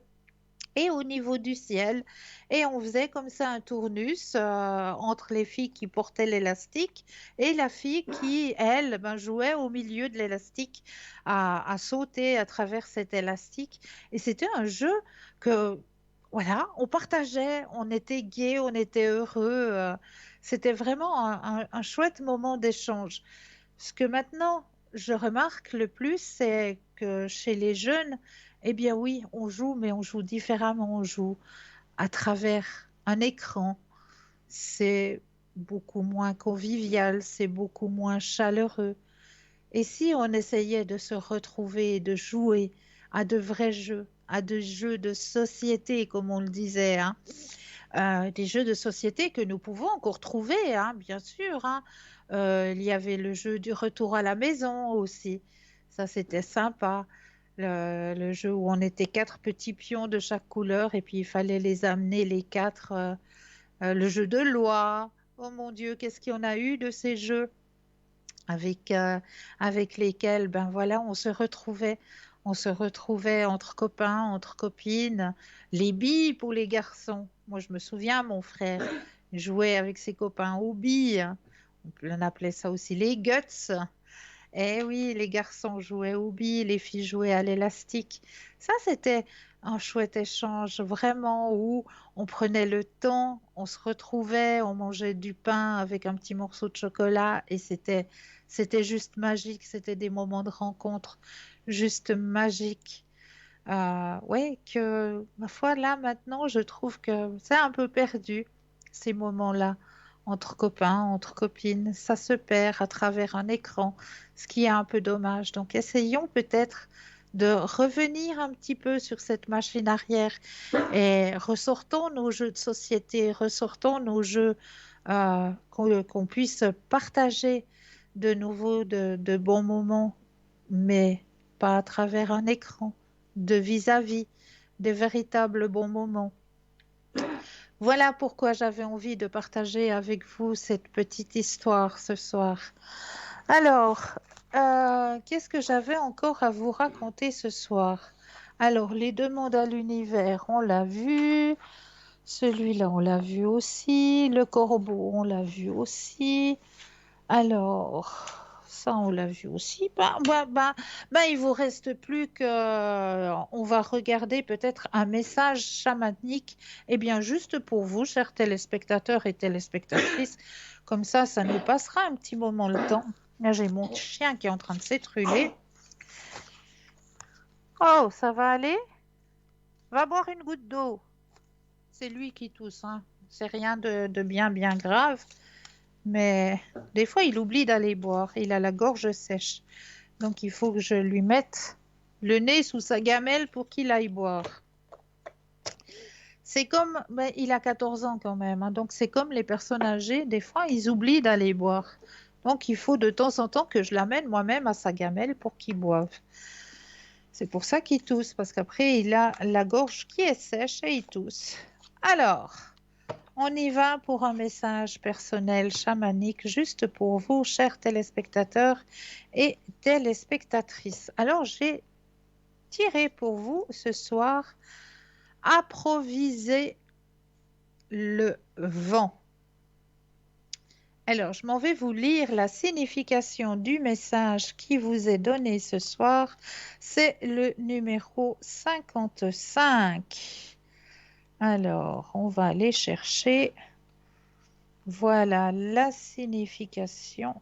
Speaker 1: et au niveau du ciel. Et on faisait comme ça un tournus entre les filles qui portaient l'élastique et la fille qui, elle, jouait au milieu de l'élastique à sauter à travers cet élastique. Et c'était un jeu que, voilà, on partageait, on était gai, on était heureux. C'était vraiment un chouette moment d'échange. Ce que maintenant, je remarque le plus, c'est que chez les jeunes, eh bien oui, on joue, mais on joue différemment. On joue à travers un écran. C'est beaucoup moins convivial, c'est beaucoup moins chaleureux. Et si on essayait de se retrouver et de jouer à de vrais jeux, à des jeux de société, comme on le disait, hein, des jeux de société que nous pouvons encore trouver, hein, bien sûr, hein. Il y avait le jeu du retour à la maison aussi. Ça, c'était sympa. Le jeu où on était 4 petits pions de chaque couleur et puis il fallait les amener les 4. Le jeu de loi. Oh mon Dieu, qu'est-ce qu'il y en a eu de ces jeux avec lesquels, voilà, on se retrouvait. On se retrouvait entre copains, entre copines. Les billes pour les garçons. Moi, je me souviens, mon frère jouait avec ses copains aux billes. On appelait ça aussi les guts. Eh oui, les garçons jouaient aux billes, les filles jouaient à l'élastique. Ça, c'était un chouette échange, vraiment, où on prenait le temps, on se retrouvait, on mangeait du pain avec un petit morceau de chocolat et c'était juste magique. C'était des moments de rencontre juste magiques. Ouais, que ma foi, là, maintenant, je trouve que c'est un peu perdu, ces moments-là. Entre copains, entre copines, ça se perd à travers un écran, ce qui est un peu dommage. Donc, essayons peut-être de revenir un petit peu sur cette machine arrière et ressortons nos jeux de société, ressortons nos jeux qu'on puisse partager de nouveau de bons moments, mais pas à travers un écran, de vis-à-vis, des véritables bons moments. Voilà pourquoi j'avais envie de partager avec vous cette petite histoire ce soir. Alors, qu'est-ce que j'avais encore à vous raconter ce soir? Alors, les demandes à l'univers, on l'a vu. Celui-là, on l'a vu aussi. Le corbeau, on l'a vu aussi. Alors, ça, on l'a vu aussi. Il vous reste plus que... On va regarder peut-être un message chamanique. Eh bien, juste pour vous, chers téléspectateurs et téléspectatrices. Comme ça nous passera un petit moment le temps. Là, j'ai mon chien qui est en train de s'étruler. Oh, ça va aller? Va boire une goutte d'eau. C'est lui qui tousse, hein. C'est rien de bien grave. Mais des fois, il oublie d'aller boire. Il a la gorge sèche. Donc, il faut que je lui mette le nez sous sa gamelle pour qu'il aille boire. C'est comme... il a 14 ans quand même, hein. Donc, c'est comme les personnes âgées. Des fois, ils oublient d'aller boire. Donc, il faut de temps en temps que je l'amène moi-même à sa gamelle pour qu'il boive. C'est pour ça qu'il tousse. Parce qu'après, il a la gorge qui est sèche et il tousse. Alors... On y va pour un message personnel chamanique juste pour vous, chers téléspectateurs et téléspectatrices. Alors, j'ai tiré pour vous ce soir « Approviser le vent ». Alors, je m'en vais vous lire la signification du message qui vous est donné ce soir. C'est le numéro 55. Alors, on va aller chercher, voilà la signification,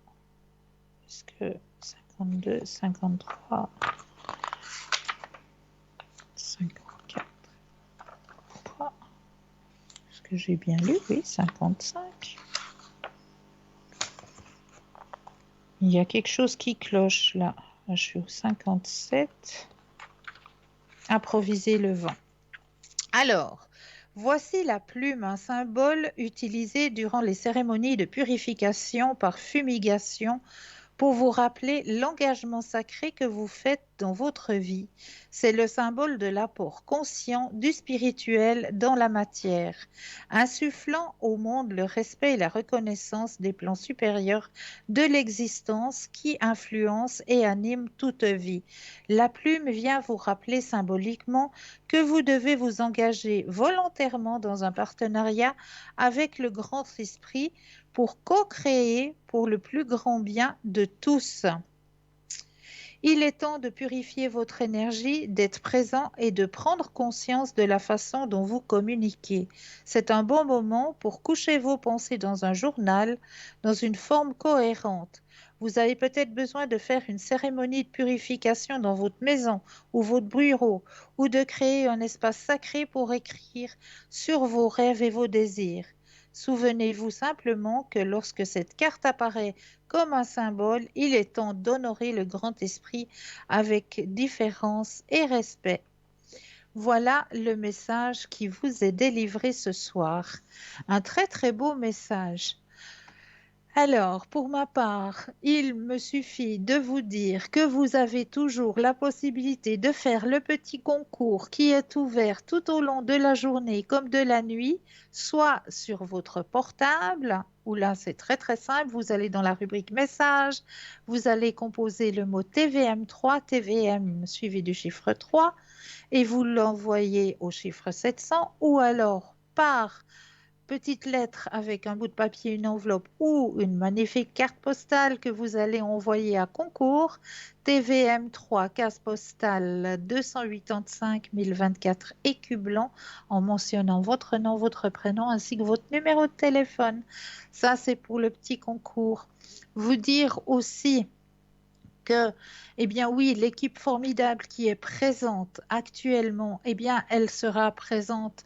Speaker 1: est-ce que 52, 53, 54, est-ce que j'ai bien lu? Oui, 55. Il y a quelque chose qui cloche là. Là, je suis au 57. Approviser le vent. Alors, voici la plume, un symbole utilisé durant les cérémonies de purification par fumigation pour vous rappeler l'engagement sacré que vous faites dans votre vie. C'est le symbole de l'apport conscient du spirituel dans la matière, insufflant au monde le respect et la reconnaissance des plans supérieurs de l'existence qui influencent et animent toute vie. La plume vient vous rappeler symboliquement que vous devez vous engager volontairement dans un partenariat avec le grand esprit pour co-créer pour le plus grand bien de tous. Il est temps de purifier votre énergie, d'être présent et de prendre conscience de la façon dont vous communiquez. C'est un bon moment pour coucher vos pensées dans un journal, dans une forme cohérente. Vous avez peut-être besoin de faire une cérémonie de purification dans votre maison ou votre bureau, ou de créer un espace sacré pour écrire sur vos rêves et vos désirs. Souvenez-vous simplement que lorsque cette carte apparaît comme un symbole, il est temps d'honorer le grand esprit avec différence et respect. Voilà le message qui vous est délivré ce soir. Un très très beau message. Alors, pour ma part, il me suffit de vous dire que vous avez toujours la possibilité de faire le petit concours qui est ouvert tout au long de la journée comme de la nuit, soit sur votre portable, où là c'est très très simple, vous allez dans la rubrique message, vous allez composer le mot TVM3, TVM suivi du chiffre 3, et vous l'envoyez au chiffre 700, ou alors par petite lettre avec un bout de papier, une enveloppe ou une magnifique carte postale que vous allez envoyer à concours, TVM3, case postale 285 024 écus blancs, en mentionnant votre nom, votre prénom ainsi que votre numéro de téléphone. Ça, c'est pour le petit concours. Vous dire aussi que, eh bien oui, l'équipe formidable qui est présente actuellement, eh bien, elle sera présente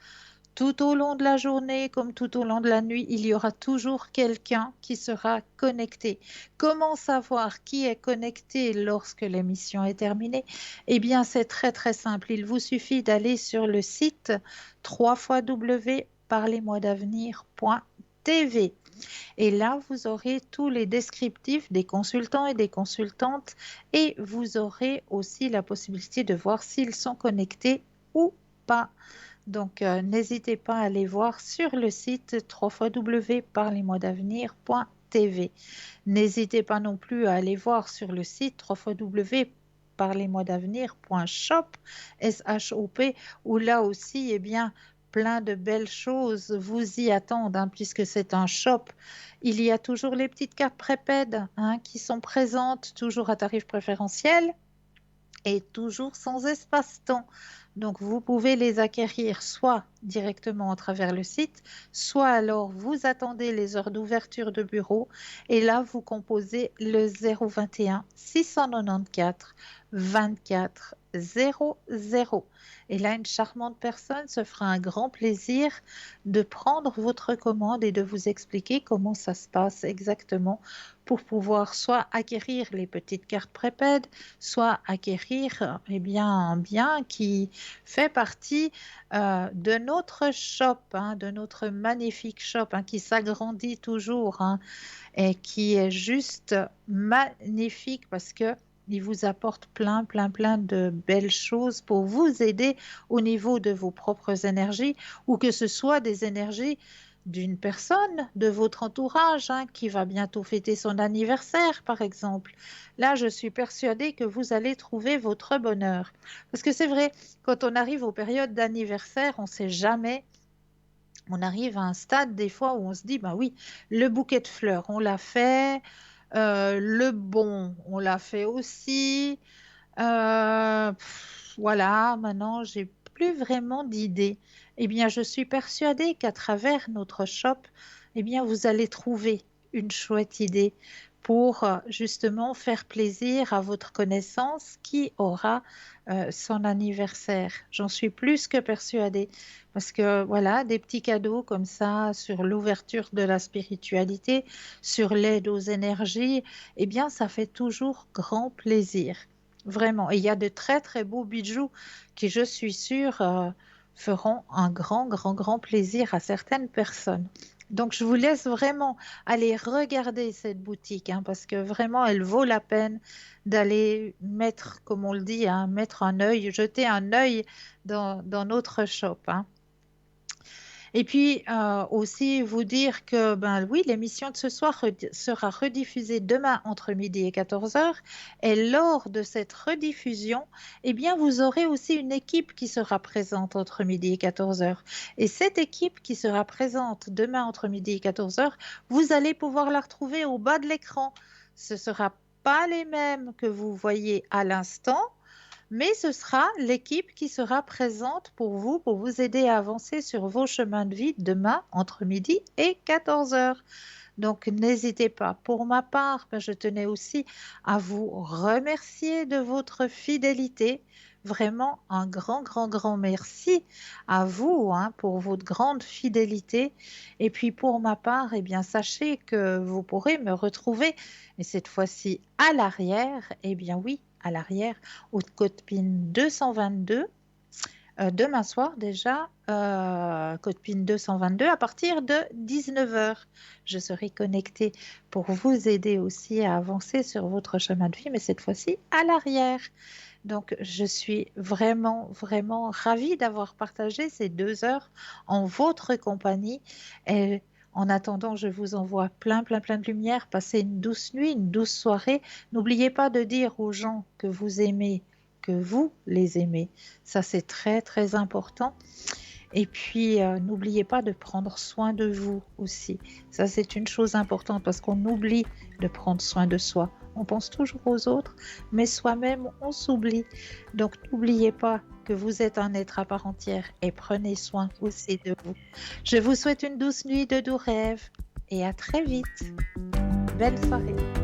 Speaker 1: tout au long de la journée, comme tout au long de la nuit, il y aura toujours quelqu'un qui sera connecté. Comment savoir qui est connecté lorsque l'émission est terminée? Eh bien, c'est très très simple. Il vous suffit d'aller sur le site www.parlez-moi-d'avenir.tv. TV. Et là, vous aurez tous les descriptifs des consultants et des consultantes et vous aurez aussi la possibilité de voir s'ils sont connectés ou pas. Donc, n'hésitez pas à aller voir sur le site www.parlez-moi-d'avenir.tv. N'hésitez pas non plus à aller voir sur le site www.parlez-moi-d'avenir.shop, S-H-O-P, où là aussi, eh bien, plein de belles choses vous y attendent, hein, puisque c'est un shop. Il y a toujours les petites cartes prépaides qui sont présentes, toujours à tarif préférentiel et toujours sans espace-temps. Donc, vous pouvez les acquérir soit directement à travers le site, soit alors vous attendez les heures d'ouverture de bureau et là, vous composez le 021 694 24 00. Et là, une charmante personne se fera un grand plaisir de prendre votre commande et de vous expliquer comment ça se passe exactement pour pouvoir soit acquérir les petites cartes prépaides, soit acquérir un bien qui fait partie de notre shop, de notre magnifique shop qui s'agrandit toujours et qui est juste magnifique parce que il vous apporte plein de belles choses pour vous aider au niveau de vos propres énergies ou que ce soit des énergies d'une personne de votre entourage qui va bientôt fêter son anniversaire, par exemple. Là, je suis persuadée que vous allez trouver votre bonheur. Parce que c'est vrai, quand on arrive aux périodes d'anniversaire, on ne sait jamais. On arrive à un stade des fois où on se dit, bah oui, le bouquet de fleurs, on l'a fait. Le bon, on l'a fait aussi. Voilà, maintenant, j'ai plus vraiment d'idées. Eh bien, je suis persuadée qu'à travers notre shop, eh bien, vous allez trouver une chouette idée pour justement faire plaisir à votre connaissance qui aura son anniversaire. J'en suis plus que persuadée parce que voilà, des petits cadeaux comme ça sur l'ouverture de la spiritualité, sur l'aide aux énergies, eh bien, ça fait toujours grand plaisir. Vraiment. Et il y a de très beaux bijoux qui, je suis sûre, feront un grand plaisir à certaines personnes. Donc, je vous laisse vraiment aller regarder cette boutique parce que vraiment, elle vaut la peine d'aller mettre, comme on le dit, mettre un œil, jeter un œil dans notre shop. Et puis, aussi vous dire que, oui, l'émission de ce soir sera rediffusée demain entre midi et 14h. Et lors de cette rediffusion, eh bien, vous aurez aussi une équipe qui sera présente entre midi et 14h. Et cette équipe qui sera présente demain entre midi et 14h, vous allez pouvoir la retrouver au bas de l'écran. Ce ne sera pas les mêmes que vous voyez à l'instant, mais ce sera l'équipe qui sera présente pour vous aider à avancer sur vos chemins de vie demain entre midi et 14h. Donc, n'hésitez pas. Pour ma part, je tenais aussi à vous remercier de votre fidélité. Vraiment un grand merci à vous pour votre grande fidélité. Et puis, pour ma part, eh bien, sachez que vous pourrez me retrouver, et cette fois-ci à l'arrière, eh bien oui, à l'arrière, au code PIN 222, demain soir déjà, code PIN 222, à partir de 19h. Je serai connectée pour vous aider aussi à avancer sur votre chemin de vie, mais cette fois-ci à l'arrière. Donc, je suis vraiment ravie d'avoir partagé ces 2 heures en votre compagnie. Et en attendant, je vous envoie plein de lumière. Passez une douce nuit, une douce soirée. N'oubliez pas de dire aux gens que vous aimez, que vous les aimez. Ça, c'est très important. Et puis, n'oubliez pas de prendre soin de vous aussi. Ça, c'est une chose importante parce qu'on oublie de prendre soin de soi. On pense toujours aux autres, mais soi-même, on s'oublie. Donc, n'oubliez pas que vous êtes un être à part entière et prenez soin aussi de vous. Je vous souhaite une douce nuit de doux rêves et à très vite. Belle soirée.